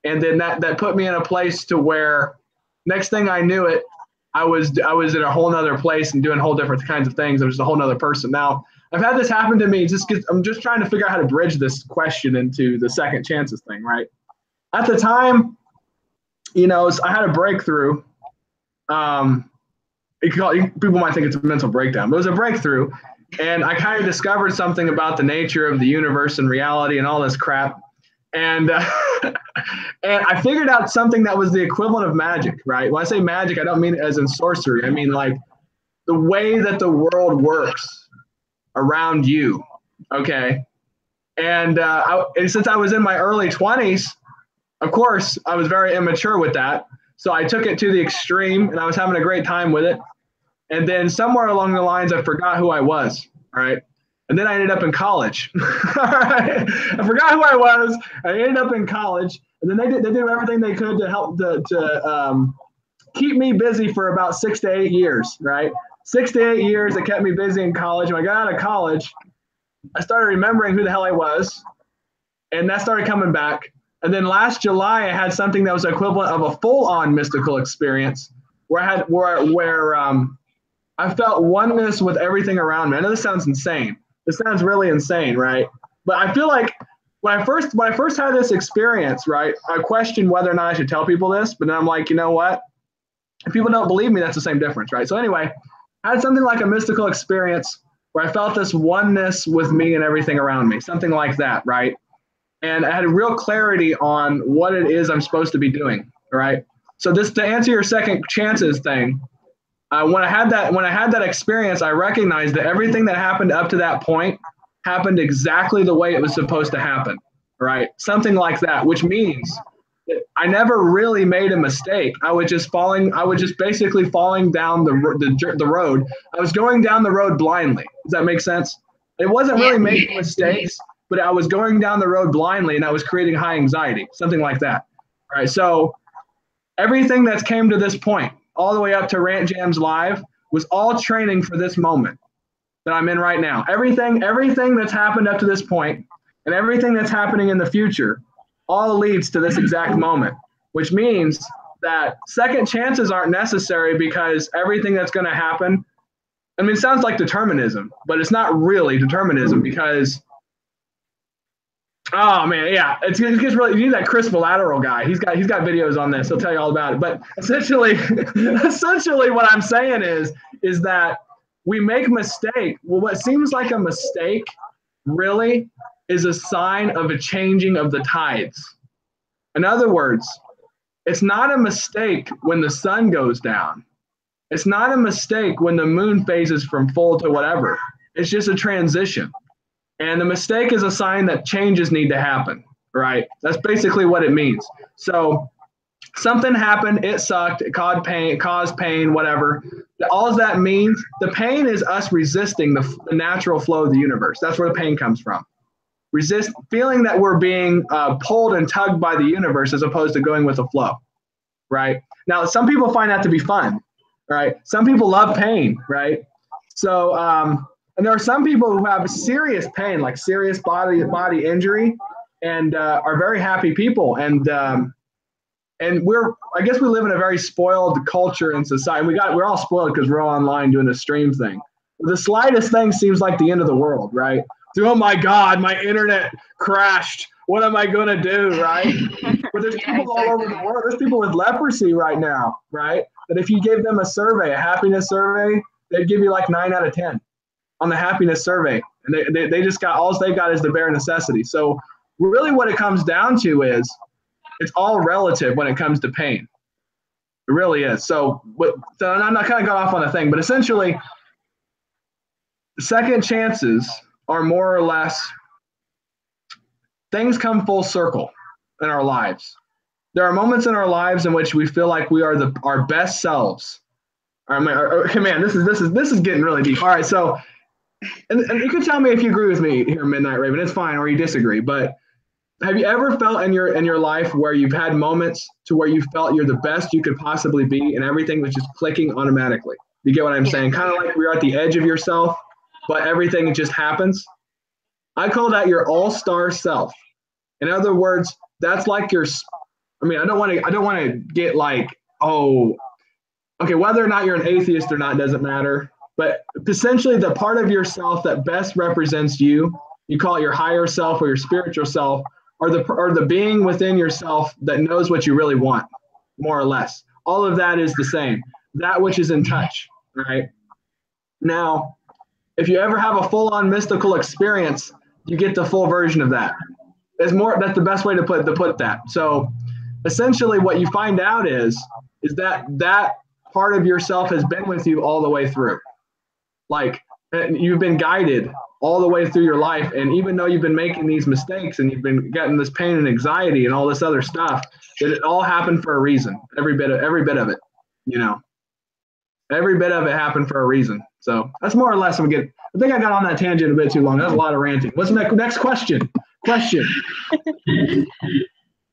and then that put me in a place to where next thing I knew it, I was in a whole nother place and doing whole different kinds of things. I was a whole nother person. Now, I've had this happen to me just because I'm just trying to figure out how to bridge this question into the second chances thing, right? At the time, I had a breakthrough. People might think it's a mental breakdown, but it was a breakthrough. And I kind of discovered something about the nature of the universe and reality and all this crap. And and I figured out something that was the equivalent of magic, right? When I say magic, I don't mean it as in sorcery. I mean like the way that the world works around you, okay? And since I was in my early 20s, of course, I was very immature with that. So I took it to the extreme, and I was having a great time with it. And then somewhere along the lines, I forgot who I was, right? And then I ended up in college. I forgot who I was. I ended up in college, and then they did everything they could to help to keep me busy for about 6 to 8 years, right? 6 to 8 years, they kept me busy in college. When I got out of college, I started remembering who the hell I was, and that started coming back. And then last July, I had something that was equivalent of a full-on mystical experience, where I felt oneness with everything around me. I know this sounds insane. This sounds really insane, right? But I feel like when I first had this experience, right, I questioned whether or not I should tell people this, but then I'm like, you know what? If people don't believe me, that's the same difference, right? So anyway, I had something like a mystical experience where I felt this oneness with me and everything around me, something like that, right? And I had a real clarity on what it is I'm supposed to be doing, right? So to answer your second chances thing, when I had that experience, I recognized that everything that happened up to that point happened exactly the way it was supposed to happen, right? Something like that, which means that I never really made a mistake. I was just basically falling down the road. I was going down the road blindly. Does that make sense? It wasn't really making mistakes. but I was going down the road blindly and I was creating high anxiety, something like that. All right. So everything that's came to this point, all the way up to Rant Jams Live, was all training for this moment that I'm in right now. Everything that's happened up to this point and everything that's happening in the future all leads to this exact moment, which means that second chances aren't necessary because everything that's going to happen, I mean, it sounds like determinism, but it's not really determinism because, oh man, yeah, it gets really, you need that Chris Bilateral guy. He's got videos on this. He'll tell you all about it. But essentially what I'm saying is that we make mistake. Well, what seems like a mistake really is a sign of a changing of the tides. In other words, it's not a mistake when the sun goes down. It's not a mistake when the moon phases from full to whatever. It's just a transition. And the mistake is a sign that changes need to happen, right? That's basically what it means. So something happened, it sucked, it caused pain, whatever. All that means, the pain is us resisting the natural flow of the universe. That's where the pain comes from. Feeling that we're being pulled and tugged by the universe as opposed to going with the flow, right? Now, some people find that to be fun, right? Some people love pain, right? So, and there are some people who have serious pain, like serious body injury, and are very happy people. And I guess we live in a very spoiled culture and society. We're all spoiled because we're all online doing the stream thing. The slightest thing seems like the end of the world, right? Oh my God, my internet crashed. What am I going to do, right? But there's people all over the world. There's people with leprosy right now, right? That if you gave them a survey, a happiness survey, they'd give you like 9 out of 10 on the happiness survey. And they just got, all they got is the bare necessity. So really what it comes down to is it's all relative when it comes to pain. It really is. So I'm not kind of got off on a thing, but essentially second chances are more or less, things come full circle in our lives. There are moments in our lives in which we feel like we are our best selves. Okay, man, this is getting really deep. All right, so, and you can tell me if you agree with me here, Midnight Raven. It's fine, or you disagree. But have you ever felt in your life where you've had moments to where you felt you're the best you could possibly be, and everything was just clicking automatically? You get what I'm saying? Kind of like you're at the edge of yourself, but everything just happens. I call that your all-star self. In other words, that's like your, I mean, I don't want to get like, oh, okay, whether or not you're an atheist or not doesn't matter. But essentially the part of yourself that best represents you call it your higher self or your spiritual self, or the being within yourself that knows what you really want, more or less. All of that is the same. That which is in touch, right? Now, if you ever have a full-on mystical experience, you get the full version of that. That's the best way to put that. So essentially what you find out is that part of yourself has been with you all the way through. Like you've been guided all the way through your life. And even though you've been making these mistakes and you've been getting this pain and anxiety and all this other stuff, that it all happened for a reason. Every bit of it, you know, every bit of it happened for a reason. So that's more or less I think I got on that tangent a bit too long. That's a lot of ranting. What's the next question? No, that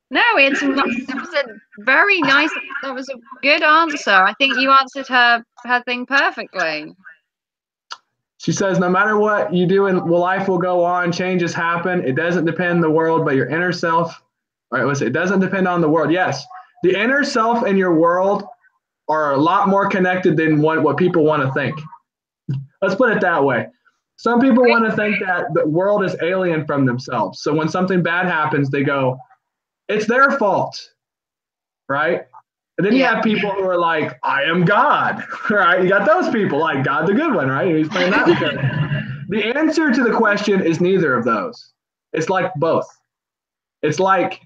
was a very nice, that was a good answer. I think you answered her thing perfectly. She says, no matter what you do, life will go on, changes happen. It doesn't depend on the world, but your inner self. All right, it doesn't depend on the world. Yes, the inner self and your world are a lot more connected than what people want to think. Let's put it that way. Some people want to think that the world is alien from themselves. So when something bad happens, they go, it's their fault, right? And then you have people who are like, I am God, right? You got those people, like God the good one, right? He's playing that character. The answer to the question is neither of those. It's like both. It's like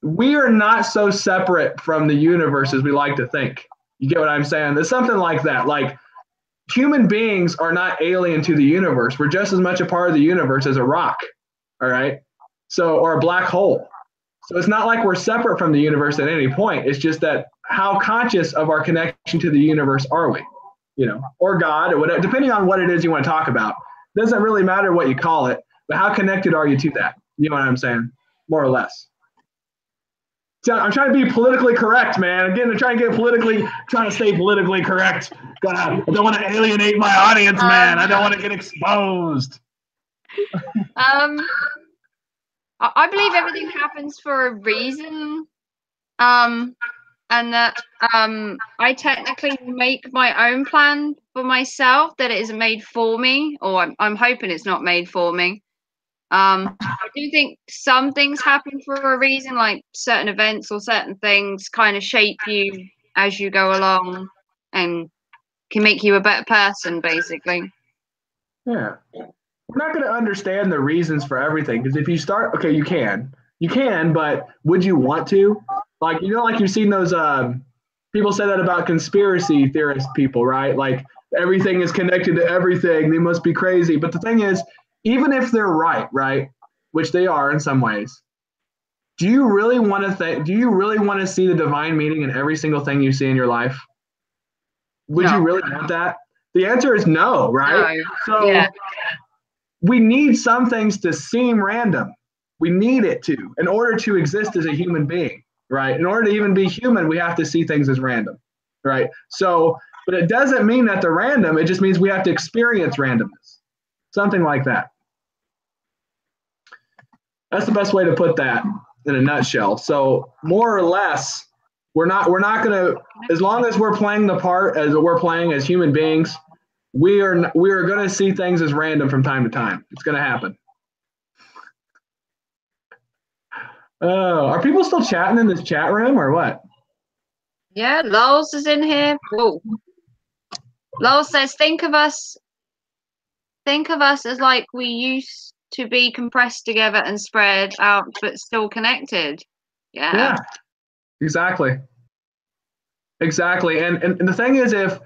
we are not so separate from the universe as we like to think. You get what I'm saying? There's something like that. Like human beings are not alien to the universe. We're just as much a part of the universe as a rock, all right? So, or a black hole. So it's not like we're separate from the universe at any point. It's just that how conscious of our connection to the universe are we, you know, or God, or whatever, depending on what it is you want to talk about. Doesn't really matter what you call it, But how connected are you to that? You know what I'm saying? More or less. So I'm trying to be politically correct, man. Again, I'm trying to stay politically correct. God, I don't want to alienate my audience, man. I don't want to get exposed. I believe everything happens for a reason. And that I technically make my own plan for myself, that it isn't made for me, or I'm hoping it's not made for me. I do think some things happen for a reason, like certain events or certain things kind of shape you as you go along and can make you a better person, basically. Yeah. We're not going to understand the reasons for everything, because if you start, okay, you can, but would you want to? Like, like you've seen those, people say that about conspiracy theorist people, right? Like everything is connected to everything. They must be crazy. But the thing is, even if they're right? Which they are in some ways. Do you really want to see the divine meaning in every single thing you see in your life? Would you really want that? The answer is no, right? No. So yeah. We need some things to seem random. We need it to, in order to exist as a human being, right? In order to even be human, we have to see things as random, right? So, but it doesn't mean that they're random. It just means we have to experience randomness, something like that. That's the best way to put that in a nutshell. So more or less, we're not going to, as long as we're playing the part as we're playing as human beings, we are going to see things as random from time to time. It's going to happen. Oh, are people still chatting in this chat room or what? Yeah, Lols is in here. Whoa. Lol says, think of us as like we used to be, compressed together and spread out, but still connected. Yeah. Exactly. And the thing is, if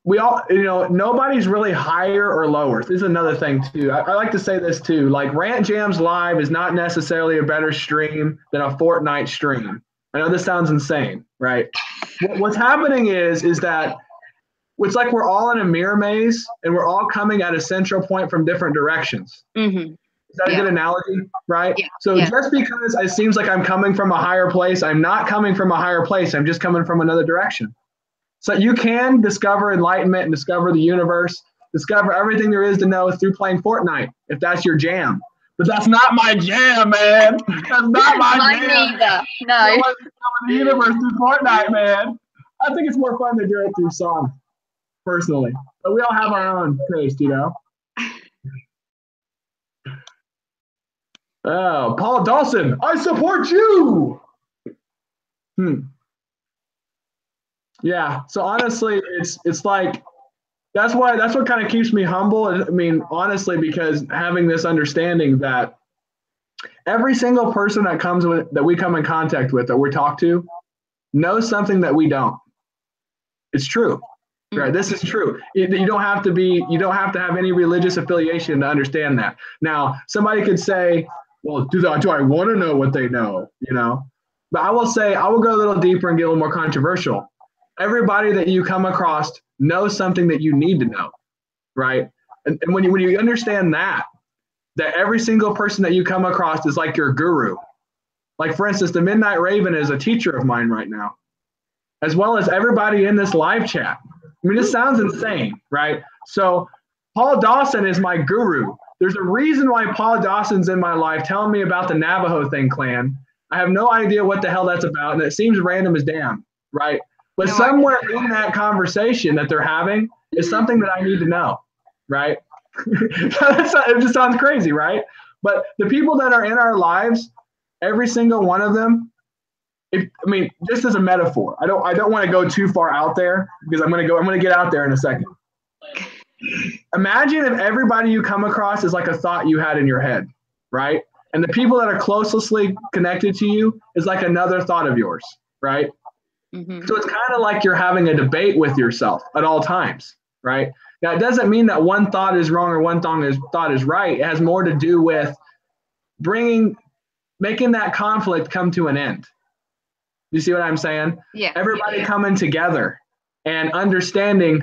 we all, nobody's really higher or lower. This is another thing too. I like to say this too. Like Rant Jams Live is not necessarily a better stream than a Fortnite stream. I know this sounds insane, right? What's happening is that it's like we're all in a mirror maze and we're all coming at a central point from different directions. Mm-hmm. Is that a good analogy, right? Yeah. So just because it seems like I'm coming from a higher place, I'm not coming from a higher place. I'm just coming from another direction. So you can discover enlightenment and discover the universe, discover everything there is to know through playing Fortnite, if that's your jam. But that's not my jam, man. That's not my jam. Mine neither. No. I want to discover the universe through Fortnite, man. I think it's more fun to do it through song, personally. But we all have our own taste, Oh, Paul Dawson, I support you. Yeah. So honestly, it's like that's what kind of keeps me humble. I mean, honestly, because having this understanding that every single person that we come in contact with, that we talk to, knows something that we don't. It's true. Right. This is true. You don't have to have any religious affiliation to understand that. Now, somebody could say, well, do I want to know what they know? But I will say, I will go a little deeper and get a little more controversial. Everybody that you come across knows something that you need to know, right? And when you understand that every single person that you come across is like your guru. Like, for instance, the Midnight Raven is a teacher of mine right now, as well as everybody in this live chat. I mean, this sounds insane, right? So Paul Dawson is my guru. There's a reason why Paul Dawson's in my life telling me about the Navajo thing clan. I have no idea what the hell that's about, and it seems random as damn, right? But somewhere in that conversation that they're having is something that I need to know, right? It just sounds crazy, right? But the people that are in our lives, every single one of them, just as a metaphor, I don't want to go too far out there because I'm going to get out there in a second. Imagine if everybody you come across is like a thought you had in your head, right? And the people that are closely connected to you is like another thought of yours, right? Mm-hmm. So it's kind of like you're having a debate with yourself at all times, right? Now, it doesn't mean that one thought is wrong or one thought is right. It has more to do with making that conflict come to an end. You see what I'm saying? Yeah. Everybody coming together and understanding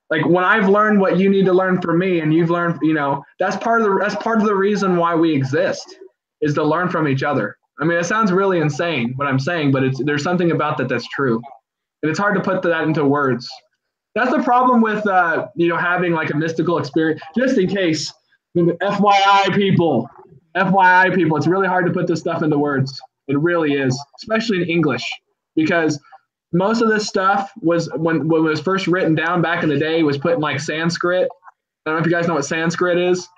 Like when I've learned what you need to learn from me, and you've learned, that's part of the reason why we exist, is to learn from each other. I mean, it sounds really insane what I'm saying, but there's something about that that's true, and it's hard to put that into words. That's the problem with having like a mystical experience. Just in case, FYI people, it's really hard to put this stuff into words. It really is, especially in English, because most of this stuff was when it was first written down back in the day was put in like Sanskrit. I don't know if you guys know what Sanskrit is,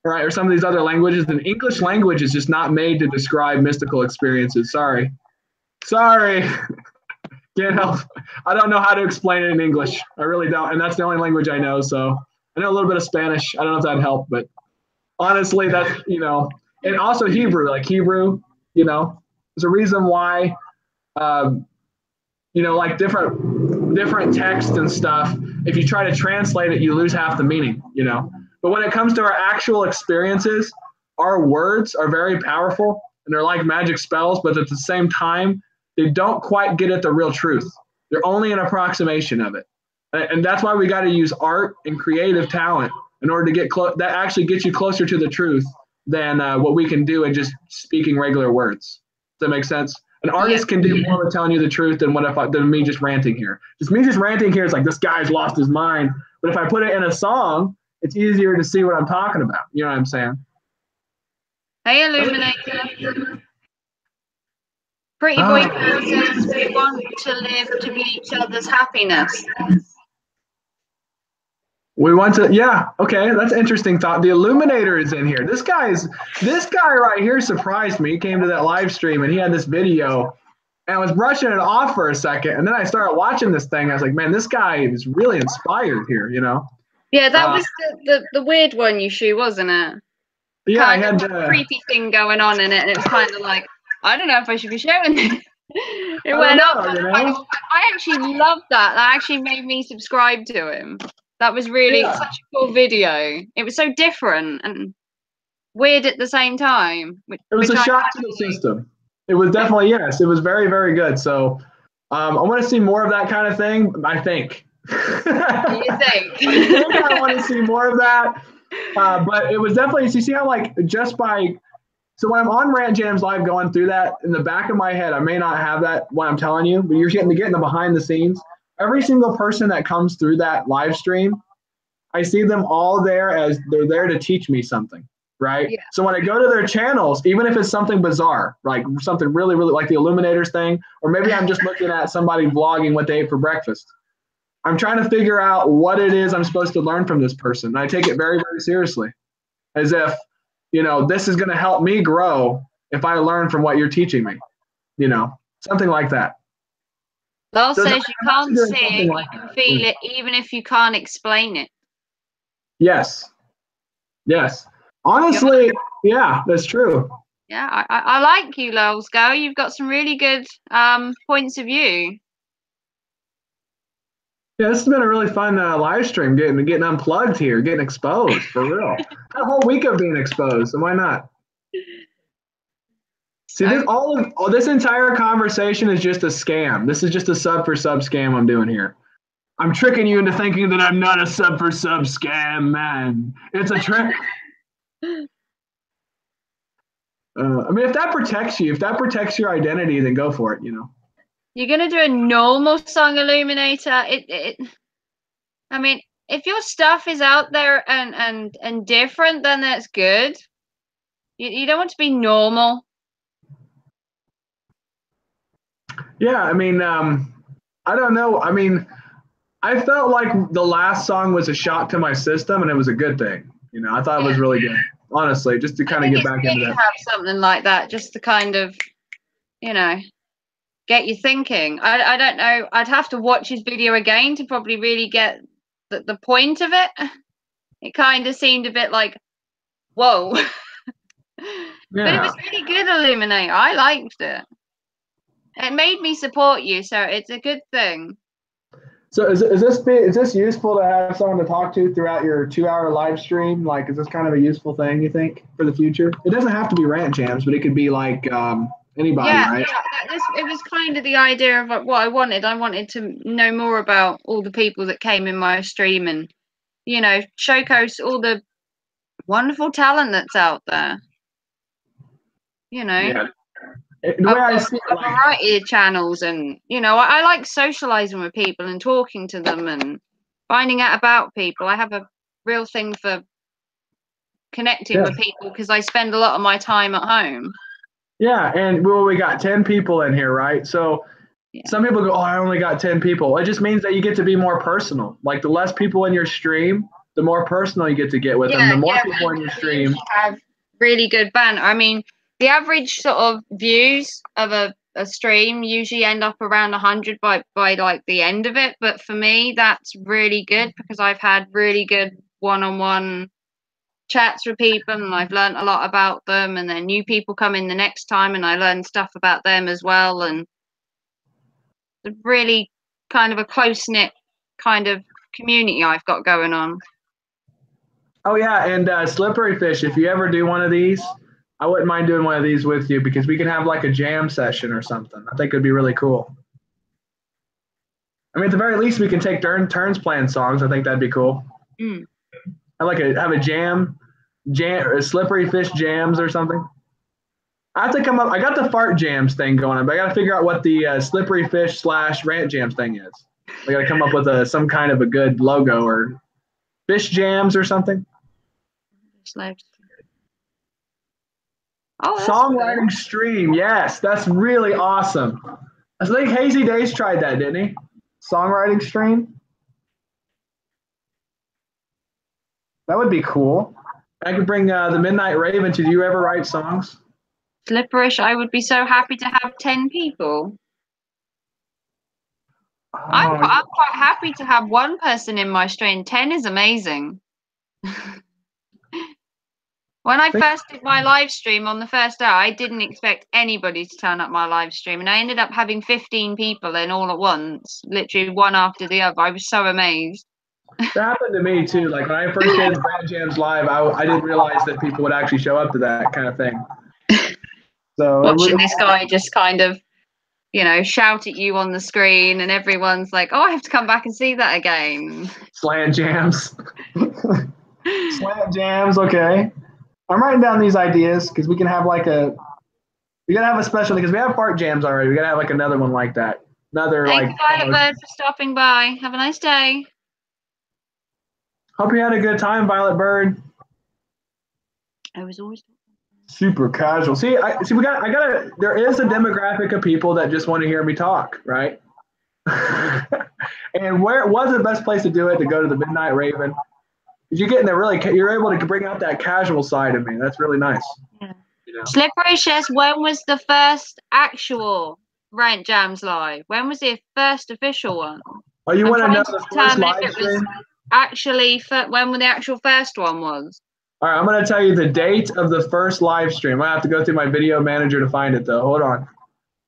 right? Or some of these other languages. The English language is just not made to describe mystical experiences. Sorry. Can't help. I don't know how to explain it in English. I really don't. And that's the only language I know. So I know a little bit of Spanish. I don't know if that'd help, but honestly, that's, and also Hebrew, there's a reason why, like different text and stuff, if you try to translate it, you lose half the meaning, But when it comes to our actual experiences, our words are very powerful and they're like magic spells, but at the same time, they don't quite get at the real truth. They're only an approximation of it. And that's why we got to use art and creative talent in order to get that actually gets you closer to the truth than what we can do in just speaking regular words. Does that make sense? An artist can do more with telling you the truth than than me just ranting here. Me just ranting here is like, this guy's lost his mind. But if I put it in a song, it's easier to see what I'm talking about. You know what I'm saying? Hey, Illuminator. Pretty Boy says we want to live to be each other's happiness. We want to, yeah, okay, that's an interesting thought. The Illuminator is in here. This guy right here surprised me. He came to that live stream and he had this video and I was brushing it off for a second. And then I started watching this thing. I was like, man, this guy is really inspired here, Yeah, that was the weird one you shoot, wasn't it? Yeah, kind I had a creepy thing going on in it. And it was kind of like, I don't know if I should be showing this. It went up. I actually loved that. That actually made me subscribe to him. That was really such a cool video. It was so different and weird at the same time. It was a shock to the system. It was definitely, yes. It was very, very good. So I want to see more of that kind of thing, I think. You think? I want to see more of that. But it was definitely, you see how so when I'm on Rant Jams Live going through that, in the back of my head, I may not have that what I'm telling you, but you're getting the behind the scenes. Every single person that comes through that live stream, I see them all there as they're there to teach me something, right? Yeah. So when I go to their channels, even if it's something bizarre, like something really, really like the Illuminators thing, or maybe I'm just looking at somebody vlogging what they ate for breakfast, I'm trying to figure out what it is I'm supposed to learn from this person. And I take it very, very seriously, as if, this is going to help me grow if I learn from what you're teaching me, something like that. Lars says you can't see it, you can feel it, even if you can't explain it. Yes. Honestly, yeah, that's true. Yeah, I like you, Lars Go. You've got some really good points of view. Yeah, this has been a really fun live stream, getting unplugged here, getting exposed, for real. A whole week of being exposed, so why not? See, this entire conversation is just a scam. This is just a sub for sub scam I'm doing here. I'm tricking you into thinking that I'm not a sub for sub scam, man. It's a trick. I mean, if that protects your identity, then go for it, You're gonna do a normal song, Illuminator. I mean, if your stuff is out there and different, then that's good. You don't want to be normal. Yeah, I mean, I don't know. I mean, I felt like the last song was a shot to my system, and it was a good thing. I thought it was really good, honestly, just to kind of get back into that. Have something like that, just to kind of, get you thinking. I don't know. I'd have to watch his video again to probably really get the point of it. It kind of seemed a bit like, whoa. But it was really good, Illuminate. I liked it. It made me support you, so it's a good thing. So is this useful to have someone to talk to throughout your 2-hour live stream? Like, is this kind of a useful thing, you think, for the future? It doesn't have to be Rant Jams, but it could be like anybody, Yeah, right? it was kind of the idea of like what I wanted. I wanted to know more about all the people that came in my stream and, showcase all the wonderful talent that's out there. Yeah. The way I see it, A variety of channels, and I like socializing with people and talking to them and finding out about people. I have a real thing for connecting with people because I spend a lot of my time at home. yeah, and we got 10 people in here, right? So some people go, oh, I only got 10 people. It just means that you get to be more personal. Like the less people in your stream, the more personal you get to get with them. The more people in your stream have really good banter. I mean, the average sort of views of a stream usually end up around 100 by like the end of it. But for me, that's really good because I've had really good one-on-one chats with people and I've learned a lot about them, and then new people come in the next time and I learn stuff about them as well, and it's really kind of a close-knit kind of community I've got going on. Oh yeah, and Slippery Fish, if you ever do one of these, I wouldn't mind doing one of these with you because we can have like a jam session or something. I think it'd be really cool. I mean, at the very least, we can take turns playing songs. I think that'd be cool. Have a jam, or Slippery Fish jams or something. I have to come up. I got the fart jams thing going on, but I got to figure out what the Slippery Fish / rant jams thing is. I got to come up with some kind of a good logo or fish jams or something. Oh, Songwriting stream. Yes, that's really awesome. I think Hazy Days tried that, didn't he? Songwriting stream. That would be cool. I could bring the Midnight Raven. Do you ever write songs? Slipperish, I would be so happy to have 10 people. I'm quite happy to have one person in my stream. 10 is amazing. When I first did my live stream on the first day, I didn't expect anybody to turn up my live stream, and I ended up having 15 people in all at once, literally one after the other. I was so amazed. That happened to me too. Like when I first did Brand Jams live, I didn't realize that people would actually show up to that kind of thing. So watching this guy just kind of, shout at you on the screen, and everyone's like, "Oh, I have to come back and see that again." Slant jams. Slant jams. Okay. I'm writing down these ideas because we can have we gotta have a special because we have fart jams already. We gotta have like another one like that. Thank you, Violet Bird, for stopping by. Have a nice day. Hope you had a good time, Violet Bird. I was always super casual. There is a demographic of people that just want to hear me talk, right? And what's the best place to do it? To go to the Midnight Raven. You're you're able to bring out that casual side of me. That's really nice. Yeah. Slippery says, when was the first actual Rant Jams live? When was the first official one? Oh, you want to know the first live stream? Actually, when the actual first one was. All right, I'm going to tell you the date of the first live stream. I have to go through my video manager to find it, though. Hold on.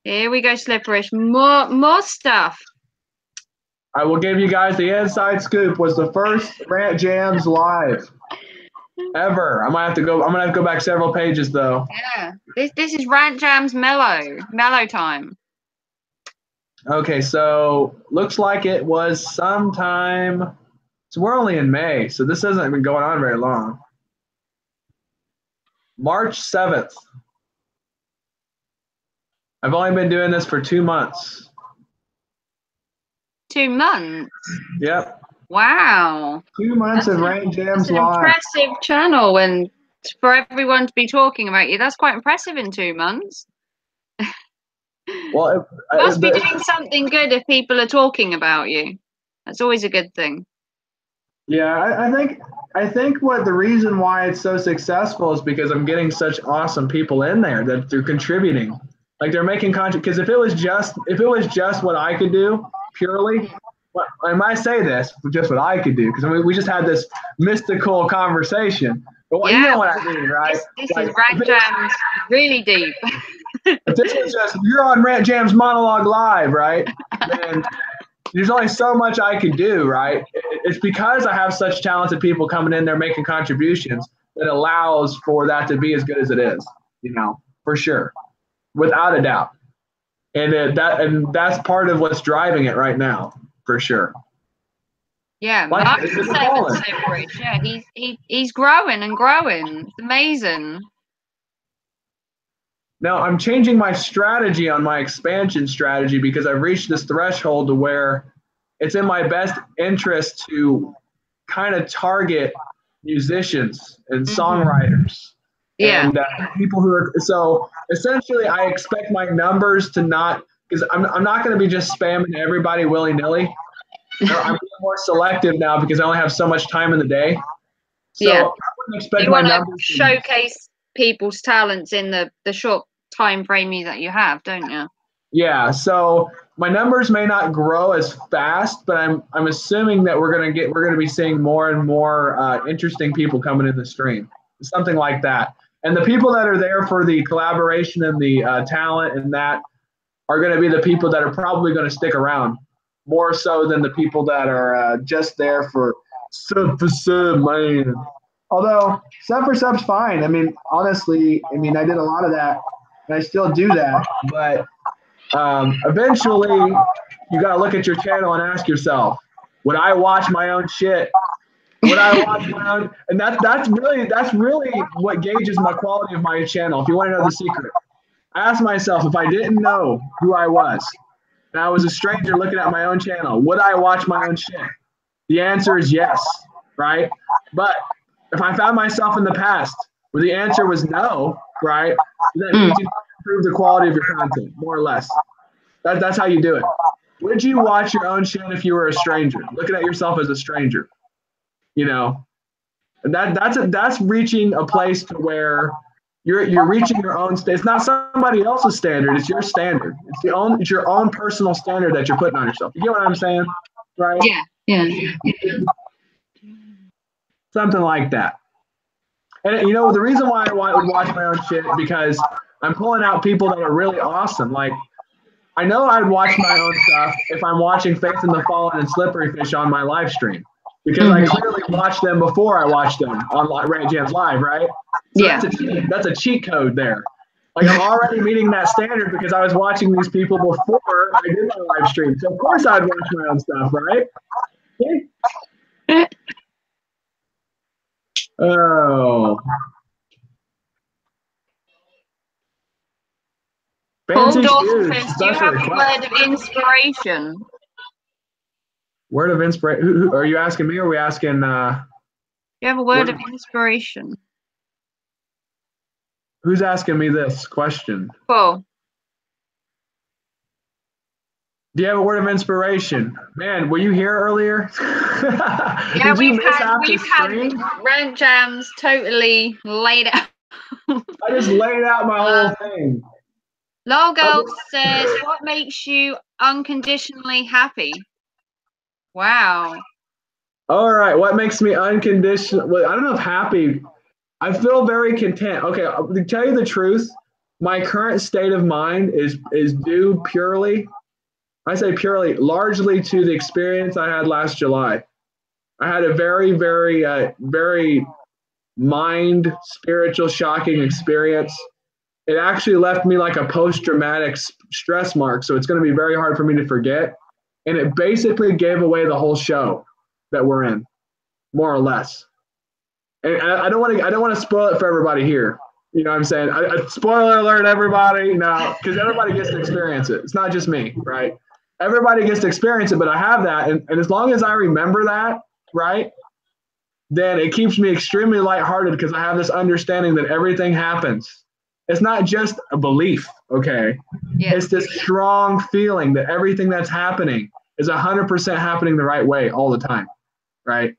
Here we go, Slipperish. More stuff. I will give you guys the inside scoop. Was the first Rant Jams live ever? I'm gonna have to go back several pages though. Yeah, this is Rant Jams mellow time. Okay, so looks like it was sometime. So we're only in May, so this hasn't been going on very long. March 7th. I've only been doing this for 2 months. 2 months? Yep. Wow. 2 months of Rant Jams live. Impressive channel, and for everyone to be talking about you, that's quite impressive in 2 months. Well, you must be doing something good if people are talking about you. That's always a good thing. Yeah, I think what the reason why it's so successful is because I'm getting such awesome people in there that they're contributing. Like they're making content. Because if it was just what I could do purely, well, I might say this, just what I could do, because we just had this mystical conversation. But you know what I mean, right? This is Rant Jams really deep. If this was just you're on Rant Jams monologue live, right? Then there's only so much I could do, right? It's because I have such talented people coming in there making contributions that allows for that to be as good as it is, for sure. without a doubt. And that's part of what's driving it right now, for sure. Yeah, Like, Mark it's is just saying falling. the same, Rich. Yeah, he's growing and growing. It's amazing. Now I'm changing my strategy on my expansion strategy because I've reached this threshold to where it's in my best interest to kind of target musicians and songwriters. Yeah. And people who are, so essentially I expect my numbers to not, because I'm not going to be just spamming everybody willy-nilly. I'm being more selective now because I only have so much time in the day. So Yeah. I wouldn't expect You my want to numbers to, showcase people's talents in the short time frame that you have, don't you? yeah, so my numbers may not grow as fast, but I'm assuming that we're gonna be seeing more and more interesting people coming in the stream, something like that. And the people that are there for the collaboration and the talent and that are going to be the people that are probably going to stick around more so than the people that are just there for sub, man. Although sub for sub's fine. I mean, honestly, I did a lot of that, and I still do that. But eventually, you got to look at your channel and ask yourself, would I watch my own shit? Would I watch my own? And that's really what gauges my quality of my channel. If you want to know the secret, I asked myself, if I didn't know who I was, and I was a stranger looking at my own channel, would I watch my own shit? The answer is yes, right? But if I found myself in the past where the answer was no, right, that means you improve the quality of your content, more or less. That's how you do it. Would you watch your own shit if you were a stranger, looking at yourself as a stranger? You know, and that's reaching a place to where you're reaching your own state. It's not somebody else's standard. It's your standard. It's your own personal standard that you're putting on yourself. You get what I'm saying, right? Yeah. Something like that. And you know, the reason why I would watch my own shit because I'm pulling out people that are really awesome. Like, I know I'd watch my own stuff if I'm watching Faith in the Fallen and Slippery Fish on my live stream. Because I clearly watched them before I watched them on Rant Jams Live, right? So Yeah. that's a cheat code there. Like, I'm already meeting that standard because I was watching these people before I did my live stream. So of course I'd watch my own stuff, right? Oh. Paul Fancy Dawson shoes. says, do you have a word of inspiration? Word of inspiration. Who are you asking me or are we asking Do you have a word of inspiration? Who's asking me this question? Paul. Do you have a word of inspiration? Man, were you here earlier? Yeah, we've had Rant Jams totally laid out. I just laid out my whole thing. Lol Girl says, what makes you unconditionally happy? Wow. All right, what makes me unconditional? Well, I don't know if happy. I feel very content. Okay, to tell you the truth, my current state of mind is due purely, I say purely, largely to the experience I had last July. I had a very, very, very spiritual, shocking experience. It actually left me like a post-traumatic stress mark, so it's going to be very hard for me to forget. And it basically gave away the whole show that we're in, more or less. And I don't want to spoil it for everybody here. You know what I'm saying? Spoiler alert, everybody. No, because everybody gets to experience it. It's not just me, right? Everybody gets to experience it, but I have that. And as long as I remember that, right, then it keeps me extremely lighthearted because I have this understanding that everything happens. It's not just a belief, okay? Yeah. It's this strong feeling that everything that's happening is 100% happening the right way all the time, right?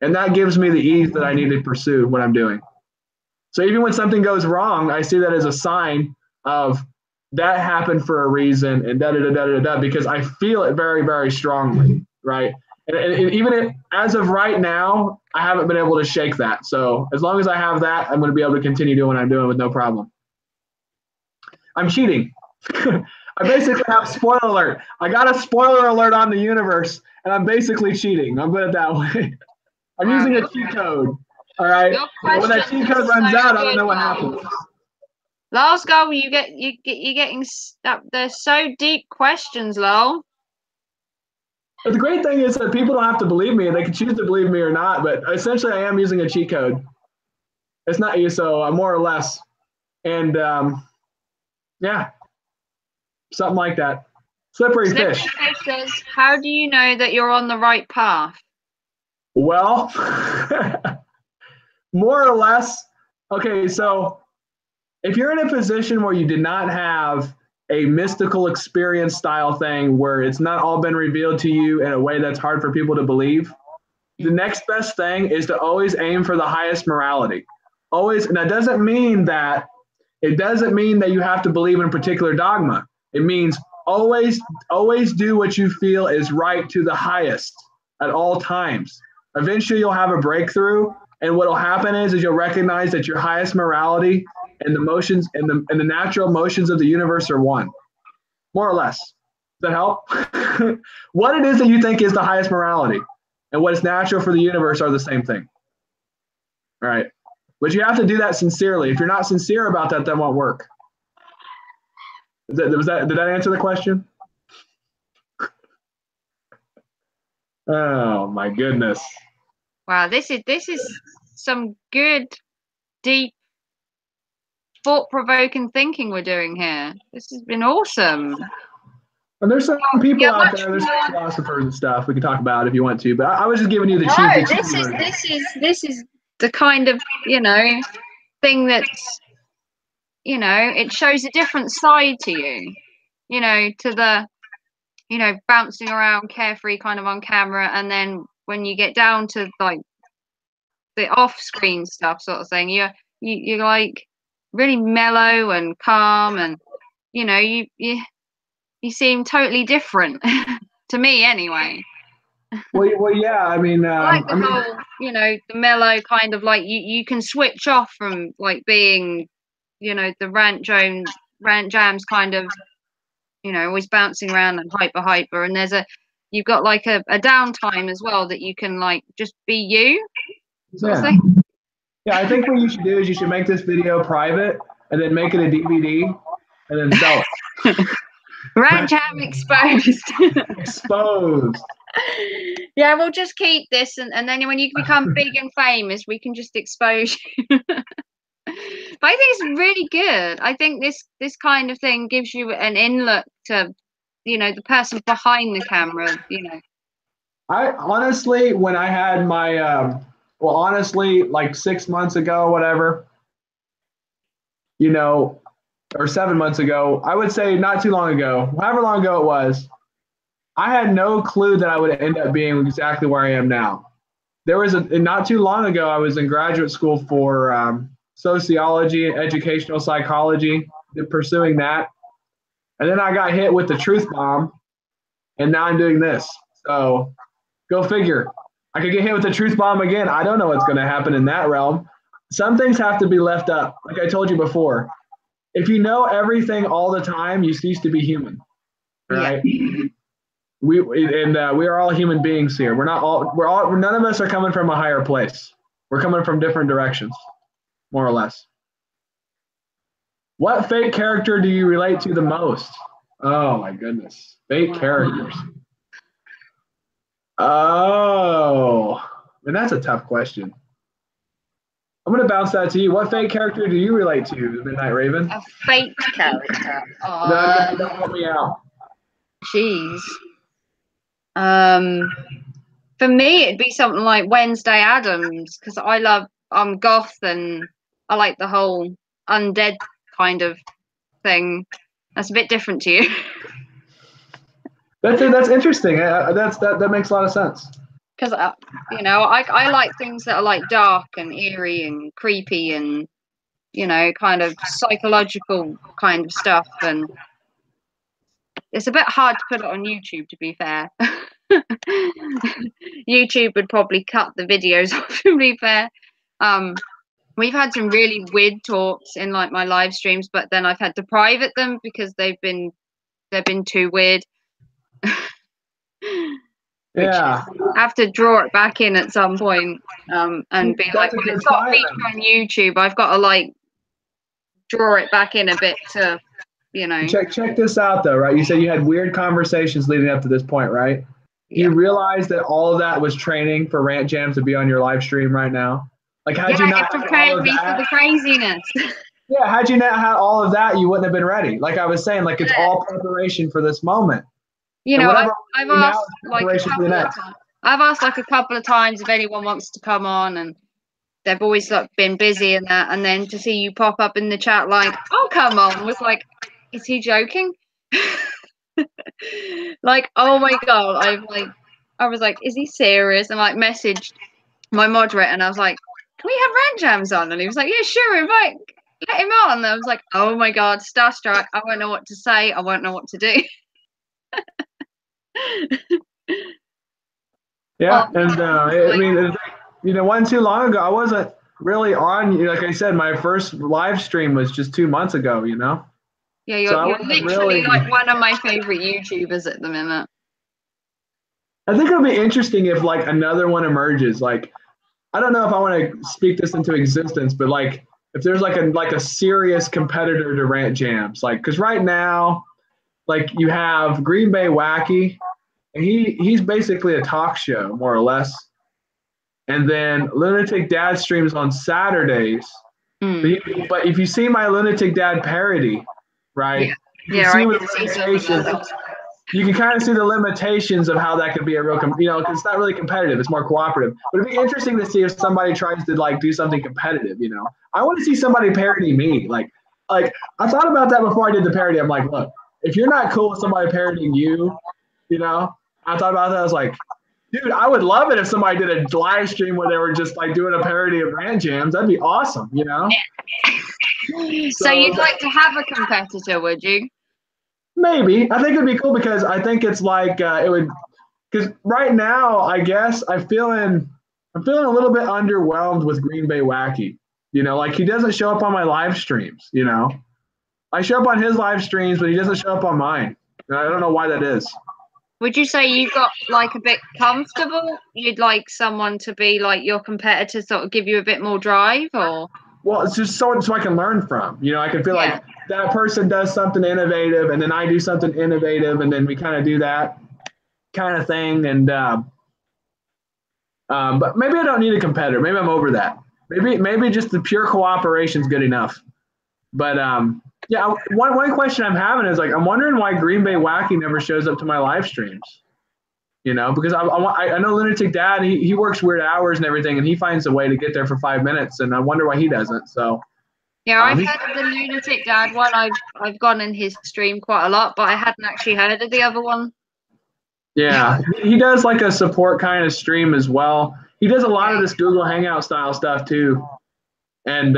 And that gives me the ease that I need to pursue what I'm doing. So even when something goes wrong, I see that as a sign of that happened for a reason and da-da-da-da-da-da, because I feel it very, very strongly, right? And even as of right now, I haven't been able to shake that. So as long as I have that, I'm going to be able to continue doing what I'm doing with no problem. I'm cheating. I basically have spoiler alert. I got a spoiler alert on the universe, and I'm basically cheating. I'll put it that way. I'm using a cheat code. All right. When that cheat code runs out, I don't know what happens. Last goal, you're getting stuck. They're so deep questions, Lol. But the great thing is that people don't have to believe me. They can choose to believe me or not. But essentially, I am using a cheat code. It's not you, so more or less. And yeah, something like that. Slippery fish. Fish says, how do you know that you're on the right path? Well, more or less. Okay, so if you're in a position where you did not have a mystical experience style thing where it's not all been revealed to you in a way that's hard for people to believe, the next best thing is to always aim for the highest morality. Always, and that doesn't mean that you have to believe in a particular dogma. It means always do what you feel is right to the highest at all times. Eventually you'll have a breakthrough, and what'll happen is you'll recognize that your highest morality and the motions and the natural motions of the universe are one. More or less. Does that help? What it is that you think is the highest morality and what is natural for the universe are the same thing. All right. But you have to do that sincerely. If you're not sincere about that, that won't work. Did that answer the question? Oh my goodness. Wow, this is some good, deep, thought-provoking thinking we're doing here. This has been awesome. And there's some people out there, there's some philosophers and stuff we can talk about if you want to, but I was just giving you the cheap. This is the kind of, thing that's, it shows a different side to you, to the, bouncing around carefree kind of on camera, and then when you get down to like the off-screen stuff sort of thing, you're like really mellow and calm, and you seem totally different to me anyway. Well, yeah. I mean, I like the whole, the mellow kind of like you can switch off from like being, the rant jams kind of, always bouncing around and hyper, and you've got like a downtime as well that you can like just be you. Yeah. Yeah, I think what you should do is you should make this video private and then make it a DVD and then sell it. Rant jam exposed. Exposed. Yeah, we'll just keep this, and then when you become big and famous, we can just expose you. But I think it's really good. I think this kind of thing gives you an inlook to, the person behind the camera. I honestly, when I had my, like 6 months ago, whatever, or 7 months ago, I would say not too long ago, however long ago it was, I had no clue that I would end up being exactly where I am now. There was not too long ago, I was in graduate school for sociology and educational psychology, pursuing that. And then I got hit with the truth bomb, and now I'm doing this. So go figure. I could get hit with the truth bomb again. I don't know what's going to happen in that realm. Some things have to be left up. Like I told you before, if you know everything all the time, you cease to be human. Right? Yeah. We are all human beings here. None of us are coming from a higher place. We're coming from different directions, more or less. What fake character do you relate to the most? Oh my goodness. Fake characters. Oh, and that's a tough question. I'm going to bounce that to you. What fake character do you relate to, Midnight Raven? A fake character? No, don't help me out. Jeez. For me, it'd be something like Wednesday Addams, because I'm goth and I like the whole undead kind of thing. That's a bit different to you. That's interesting. That makes a lot of sense. Because I like things that are like dark and eerie and creepy and kind of psychological kind of stuff, and it's a bit hard to put it on YouTube, to be fair. YouTube would probably cut the videos off, to be fair. We've had some really weird talks in like my live streams, but then I've had to private them because they've been too weird. Yeah, I have to draw it back in at some point, and be like, well, it's not featured on YouTube. I've got to like draw it back in a bit to, you know. Check this out though, right? You said you had weird conversations leading up to this point, right? Yeah. You realize that all of that was training for Rant Jam to be on your live stream right now? Like, had you Yeah, not it had all prepared of me for that, the craziness. yeah, had you not had all of that, you wouldn't have been ready. Like I was saying, like it's all preparation for this moment. You And know, whatever I've we do now asked is like a preparation for the couple of next. times. I've asked like a couple of times if anyone wants to come on, and they've always like been busy and that. And then to see you pop up in the chat like, "Oh, come on," was like, is he joking? Like, oh my god, I was like, is he serious? And like messaged my moderator, and I was like, can we have Rant Jams on? And he was like, yeah, sure, invite, let him on. And I was like, oh my god, starstruck. I won't know what to say. I won't know what to do. Yeah, Well, and I mean, it's like, you know, wasn't too long ago. I wasn't really on. Like I said, my first live stream was just 2 months ago. You know. yeah, you're, So I you're wasn't literally really- like one of my favorite YouTubers at the minute. I think it'll be interesting if like another one emerges. Like, I don't know if I want to speak this into existence, but like if there's like a serious competitor to Rant Jams, like because right now, like you have Green Bay Wacky, and he's basically a talk show more or less, and then Lunatic Dad streams on Saturdays. But if you see my Lunatic Dad parody, right? You Yeah, see I with can the see some of limitations, those. you can kind of see the limitations of how that could be a real, 'cause it's not really competitive. It's more cooperative. But it'd be interesting to see if somebody tries to like do something competitive. I want to see somebody parody me. Like I thought about that before I did the parody. I'm like, look, if you're not cool with somebody parodying you, I thought about that. I was like, dude, I would love it if somebody did a live stream where they were just like doing a parody of Rant Jams. That'd be awesome. So you'd like to have a competitor, would you? Maybe. I think it'd be cool because I think it's like it would. Because right now, I guess I'm feeling a little bit underwhelmed with Green Bay Wacky. Like he doesn't show up on my live streams. I show up on his live streams, but he doesn't show up on mine. I don't know why that is. Would you say you got like a bit comfortable? You'd like someone to be like your competitor, sort of give you a bit more drive, or? Well, it's just so I can learn from. I can feel like that person does something innovative, and then I do something innovative, and then we kind of do that kind of thing. And but maybe I don't need a competitor. Maybe I'm over that. Maybe just the pure cooperation is good enough. But yeah, one question I'm having is like I'm wondering why Green Bay Wacky never shows up to my live streams. Because I know Lunatic Dad, he works weird hours and everything, and he finds a way to get there for 5 minutes, and I wonder why he doesn't. So yeah, I've heard of the Lunatic Dad one. I've gone in his stream quite a lot, but I hadn't actually heard of the other one. Yeah, he does like a support kind of stream as well. He does a lot of this Google Hangout style stuff too, and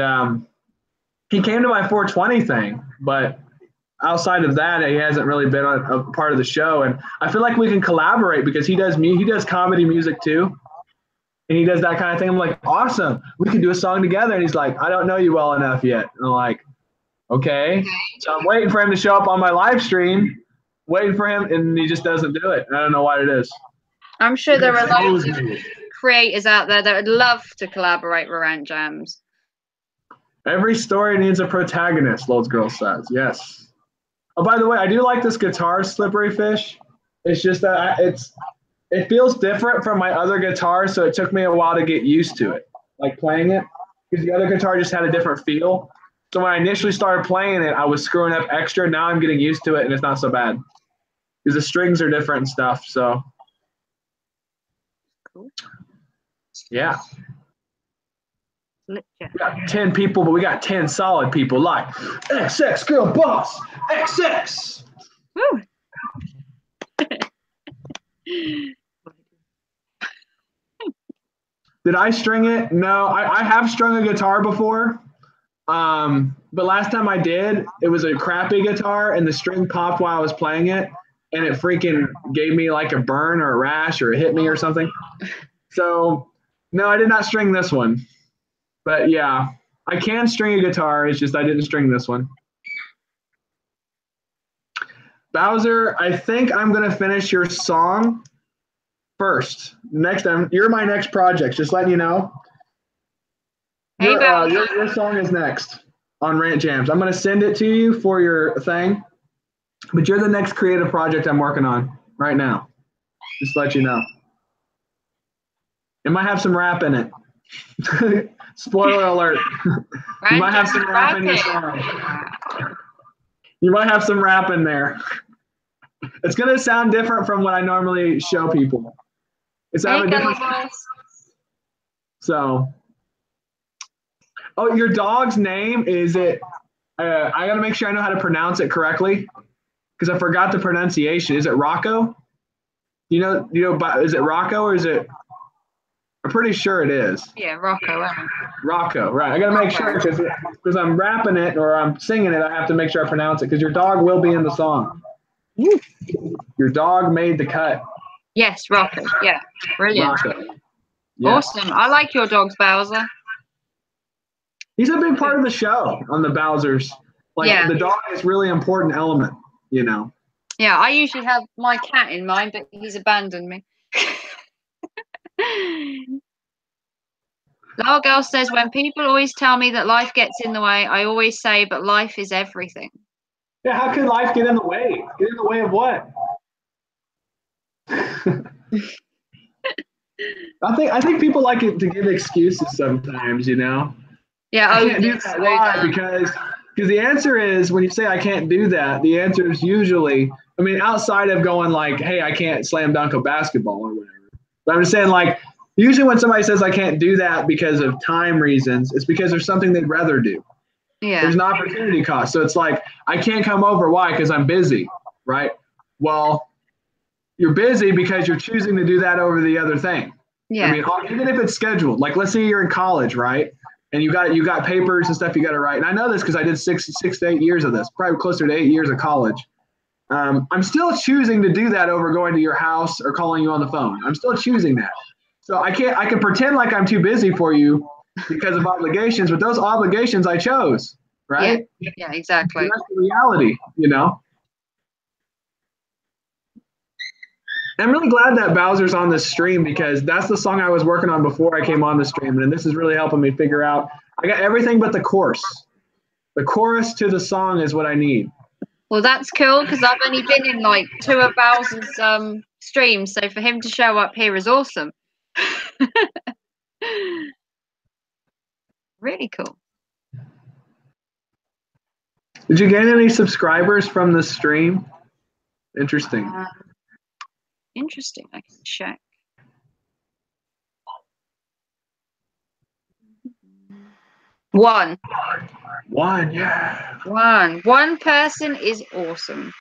he came to my 420 thing, but outside of that, he hasn't really been on a part of the show. And I feel like we can collaborate because he does comedy music too. And he does that kind of thing. I'm like, awesome. We can do a song together. And he's like, I don't know you well enough yet. And I'm like, okay. So I'm waiting for him to show up on my live stream, waiting for him. And he just doesn't do it. I don't know what it is. I'm sure there are loads of creators out there that would love to collaborate with Rant Jams. Every story needs a protagonist, Loads Girl says. Yes. Oh, by the way, I do like this guitar, Slippery Fish. It's just that it feels different from my other guitar, so it took me a while to get used to it, like playing it, because the other guitar just had a different feel. So when I initially started playing it, I was screwing up extra. Now I'm getting used to it, and it's not so bad because the strings are different and stuff. So, yeah. We got 10 people, but we got 10 solid people like XX Girl Boss, XX. Woo. Did I string it? No, I have strung a guitar before. But last time I did, it was a crappy guitar and the string popped while I was playing it and it freaking gave me like a burn or a rash or it hit me or something. So no, I did not string this one. But yeah, I can string a guitar. It's just I didn't string this one. Bowser, I think I'm going to finish your song first. Next time, you're my next project. Just letting you know. Hey, Your song is next. on Rant Jams. I'm going to send it to you for your thing, but you're the next creative project I'm working on right now. Just to let you know. It might have some rap in it. Spoiler alert. You might have some rap in your song. You might have some rap in there. It's going to sound different from what I normally show people. It's have a different. So, oh, your dog's name, is it? I got to make sure I know how to pronounce it correctly because I forgot the pronunciation. Is it Rocco? You know, is it Rocco or is it? I'm pretty sure it is. Yeah, Rocco. Rocco, right. I got to make sure because I'm rapping it or I'm singing it. I have to make sure I pronounce it because your dog will be in the song. Your dog made the cut. Yes, Rocco. Yeah, brilliant. Rocco. Yeah. Awesome. I like your dogs, Bowser. He's a big part of the show on the Bowsers. The dog is really important element, you know. Yeah, I usually have my cat in mind, but he's abandoned me. Lyle Girl says, when people always tell me that life gets in the way, I always say, but life is everything. Yeah, how could life get in the way? Get in the way of what? I think people like it to give excuses sometimes, you know. Yeah, I can't do that. Why? Because the answer is when you say I can't do that, the answer is usually, I mean, outside of going like, hey, I can't slam dunk a basketball or whatever. But I'm just saying, like, usually when somebody says I can't do that because of time reasons, it's because there's something they'd rather do. Yeah. There's an opportunity cost. So it's like, I can't come over. Why? Because I'm busy, right? Well, you're busy because you're choosing to do that over the other thing. Yeah. I mean, even if it's scheduled, like let's say you're in college, right? And you got papers and stuff you got to write. And I know this because I did six to 8 years of this, probably closer to 8 years of college. I'm still choosing to do that over going to your house or calling you on the phone. I'm still choosing that. So I can pretend like I'm too busy for you because of obligations, but those obligations I chose, right? Yeah, exactly. So that's the reality, you know? I'm really glad that Bowser's on this stream because that's the song I was working on before I came on the stream. And this is really helping me figure out, I got everything but the chorus. The chorus to the song is what I need. Well, that's cool because I've only been in like 2 of Bowser's streams. So for him to show up here is awesome. Really cool. Did you gain any subscribers from the stream? Interesting. Interesting. I can check. One, yeah. One person is awesome.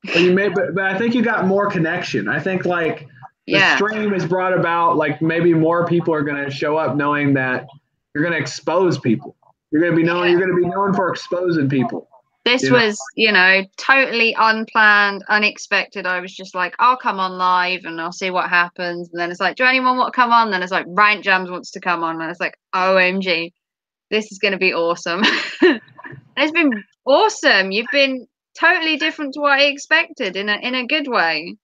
But I think you got more connection. I think like the stream has brought about like maybe more people are going to show up knowing that you're going to expose people. You're going to be known for exposing people. This was, totally unplanned, unexpected. I was just like, I'll come on live and I'll see what happens. And then it's like, do anyone want to come on? Then it's like, Rant Jams wants to come on. And it's like, OMG, this is going to be awesome. It's been awesome. You've been totally different to what I expected in a good way.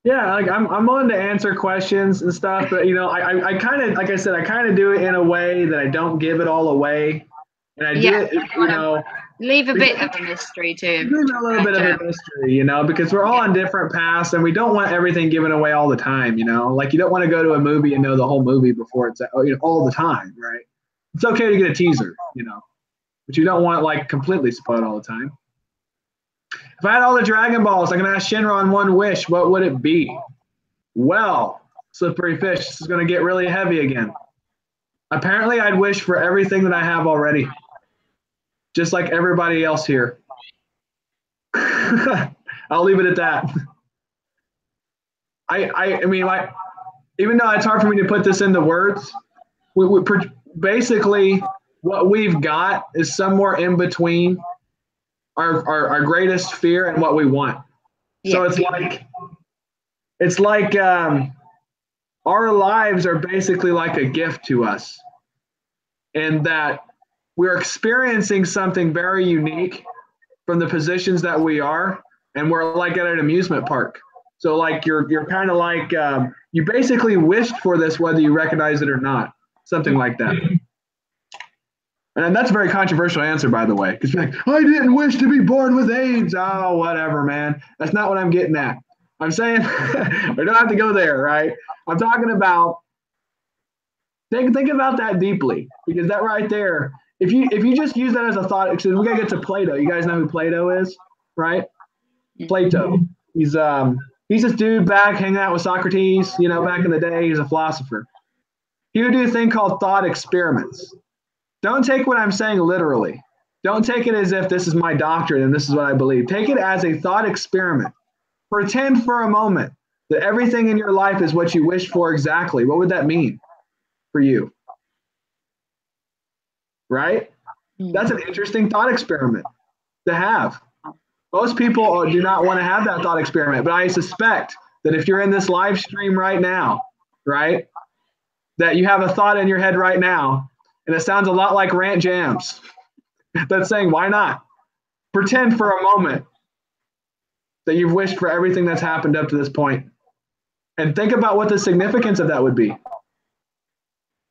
Yeah, like I'm willing to answer questions and stuff, but I kind of, like I said, I kind of do it in a way that I don't give it all away. And I do it, leave a bit of a mystery too. Leave a little bit of a mystery, because we're all on different paths and we don't want everything given away all the time, like you don't want to go to a movie and know the whole movie before it's all the time, right? It's okay to get a teaser, but you don't want like completely spoiled all the time. If I had all the Dragon Balls, I can ask Shinron one wish, what would it be? Well, Slippery Fish, this is going to get really heavy again. Apparently, I'd wish for everything that I have already, just like everybody else here. I'll leave it at that. I mean, like, even though it's hard for me to put this into words, basically what we've got is somewhere in between our greatest fear and what we want. Yeah. So it's like our lives are basically like a gift to us, and that we're experiencing something very unique from the positions that we are, and we're like at an amusement park. So like you're kind of like you basically wished for this whether you recognize it or not, something like that. And that's a very controversial answer, by the way, because like, I didn't wish to be born with AIDS. Oh, whatever, man. That's not what I'm getting at. I'm saying we don't have to go there, right? I'm talking about think about that deeply, because that right there, if you just use that as a thought, because we gotta get to Plato. You guys know who Plato is, right? Plato. He's this dude back hanging out with Socrates, back in the day. He's a philosopher. He would do a thing called thought experiments. Don't take what I'm saying literally. Don't take it as if this is my doctrine and this is what I believe. Take it as a thought experiment. Pretend for a moment that everything in your life is what you wish for exactly. What would that mean for you? Right? That's an interesting thought experiment to have. Most people do not want to have that thought experiment, but I suspect that if you're in this live stream right now, right, that you have a thought in your head right now, and it sounds a lot like Rant Jams. That's saying, why not? Pretend for a moment that you've wished for everything that's happened up to this point. And think about what the significance of that would be.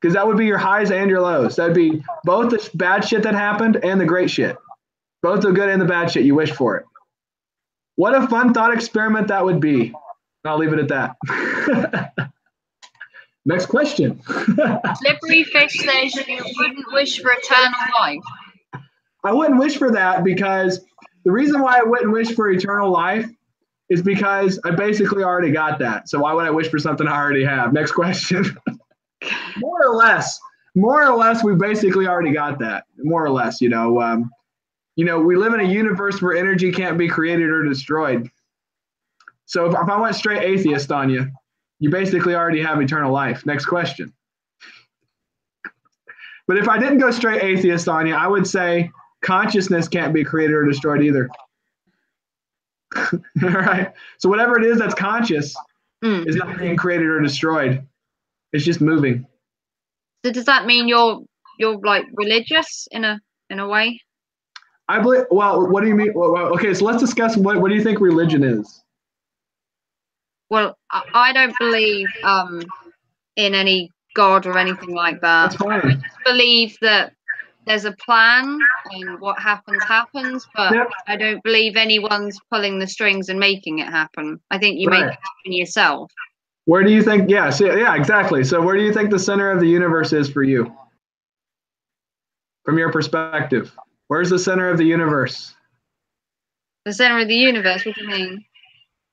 Because that would be your highs and your lows. That would be both the bad shit that happened and the great shit. Both the good and the bad shit, you wish for it. What a fun thought experiment that would be. I'll leave it at that. Next question. Slippery Fish says you wouldn't wish for eternal life. I wouldn't wish for that, because the reason why I wouldn't wish for eternal life is because I basically already got that. So why would I wish for something I already have? Next question. More or less, we basically already got that. More or less, we live in a universe where energy can't be created or destroyed. So if I went straight atheist on you, you basically already have eternal life. Next question. But if I didn't go straight atheist on you, I would say consciousness can't be created or destroyed either. All right. So whatever it is that's conscious is not being created or destroyed. It's just moving. So does that mean you're like religious in a way? I believe. Well, what do you mean? Well, okay, so let's discuss what do you think religion is? Well, I don't believe in any God or anything like that. That's fine. I just believe that there's a plan and what happens, but Yep. I don't believe anyone's pulling the strings and making it happen. I think you make it happen yourself. Where do you think? Yeah, exactly. So where do you think the center of the universe is for you? From your perspective, where's the center of the universe? The center of the universe? What do you mean?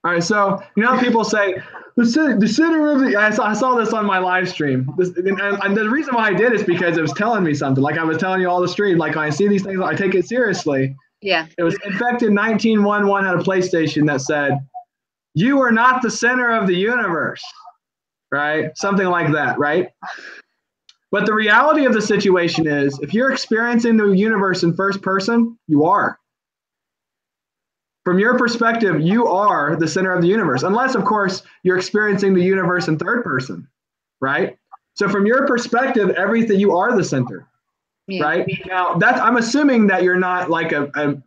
All right, so how people say the center of the. I saw this on my live stream, and the reason why I did is because it was telling me something. Like I was telling you all the stream. Like when I see these things, I take it seriously. Yeah. It was Infected 1911 had a PlayStation that said, "You are not the center of the universe," right? Something like that, right? But the reality of the situation is, if you're experiencing the universe in first person, you are. From your perspective, you are the center of the universe, unless, of course, you're experiencing the universe in third person, right? So from your perspective, everything, you are the center, right? Now, I'm assuming that you're not like I'm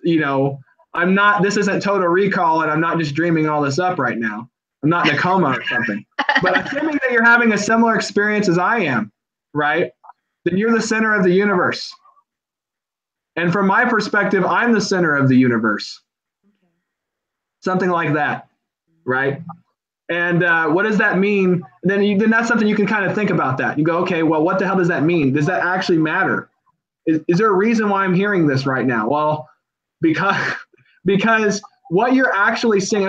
not, this isn't Total Recall and I'm not just dreaming all this up right now. I'm not in a coma or something. But assuming that you're having a similar experience as I am, right? Then you're the center of the universe. And from my perspective, I'm the center of the universe. Something like that, right? And what does that mean? Then that's something you can kind of think about that. You go, okay, well, what the hell does that mean? Does that actually matter? Is there a reason why I'm hearing this right now? Well, because what you're actually seeing,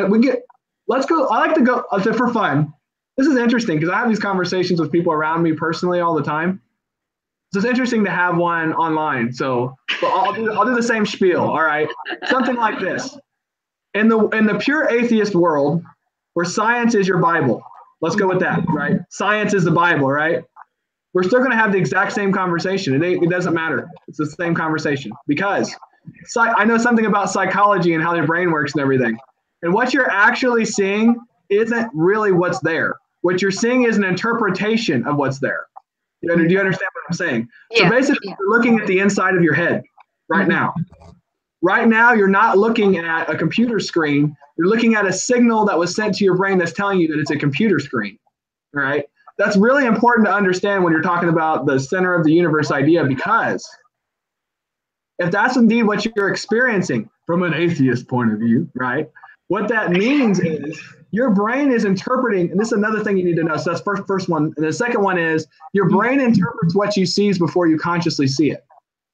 let's go, I like to go for fun. This is interesting because I have these conversations with people around me personally all the time. So it's interesting to have one online. So I'll do the same spiel, all right? Something like this. In the pure atheist world, where science is your Bible, let's go with that, right? Science is the Bible, right? We're still going to have the exact same conversation. It doesn't matter. It's the same conversation because I know something about psychology and how your brain works and everything. And what you're actually seeing isn't really what's there. What you're seeing is an interpretation of what's there. Do you understand what I'm saying? Yeah. So basically, you're looking at the inside of your head right now. Right now, you're not looking at a computer screen. You're looking at a signal that was sent to your brain that's telling you that it's a computer screen, all right? That's really important to understand when you're talking about the center of the universe idea because if that's indeed what you're experiencing from an atheist point of view, right? What that means is your brain is interpreting, and this is another thing you need to know. So that's first one. And the second one is your brain interprets what you see before you consciously see it.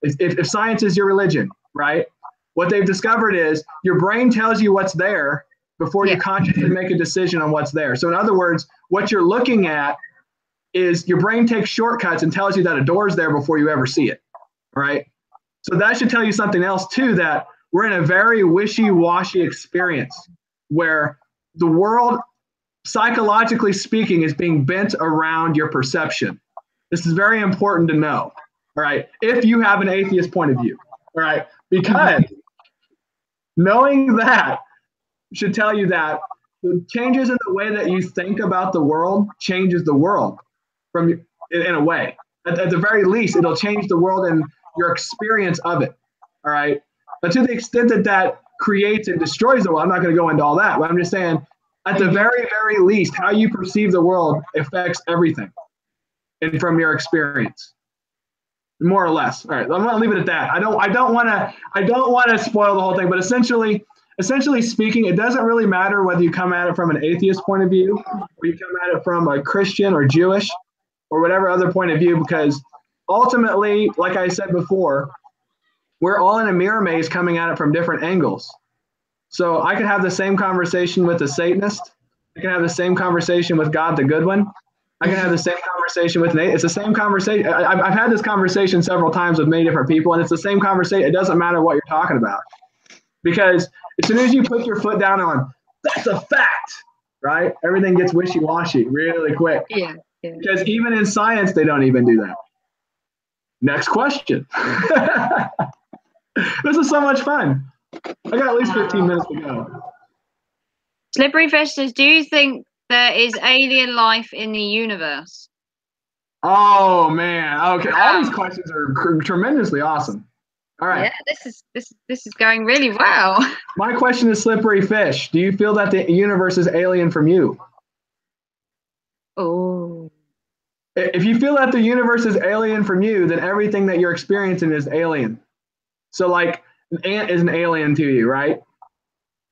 If science is your religion, right? What they've discovered is your brain tells you what's there before you consciously make a decision on what's there. So in other words, what you're looking at is your brain takes shortcuts and tells you that a door is there before you ever see it, right? So that should tell you something else too, that we're in a very wishy-washy experience where the world, psychologically speaking, is being bent around your perception. This is very important to know, all right, if you have an atheist point of view, all right, because knowing that should tell you that the changes in the way that you think about the world changes the world in a way. At the very least, it'll change the world and your experience of it, all right? But to the extent that that creates and destroys the world, I'm not going to go into all that, but I'm just saying, at the very, very least, how you perceive the world affects everything and from your experience, more or less. All right, I'm going to leave it at that. I don't want to spoil the whole thing, but essentially speaking, it doesn't really matter whether you come at it from an atheist point of view or you come at it from a Christian or Jewish or whatever other point of view, because ultimately, like I said before, we're all in a mirror maze coming at it from different angles. So I could have the same conversation with a Satanist. I can have the same conversation with God, the good one. I can have the same conversation with Nate. It's the same conversation. I've had this conversation several times with many different people, and it's the same conversation. It doesn't matter what you're talking about. Because as soon as you put your foot down on, that's a fact, right? Everything gets wishy-washy really quick. Yeah. Because even in science, they don't even do that. Next question. This is so much fun. I got at least 15 minutes to go. Slippery Fish says, do you think there is alien life in the universe? Oh man. Okay. All these questions are tremendously awesome. All right. Yeah, this is going really well. My question is, Slippery Fish, do you feel that the universe is alien from you? Oh. If you feel that the universe is alien from you, then everything that you're experiencing is alien. So like an ant is an alien to you, right?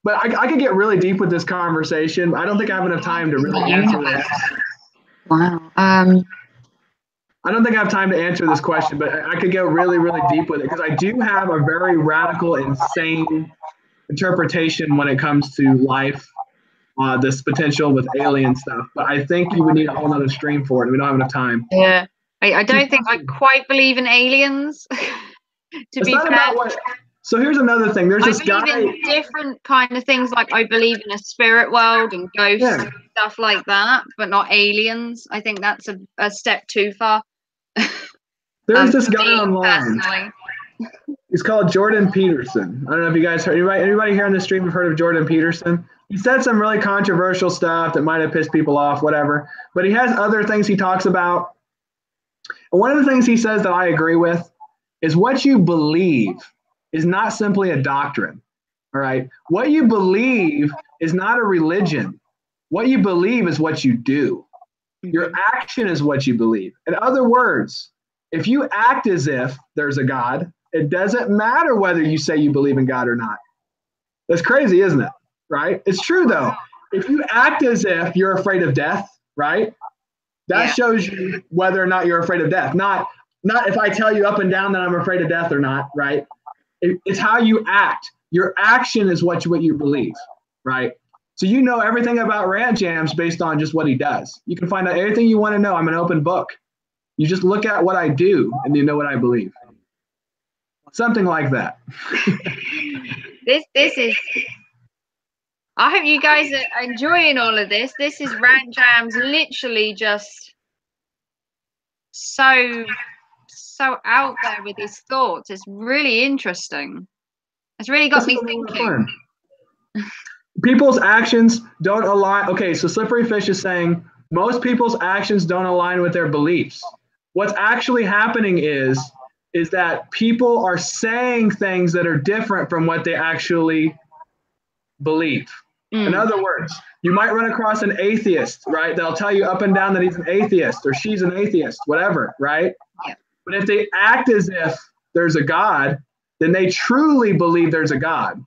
But I could get really deep with this conversation. I don't think I have enough time to really answer this. Wow. I don't think I have time to answer this question, but I could go really, really deep with it because I do have a very radical, insane interpretation when it comes to life, this potential with alien stuff. But I think you would need a whole other stream for it. We don't have enough time. Yeah. I don't think I quite believe in aliens. It's not about what. So here's another thing. There's this guy. I believe in different kind of things. Like I believe in a spirit world and ghosts and stuff like that, but not aliens. I think that's a step too far. There's this guy online. Personally. He's called Jordan Peterson. I don't know if you guys heard. Anybody here on the stream have heard of Jordan Peterson? He said some really controversial stuff that might have pissed people off, whatever. But he has other things he talks about. And one of the things he says that I agree with is what you believe is not simply a doctrine. All right. What you believe is not a religion. What you believe is what you do. Your action is what you believe. In other words, if you act as if there's a God, it doesn't matter whether you say you believe in God or not. That's crazy, isn't it? Right? It's true, though. If you act as if you're afraid of death, right? That shows you whether or not you're afraid of death. Not if I tell you up and down that I'm afraid of death or not, right? It's how you act. Your action is what you believe, right? So you know everything about Rant Jams based on just what he does. You can find out everything you want to know. I'm an open book. You just look at what I do and you know what I believe. Something like that. This is. I hope you guys are enjoying all of this. This is Rant Jams, literally just so out there with his thoughts. It's really interesting. It's really got me thinking. People's actions don't align. Okay, so Slippery Fish is saying most people's actions don't align with their beliefs. What's actually happening is that people are saying things that are different from what they actually believe. In other words, you might run across an atheist, right? They'll tell you up and down that he's an atheist or she's an atheist, whatever, right? Yeah. But if they act as if there's a God, then they truly believe there's a God.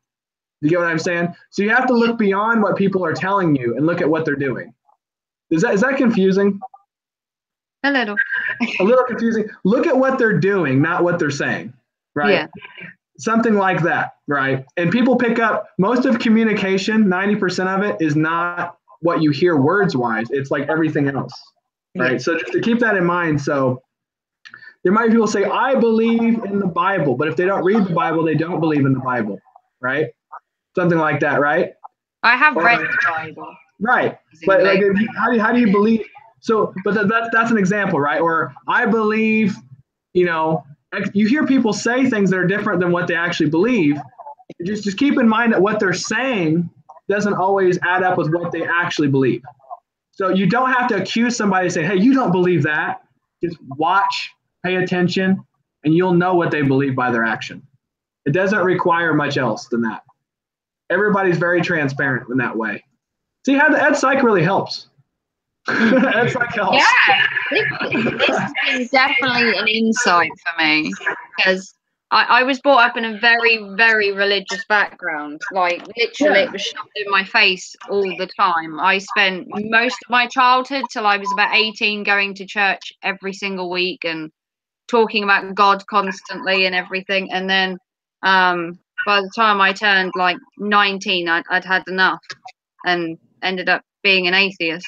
You get what I'm saying? So you have to look beyond what people are telling you and look at what they're doing. Is that confusing? A little. A little confusing. Look at what they're doing, not what they're saying, right? Yeah. Something like that, right? And people pick up most of communication, 90% of it is not what you hear words wise. It's like everything else, right? Yeah. So just to keep that in mind. So there might be people say, I believe in the Bible, but if they don't read the Bible, they don't believe in the Bible, right? Something like that, right? I have read the Bible. Right. But like, how do you believe? So, but that's an example, right? Or I believe, you hear people say things that are different than what they actually believe. Just keep in mind that what they're saying doesn't always add up with what they actually believe. So you don't have to accuse somebody and say, hey, you don't believe that. Just watch, pay attention, and you'll know what they believe by their action. It doesn't require much else than that. Everybody's very transparent in that way. See how the Ed Psych really helps. Ed Psych helps. Yeah, this has been definitely an insight for me because I was brought up in a very, very religious background. Like literally, it was shoved in my face all the time. I spent most of my childhood till I was about 18 going to church every single week and talking about God constantly and everything. And then by the time I turned like 19, I'd had enough and ended up being an atheist.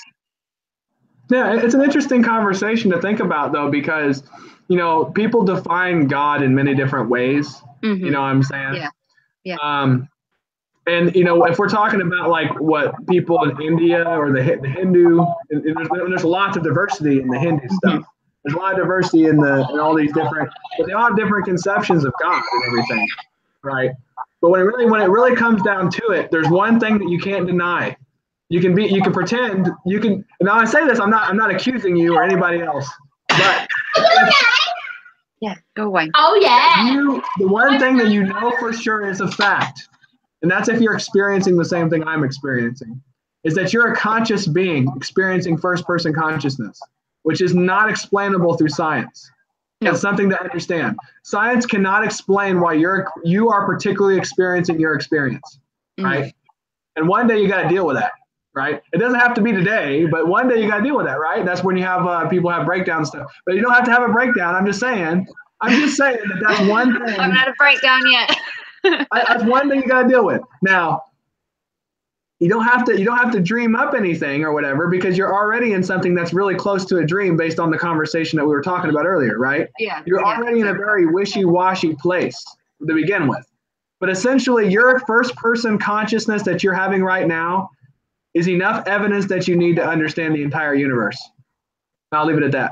Yeah, it's an interesting conversation to think about, though, because, people define God in many different ways. Mm-hmm. You know what I'm saying? Yeah. Yeah. And, if we're talking about like what people in India or the Hindu, and there's lots of diversity in the Hindu stuff. Mm-hmm. There's a lot of diversity in all these different, but they all have different conceptions of God and everything, right? But when it really comes down to it, there's one thing that you can't deny. You can pretend, now I say this, I'm not accusing you or anybody else, but yeah, go away. Oh yeah. The one thing that you know for sure is a fact, and that's if you're experiencing the same thing I'm experiencing, is that you're a conscious being experiencing first-person consciousness, which is not explainable through science. No. It's something to understand. Science cannot explain why you are particularly experiencing your experience, right? Mm-hmm. And one day you got to deal with that. Right? It doesn't have to be today, but one day you got to deal with that, right? That's when you have people have breakdown stuff. But you don't have to have a breakdown. I'm just saying that that's one thing. I haven't had a breakdown yet. That's one thing you got to deal with. Now, you don't have to dream up anything or whatever because you're already in something that's really close to a dream based on the conversation that we were talking about earlier, right? Yeah. You're already in a very wishy-washy place to begin with. But essentially, your first-person consciousness that you're having right now is enough evidence that you need to understand the entire universe. I'll leave it at that.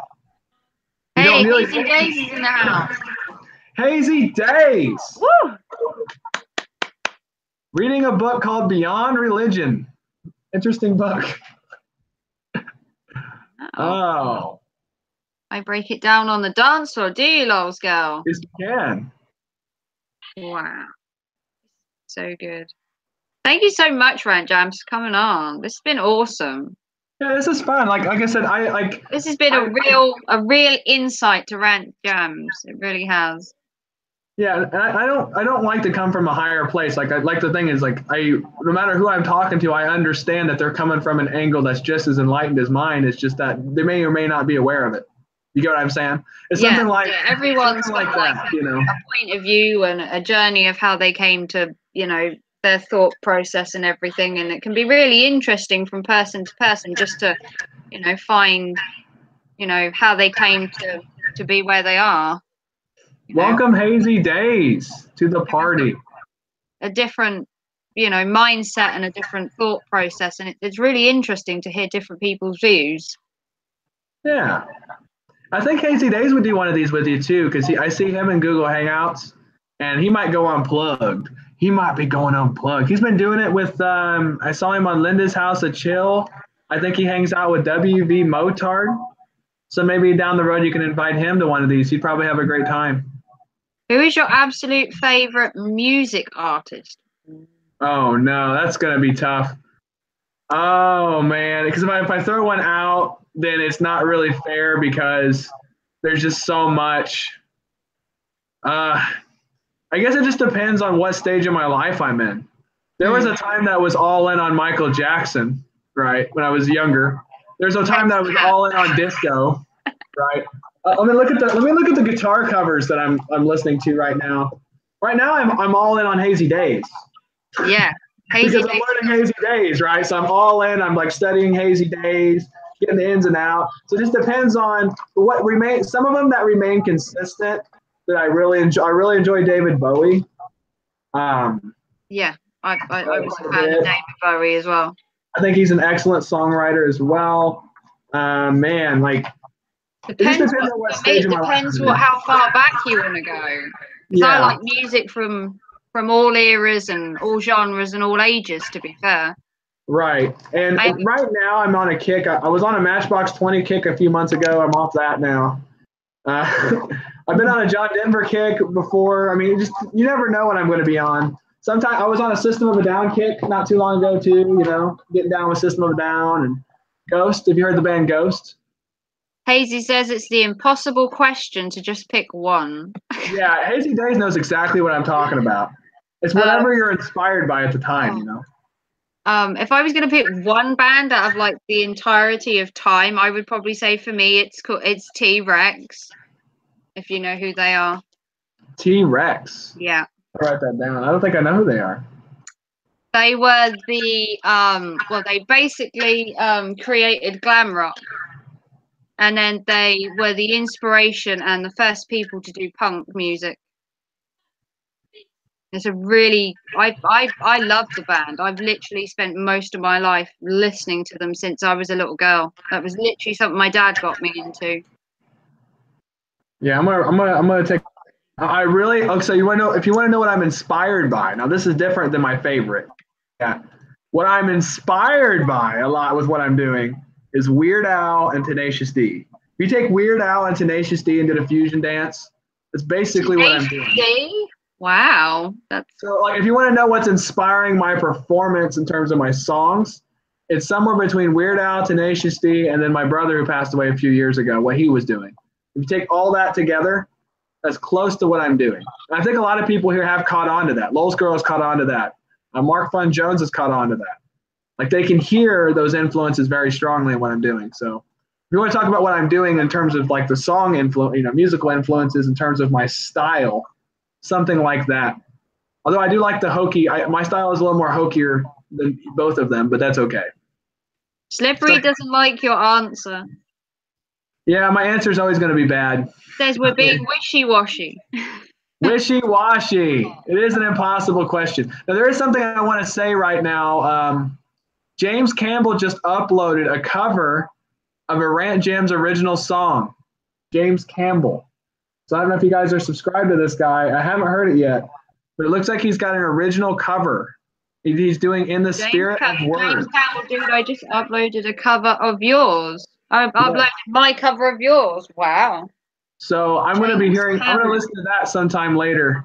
Hey, Hazy Days is in the house. Hazy Days. Woo! Reading a book called Beyond Religion. Interesting book. Oh. I break it down on the dance floor, do you, Lols girl? Yes, you can. Wow. So good. Thank you so much, Rant Jams, for coming on. This has been awesome. Yeah, this is fun. Like I said, this has been a real insight to Rant Jams. It really has. Yeah, and I don't like to come from a higher place. The thing is, no matter who I'm talking to, I understand that they're coming from an angle that's just as enlightened as mine. It's just that they may or may not be aware of it. You get what I'm saying? It's something like everyone's something got like that, a point of view and a journey of how they came to, their thought process and everything, and it can be really interesting from person to person just to find how they came to be where they are. Welcome Hazy Days to the party. A different mindset and a different thought process, and it's really interesting to hear different people's views. Yeah, I think Hazy Days would do one of these with you too, because I see him in Google Hangouts and he might go unplugged. He might be going unplugged. He's been doing it with, I saw him on Linda's House of Chill. I think he hangs out with WV Motard. So maybe down the road you can invite him to one of these. He'd probably have a great time. Who is your absolute favorite music artist? Oh, no, that's going to be tough. Oh, man, because if I throw one out, then it's not really fair because there's just so much. I guess it just depends on what stage of my life I'm in. There was a time that was all in on Michael Jackson, right? When I was younger. There's a time that I was all in on disco, right? Let me look at the guitar covers that I'm listening to right now. Right now, I'm all in on Hazy Days. Yeah, Hazy Because I'm Days. learning Hazy Days, right? So I'm all in. I'm like studying Hazy Days, getting the ins and outs. So it just depends on what remains. Some of them that remain consistent that I really enjoy. I really enjoy David Bowie. Yeah, I was a fan of David Bowie as well. I think he's an excellent songwriter as well. Man, like Depends on what stage of my life depends I'm what in. how far back you want to go. 'Cause I like music from all eras and all genres and all ages. To be fair, Right. And right now I'm on a kick. I was on a Matchbox 20 kick a few months ago. I'm off that now. I've been on a John Denver kick before. I mean, just you never know what I'm going to be on. Sometimes I was on a System of a Down kick not too long ago too. You know, getting down with System of a Down and Ghost. Have you heard the band Ghost? Hazy says it's the impossible question to just pick one. Yeah, Hazy Days knows exactly what I'm talking about. It's whatever you're inspired by at the time, you know. If I was going to pick one band out of like the entirety of time, I would probably say for me it's T-Rex. If you know who they are. T-Rex. Yeah. I'll write that down. I don't think I know who they are. They were they basically created glam rock. And then they were the inspiration and the first people to do punk music. It's a really I love the band. I've literally spent most of my life listening to them since I was a little girl. That was literally something my dad got me into. Yeah, I'm gonna take. I really okay. So you want to know if you want to know what I'm inspired by? Now this is different than my favorite. Yeah, what I'm inspired by a lot with what I'm doing is Weird Al and Tenacious D. If you take Weird Al and Tenacious D and did a fusion dance, that's basically what I'm doing. D? Wow, that's So like if you want to know what's inspiring my performance in terms of my songs, it's somewhere between Weird Al, Tenacious D, and then my brother who passed away a few years ago, what he was doing. If you take all that together, that's close to what I'm doing. And I think a lot of people here have caught on to that. Lowe's Girl has caught on to that. Mark Fun Jones has caught on to that. Like they can hear those influences very strongly in what I'm doing. So if you want to talk about what I'm doing in terms of like the song influence, you know, musical influences in terms of my style, something like that. Although I do like the hokey, my style is a little more hokier than both of them, but that's okay. Slippery doesn't like your answer. Yeah, my answer is always going to be bad. Says we're being wishy-washy. Wishy-washy. It is an impossible question. Now, there is something I want to say right now. James Campbell just uploaded a cover of a Rant Jams original song. James Campbell. So I don't know if you guys are subscribed to this guy. I haven't heard it yet, but it looks like he's got an original cover. He's doing In the Spirit of Words. James Campbell, dude, I just uploaded a cover of yours. I've uploaded my cover of yours. Wow. So I'm going to listen to that sometime later.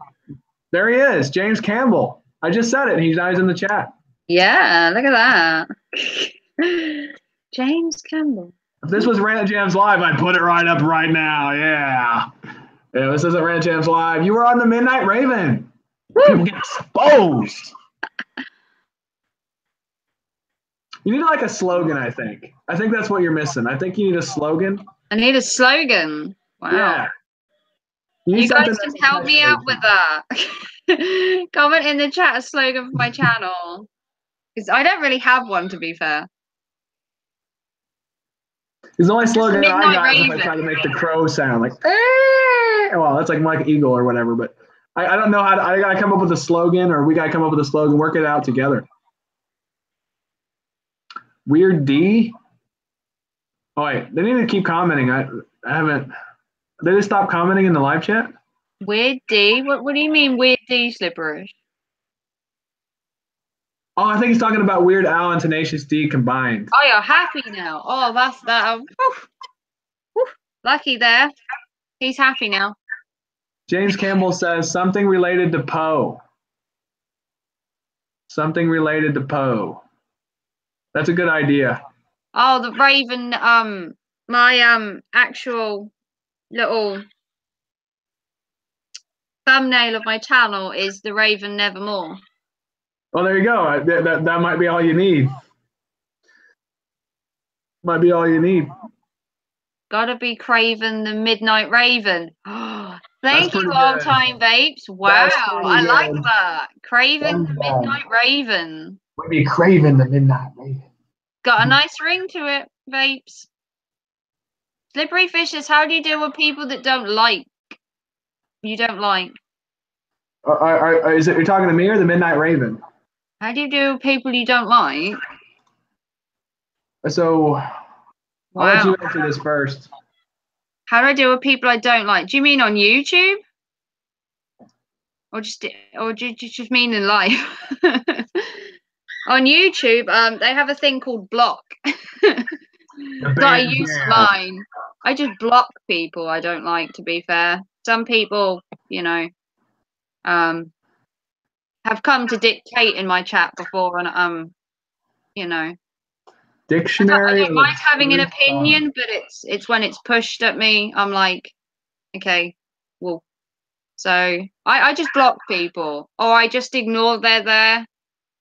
There he is, James Campbell. I just said it. He's in the chat. Yeah, look at that. James Campbell. If this was Rant Jams Live, I'd put it right up right now. Yeah. Yeah, this isn't Rant Jams Live. You were on the Midnight Raven. People get exposed. You need like a slogan, I think. I think that's what you're missing. I think you need a slogan. I need a slogan. Wow. Yeah. You guys can help me out with that. Comment in the chat a slogan for my channel. Because I don't really have one, to be fair. The only slogan I got is if I Raven. try to make the crow sound like, well, that's like Mike Eagle or whatever. But I don't know how I got to come up with a slogan, or we got to come up with a slogan, work it out together. Weird D. Oh wait, they need to keep commenting. I haven't. Did they stop commenting in the live chat? Weird D. What do you mean Weird D, Slippery? Oh, I think he's talking about Weird Al and Tenacious D combined. Oh, you're happy now. Oh, that's that. Lucky there. He's happy now. James Campbell says something related to Poe. Something related to Poe. That's a good idea. Oh, the Raven. My actual little thumbnail of my channel is The Raven Nevermore. Well, there you go. That might be all you need. Might be all you need. Gotta be Craven the Midnight Raven. Thank That's you, pretty Long good. Time Vapes. Wow, That's pretty I like good. that. Craven the That's bad. Midnight Raven. Might be Craven the Midnight Raven. Got a nice ring to it, Vapes. Slippery Fishes, how do you deal with people that you don't like? Is it you're talking to me or the Midnight Raven? How do you deal with people you don't like? So I'll let Wow. you answer this first. How do I deal with people I don't like? Do you mean on YouTube? Or do you just mean in life? On YouTube, they have a thing called block. That I use mine. I just block people I don't like, to be fair. Some people, have come to dictate in my chat before, and Dictionary. I don't mind having an opinion, but it's when it's pushed at me, I'm like, okay, well, so I just block people, or I just ignore they're there.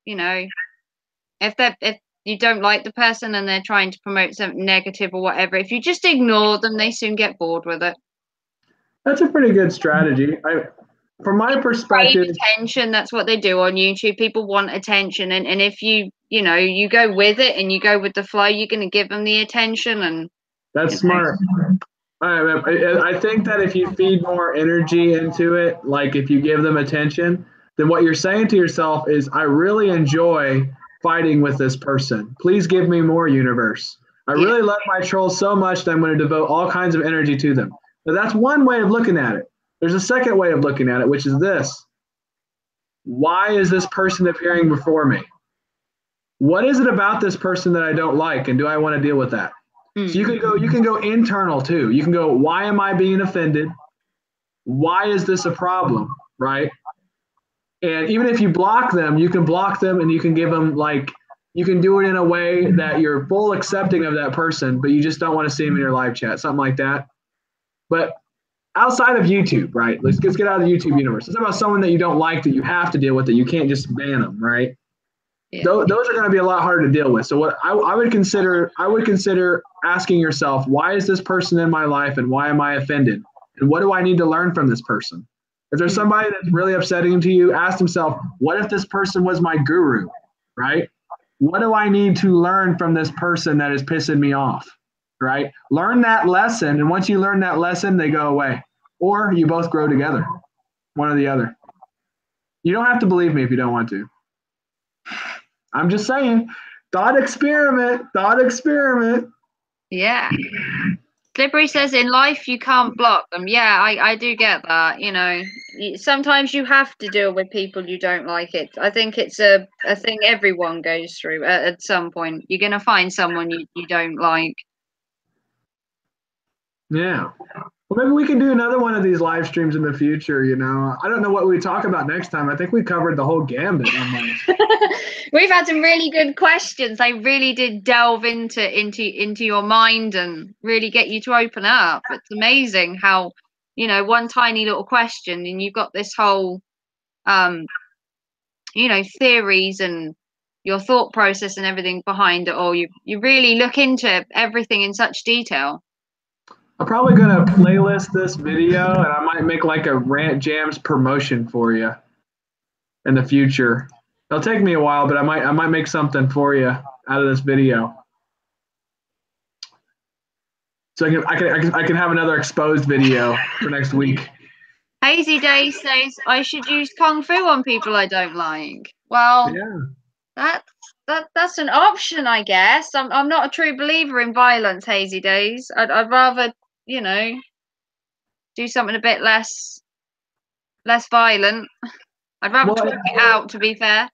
If you don't like the person and they're trying to promote something negative or whatever, if you just ignore them, they soon get bored with it. That's a pretty good strategy. From my perspective, attention, that's what they do on YouTube. People want attention, and if you go with it and you go with the flow, you're going to give them the attention. And that's smart. I think that if you feed more energy into it, like if you give them attention, then what you're saying to yourself is, I really enjoy fighting with this person. Please give me more, universe. I really love my trolls so much that I'm going to devote all kinds of energy to them. Now, that's one way of looking at it. There's a second way of looking at it, which is this. Why is this person appearing before me? What is it about this person that I don't like, and do I want to deal with that? So you can go internal too. You can go, why am I being offended? Why is this a problem, right? And even if you block them, you can block them and you can give them, you can do it in a way that you're full accepting of that person, but you just don't want to see them in your live chat, something like that. But outside of YouTube, right? Let's get out of the YouTube universe. It's about someone that you don't like, that you have to deal with, that you can't just ban them, right? Yeah. Those are going to be a lot harder to deal with. So what I would consider asking yourself, why is this person in my life and why am I offended? And what do I need to learn from this person? If there's somebody that's really upsetting to you, ask yourself, what if this person was my guru, right? What do I need to learn from this person that is pissing me off, right? Learn that lesson, and once you learn that lesson, they go away. Or you both grow together, one or the other. You don't have to believe me if you don't want to. I'm just saying, thought experiment. Yeah. Slippery says, in life you can't block them. Yeah, I do get that. Sometimes you have to deal with people you don't like. It. I think it's a thing everyone goes through at some point. You're going to find someone you don't like. Yeah. Well, maybe we can do another one of these live streams in the future. I don't know what we talk about next time. I think we covered the whole gambit. We've had some really good questions. They really did delve into your mind and really get you to open up. It's amazing how, one tiny little question and you've got this whole, theories and your thought process and everything behind it all. You really look into everything in such detail. I'm probably going to playlist this video, and I might make like a Rant Jams promotion for you in the future. It'll take me a while, but I might make something for you out of this video. So I can have another exposed video for next week. Hazy Day says I should use Kung Fu on people I don't like. Well, yeah. That's an option, I guess. I'm not a true believer in violence, Hazy Days. I'd rather, do something a bit less violent. I'd rather talk it out, to be fair.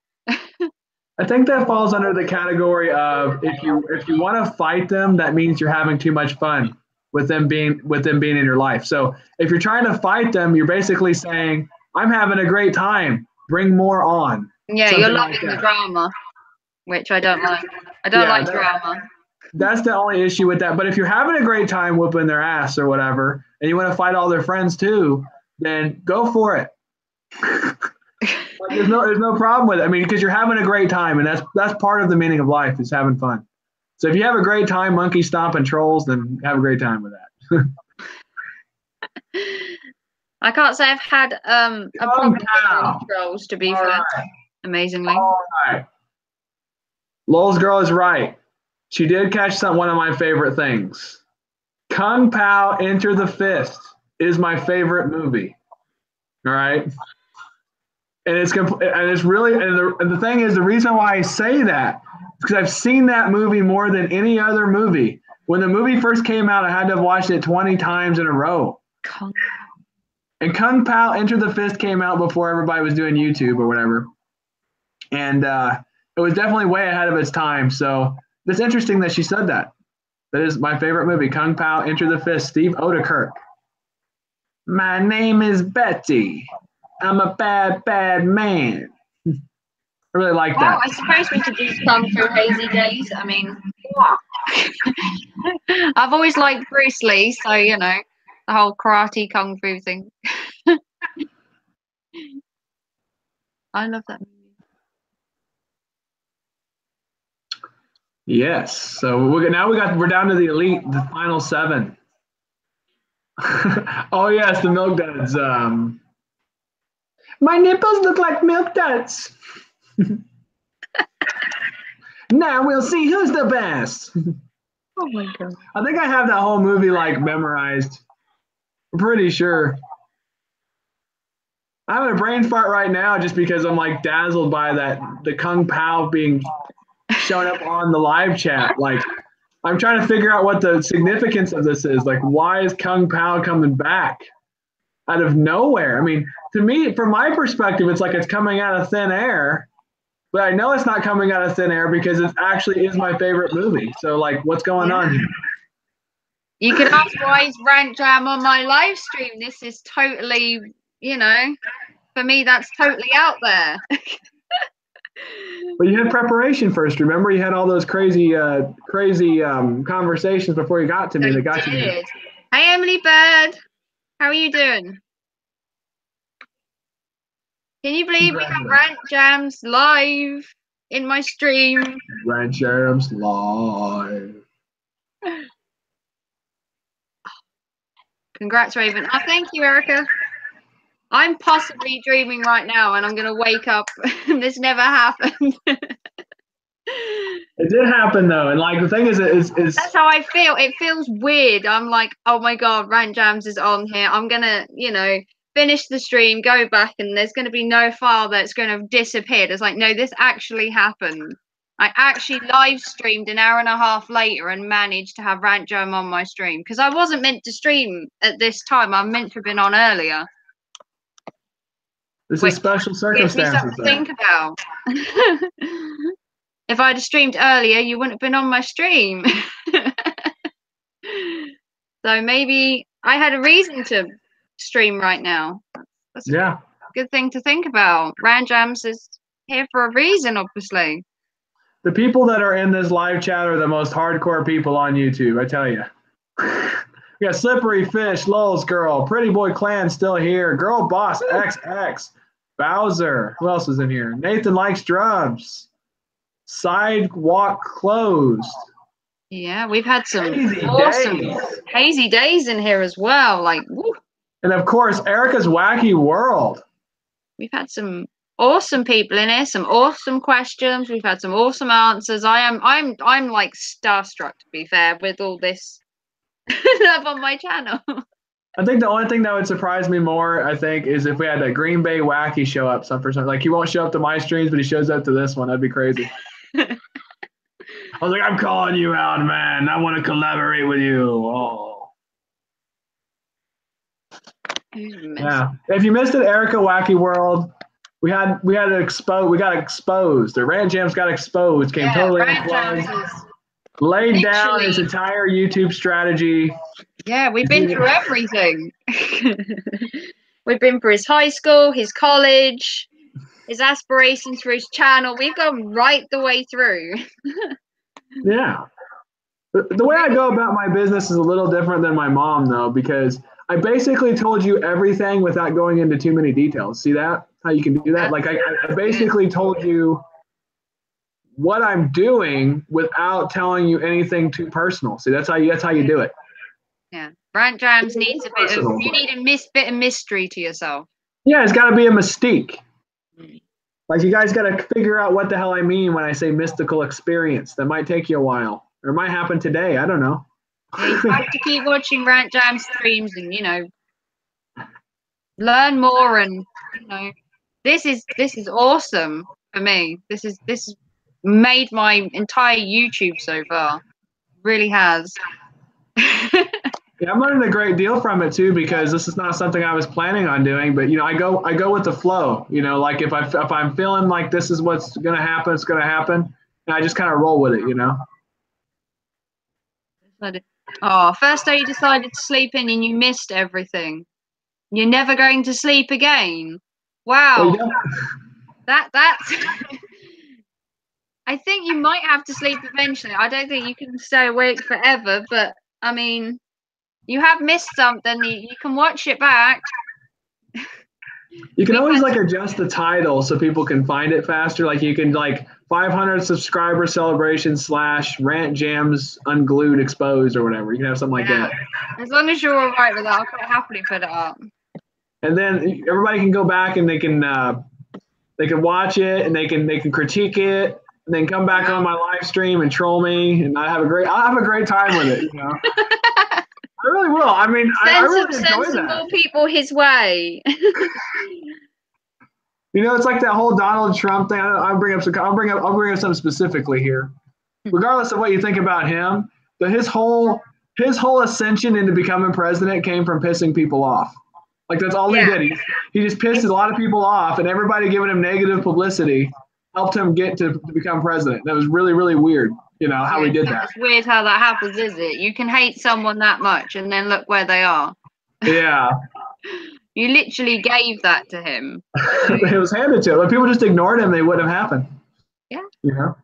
I think that falls under the category of if you want to fight them, that means you're having too much fun with them being in your life. So if you're trying to fight them, you're basically saying, I'm having a great time. Bring more on. Yeah, you're loving the drama, which I don't like. I don't like drama. That's the only issue with that. But if you're having a great time whooping their ass or whatever, and you want to fight all their friends too, then go for it. Like, there's no problem with it. I mean, because you're having a great time, and that's part of the meaning of life is having fun. So if you have a great time monkey stomping trolls, then have a great time with that. I can't say I've had a problem with trolls, to be fair. Right. Amazingly. All right. Lowell's girl is right. She did catch one of my favorite things. Kung Pao Enter the Fist is my favorite movie. All right. And it's really, and the thing is, the reason why I say that is because I've seen that movie more than any other movie. When the movie first came out, I had to have watched it 20 times in a row. And Kung Pao Enter the Fist came out before everybody was doing YouTube or whatever. And it was definitely way ahead of its time. So it's interesting that she said that. That is my favorite movie, Kung Pao Enter the Fist, Steve Odekirk. My name is Betty. I'm a bad, bad man. I really like that. Well, I suppose we could do Kung Fu Hazy Days. I mean, I've always liked Bruce Lee, so, you know, the whole karate Kung Fu thing. I love that movie. Yes. So we're down to the elite, the final 7. Oh yes, the milk duds. My nipples look like milk duds. Now we'll see who's the best. Oh my god. I think I have that whole movie like memorized. I'm pretty sure. I'm having a brain fart right now just because I'm like dazzled by the Kung Pao being shown up on the live chat. Like, I'm trying to figure out what the significance of this is. Like, why is Kung Pao coming back out of nowhere? I mean, to me, from my perspective, it's like it's coming out of thin air. But I know it's not coming out of thin air because it actually is my favorite movie. So, like, what's going on here? You can ask why is Rant Jam on my live stream. This is totally, you know, for me, that's totally out there. But you had preparation first. Remember, you had all those crazy conversations before you got to me that got you here. Hey, Emily Bird. How are you doing? Can you believe we have Rant Jams live in my stream? Rant Jams live. Congrats, Raven. Oh, thank you, Erica. I'm possibly dreaming right now, and I'm going to wake up, and this never happened. It did happen, though. And, like, the thing is that's how I feel. It feels weird. I'm like, oh, my God, Rant Jams is on here. I'm going to, you know, finish the stream, go back, and there's going to be no file that's going to have disappeared. It's like, no, this actually happened. I actually live streamed an hour and a half later and managed to have Rant Jam on my stream because I wasn't meant to stream at this time. I'm meant to have been on earlier. This is special circumstances. Gives me something to think about. If I'd have streamed earlier, you wouldn't have been on my stream. So maybe I had a reason to stream right now. That's a good thing to think about. Rant Jams is here for a reason, obviously. The people that are in this live chat are the most hardcore people on YouTube, I tell you. We got Slippery Fish, Lowell's Girl, Pretty Boy Clan still here, Girl Boss XX, Bowser. Who else is in here? Nathan Likes Drums. Sidewalk Closed. Yeah, we've had some hazy days in here as well. Like, woo. And of course, Erica's Wacky World. We've had some awesome people in here, some awesome questions. We've had some awesome answers. I'm like starstruck, to be fair, with all this love on my channel. I think the only thing that would surprise me more, I think, is if we had a Green Bay Wacky show up some for some. Like, he won't show up to my streams, but he shows up to this one. That'd be crazy. I was like, I'm calling you out, man. I want to collaborate with you. Oh. Yeah. If you missed it, Erica Wacky World, we got exposed. The Rant Jams got exposed. Came totally unplugged. Laid down his entire YouTube strategy. Yeah, we've been through everything. We've been through his high school, his college, his aspirations for his channel. We've gone right the way through. Yeah. The way I go about my business is a little different than my mom, though, because I basically told you everything without going into too many details. See that? How you can do that? Like I basically told you what I'm doing without telling you anything too personal. See, that's how you do it. Yeah. Rant Jams needs a bit of, Personal, you but- need a bit of mystery to yourself. Yeah, it's got to be a mystique. Mm. Like you guys got to figure out what the hell I mean when I say mystical experience. That might take you a while, or it might happen today. I don't know. Yeah, you have to keep watching Rant Jam streams and, you know, learn more. And, you know, this is awesome for me. This is made my entire YouTube so far. Really has. Yeah, I'm learning a great deal from it too, because this is not something I was planning on doing. But you know, I go with the flow. You know, like if I'm feeling like this is what's gonna happen, it's gonna happen, and I just kind of roll with it. You know. Oh, first day you decided to sleep in and you missed everything. You're never going to sleep again. Wow. Well, That's I think you might have to sleep eventually. I don't think you can stay awake forever, but I mean, you have missed something. You can watch it back. you can always like adjust the title so people can find it faster. Like you can like 500 subscriber celebration / rant jams unglued exposed or whatever. You can have something like that. As long as you're all right with that, I'll quite happily put it up. And then everybody can go back and they can watch it and they can critique it and then come back on my live stream and troll me, and I'll have a great time with it. You know, I really will. I mean, I really enjoy send some that. more people his way. You know, it's like that whole Donald Trump thing. I'll bring up something specifically here. Regardless of what you think about him, his whole ascension into becoming president came from pissing people off. Like that's all he did. He just pissed a lot of people off, and everybody giving him negative publicity helped him get to become president. That was really, really weird. You know how he did that. It's weird how that happens, is it? You can hate someone that much and then look where they are. Yeah. You literally gave that to him. It was handed to him. If people just ignored him, they wouldn't have happened. Yeah. You know?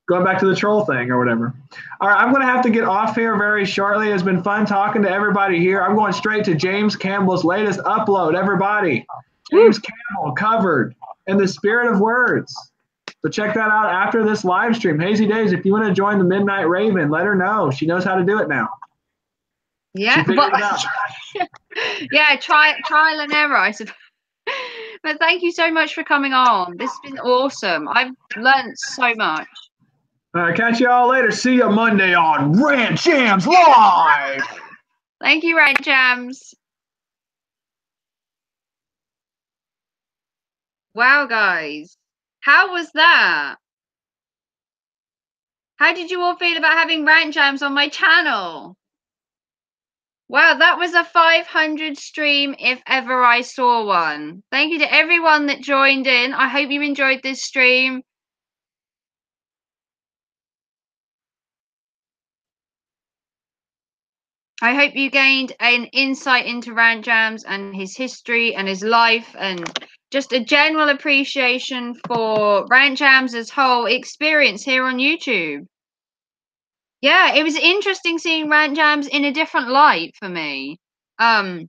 Going back to the troll thing or whatever. All right, I'm going to have to get off here very shortly. It's been fun talking to everybody here. I'm going straight to James Campbell's latest upload, everybody. James Campbell covered in the spirit of words. So check that out after this live stream. Hazy Days, if you want to join the Midnight Raven, let her know. She knows how to do it now. Yeah, yeah, trial and error, I suppose. But thank you so much for coming on. This has been awesome. I've learned so much. All right, catch you all later. See you Monday on Rant Jams Live. Thank you, Rant Jams. Wow, guys. How was that? How did you all feel about having Rant Jams on my channel? Wow, that was a 500 stream if ever I saw one. Thank you to everyone that joined in. I hope you enjoyed this stream. I hope you gained an insight into Rant Jams and his history and his life, and just a general appreciation for Rant Jams' whole experience here on YouTube. Yeah, it was interesting seeing Rant Jams in a different light for me. Oh,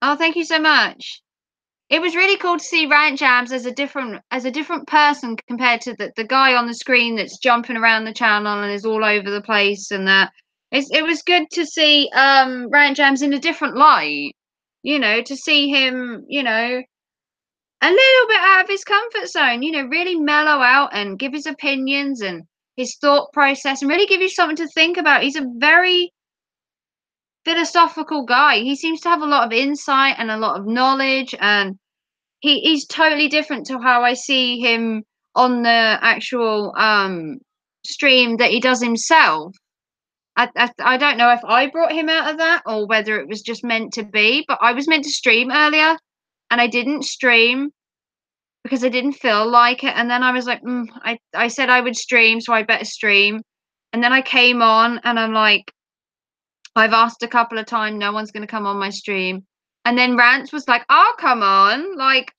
thank you so much. It was really cool to see Rant Jams as a different person compared to the guy on the screen that's jumping around the channel and is all over the place, and that it was good to see Rant Jams in a different light. You know, to see him, you know, a little bit out of his comfort zone, you know, really mellow out and give his opinions and his thought process and really give you something to think about. He's a very philosophical guy. He seems to have a lot of insight and a lot of knowledge, and he's totally different to how I see him on the actual stream that he does himself. I don't know if I brought him out of that or whether it was just meant to be, but I was meant to stream earlier and I didn't stream because I didn't feel like it. And then I was like, I said I would stream, so I better stream. And then I came on and I'm like, I've asked a couple of times, no one's going to come on my stream. And then Rance was like, I'll come on. Like,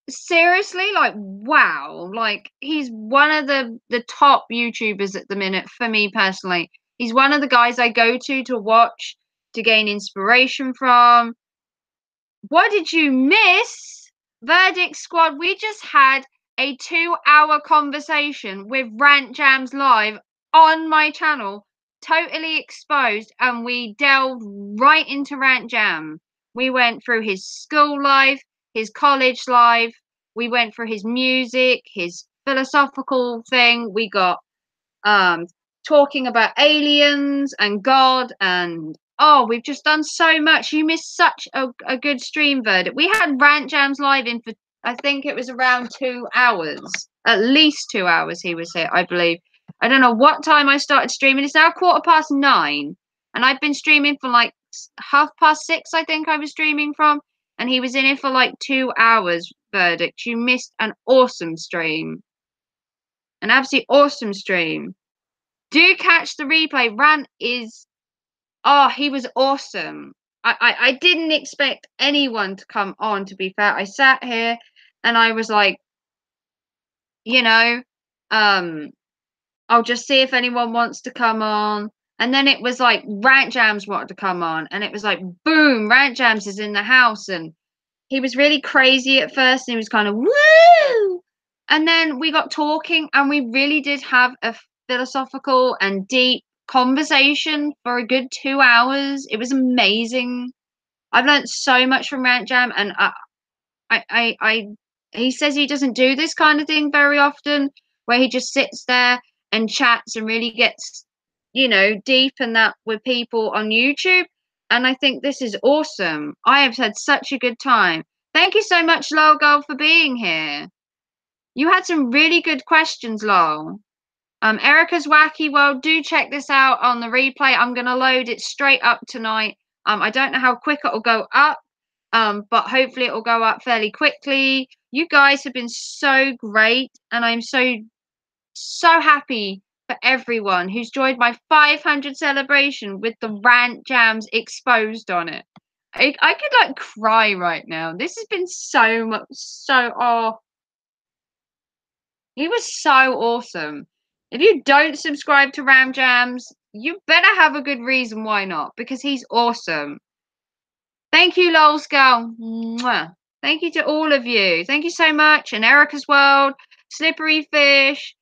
seriously, like, wow. Like, he's one of the top YouTubers at the minute for me personally. He's one of the guys I go to watch, to gain inspiration from. What did you miss? Verdict Squad, we just had a 2-hour conversation with Rant Jams live on my channel, totally exposed, and we delved right into Rant Jam. We went through his school life, his college life, we went through his music, his philosophical thing. We got talking about aliens and God, and oh, we've just done so much. You missed such a good stream, Verdict. We had Rant Jams live in for, I think it was around 2 hours. At least 2 hours he was here, I believe. I don't know what time I started streaming. It's now 9:15. And I've been streaming for like 6:30, I think I was streaming from. And he was in it for like 2 hours, Verdict. You missed an awesome stream. An absolutely awesome stream. Do catch the replay. Rant is, oh, he was awesome. I didn't expect anyone to come on, to be fair. I sat here and I was like, you know, I'll just see if anyone wants to come on. And then it was like Rant Jams wanted to come on. And it was like, boom, Rant Jams is in the house. And he was really crazy at first. And he was kind of, woo! And then we got talking and we really did have a philosophical and deep conversation for a good 2 hours. It was amazing. I've learned so much from Rant Jam, and he says he doesn't do this kind of thing very often, where he just sits there and chats and really gets, you know, deep and that with people on YouTube. And I think this is awesome. I have had such a good time. Thank you so much, Lol Girl, for being here. You had some really good questions, Lol. Erica's Wacky World, do check this out on the replay. I'm going to load it straight up tonight. I don't know how quick it'll go up, but hopefully it'll go up fairly quickly. You guys have been so great, and I'm so happy for everyone who's joined my 500 celebration with the Rant Jams exposed on it. I could like cry right now. This has been so much, oh, he was so awesome. If you don't subscribe to Rant Jams, you better have a good reason why not, because he's awesome. Thank you, Lol Skull. Mwah. Thank you to all of you. Thank you so much. And Erica's World, Slippery Fish,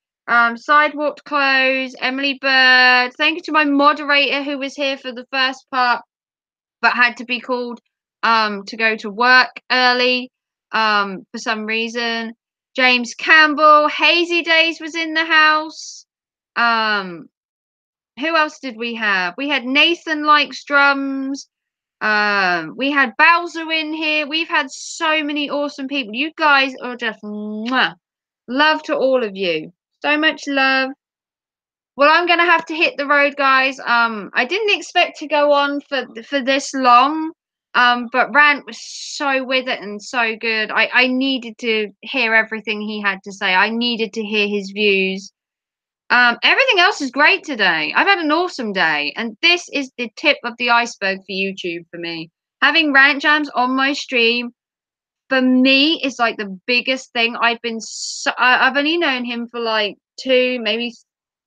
Sidewalk Close, Emily Bird. Thank you to my moderator who was here for the first part, but had to be called to go to work early for some reason. James Campbell, Hazy Days was in the house. Who else did we have? We had Nathan Likes Drums. We had Bowser in here. We've had so many awesome people. You guys are just mwah. Love to all of you. So much love. Well, I'm gonna have to hit the road, guys. I didn't expect to go on for this long. But Rant was so with it and so good. I needed to hear everything he had to say. I needed to hear his views. Everything else is great today. I've had an awesome day, and this is the tip of the iceberg for YouTube for me. Having Rant Jams on my stream for me is like the biggest thing. I've only known him for like 2, maybe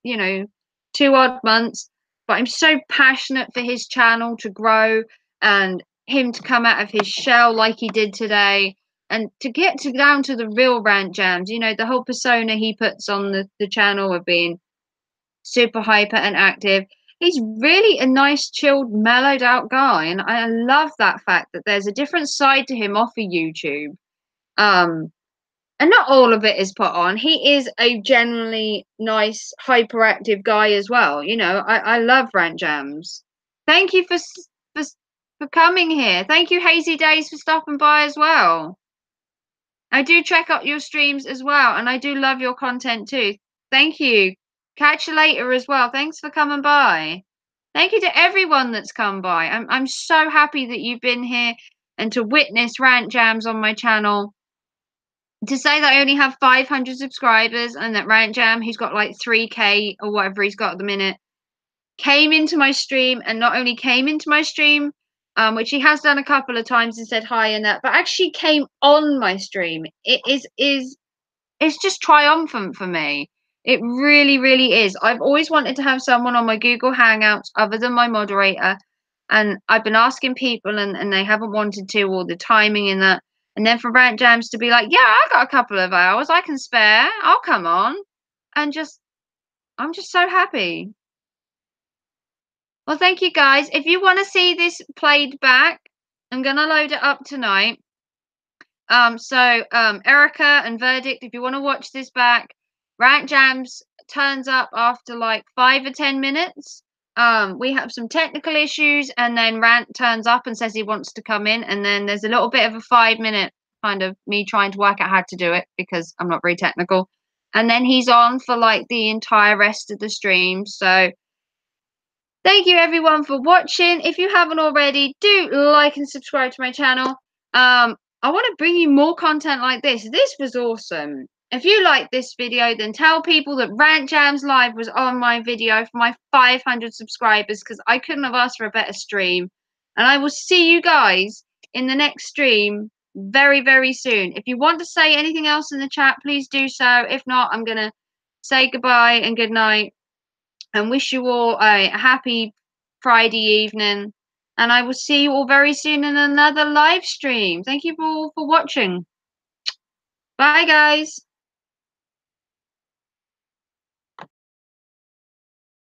2 odd months, but I'm so passionate for his channel to grow and him to come out of his shell like he did today, and to get down to the real Rant Jams, the whole persona he puts on the channel of being super hyper and active. He's really a nice, chilled, mellowed out guy, and I love that fact that there's a different side to him off of YouTube. And not all of it is put on. He is a generally nice, hyperactive guy as well. I love Rant Jams. Thank you for coming here. Thank you, Hazy Days, for stopping by as well. I do check out your streams as well, and I do love your content too. Thank you. Catch you later as well. Thanks for coming by. Thank you to everyone that's come by. I'm so happy that you've been here and to witness Rant Jams on my channel. To say that I only have 500 subscribers and that Rant Jam, who's got like 3K or whatever he's got at the minute, came into my stream, and not only came into my stream, which he has done a couple of times and said hi and that, but actually came on my stream. It's just triumphant for me. It really, really is. I've always wanted to have someone on my Google Hangouts other than my moderator. And I've been asking people and they haven't wanted to, or the timing in that. And then for Rant Jams to be like, yeah, I got a couple of hours I can spare. I'll come on. And I'm just so happy. Well, thank you guys. If you want to see this played back, I'm going to load it up tonight. Erica and Verdict, if you want to watch this back, Rant Jams turns up after like 5 or 10 minutes. We have some technical issues, and then Rant turns up and says he wants to come in, and then there's a little bit of a 5-minute kind of me trying to work out how to do it because I'm not very technical. And then he's on for like the entire rest of the stream. So thank you everyone for watching. If you haven't already, do like and subscribe to my channel. I want to bring you more content like this. This was awesome. If you like this video, then tell people that Rant Jams Live was on my video for my 500 subscribers, because I couldn't have asked for a better stream. And I will see you guys in the next stream very, very soon. If you want to say anything else in the chat, please do so. If not, I'm going to say goodbye and good night and wish you all a happy Friday evening. And I will see you all very soon in another live stream. Thank you all for watching. Bye, guys.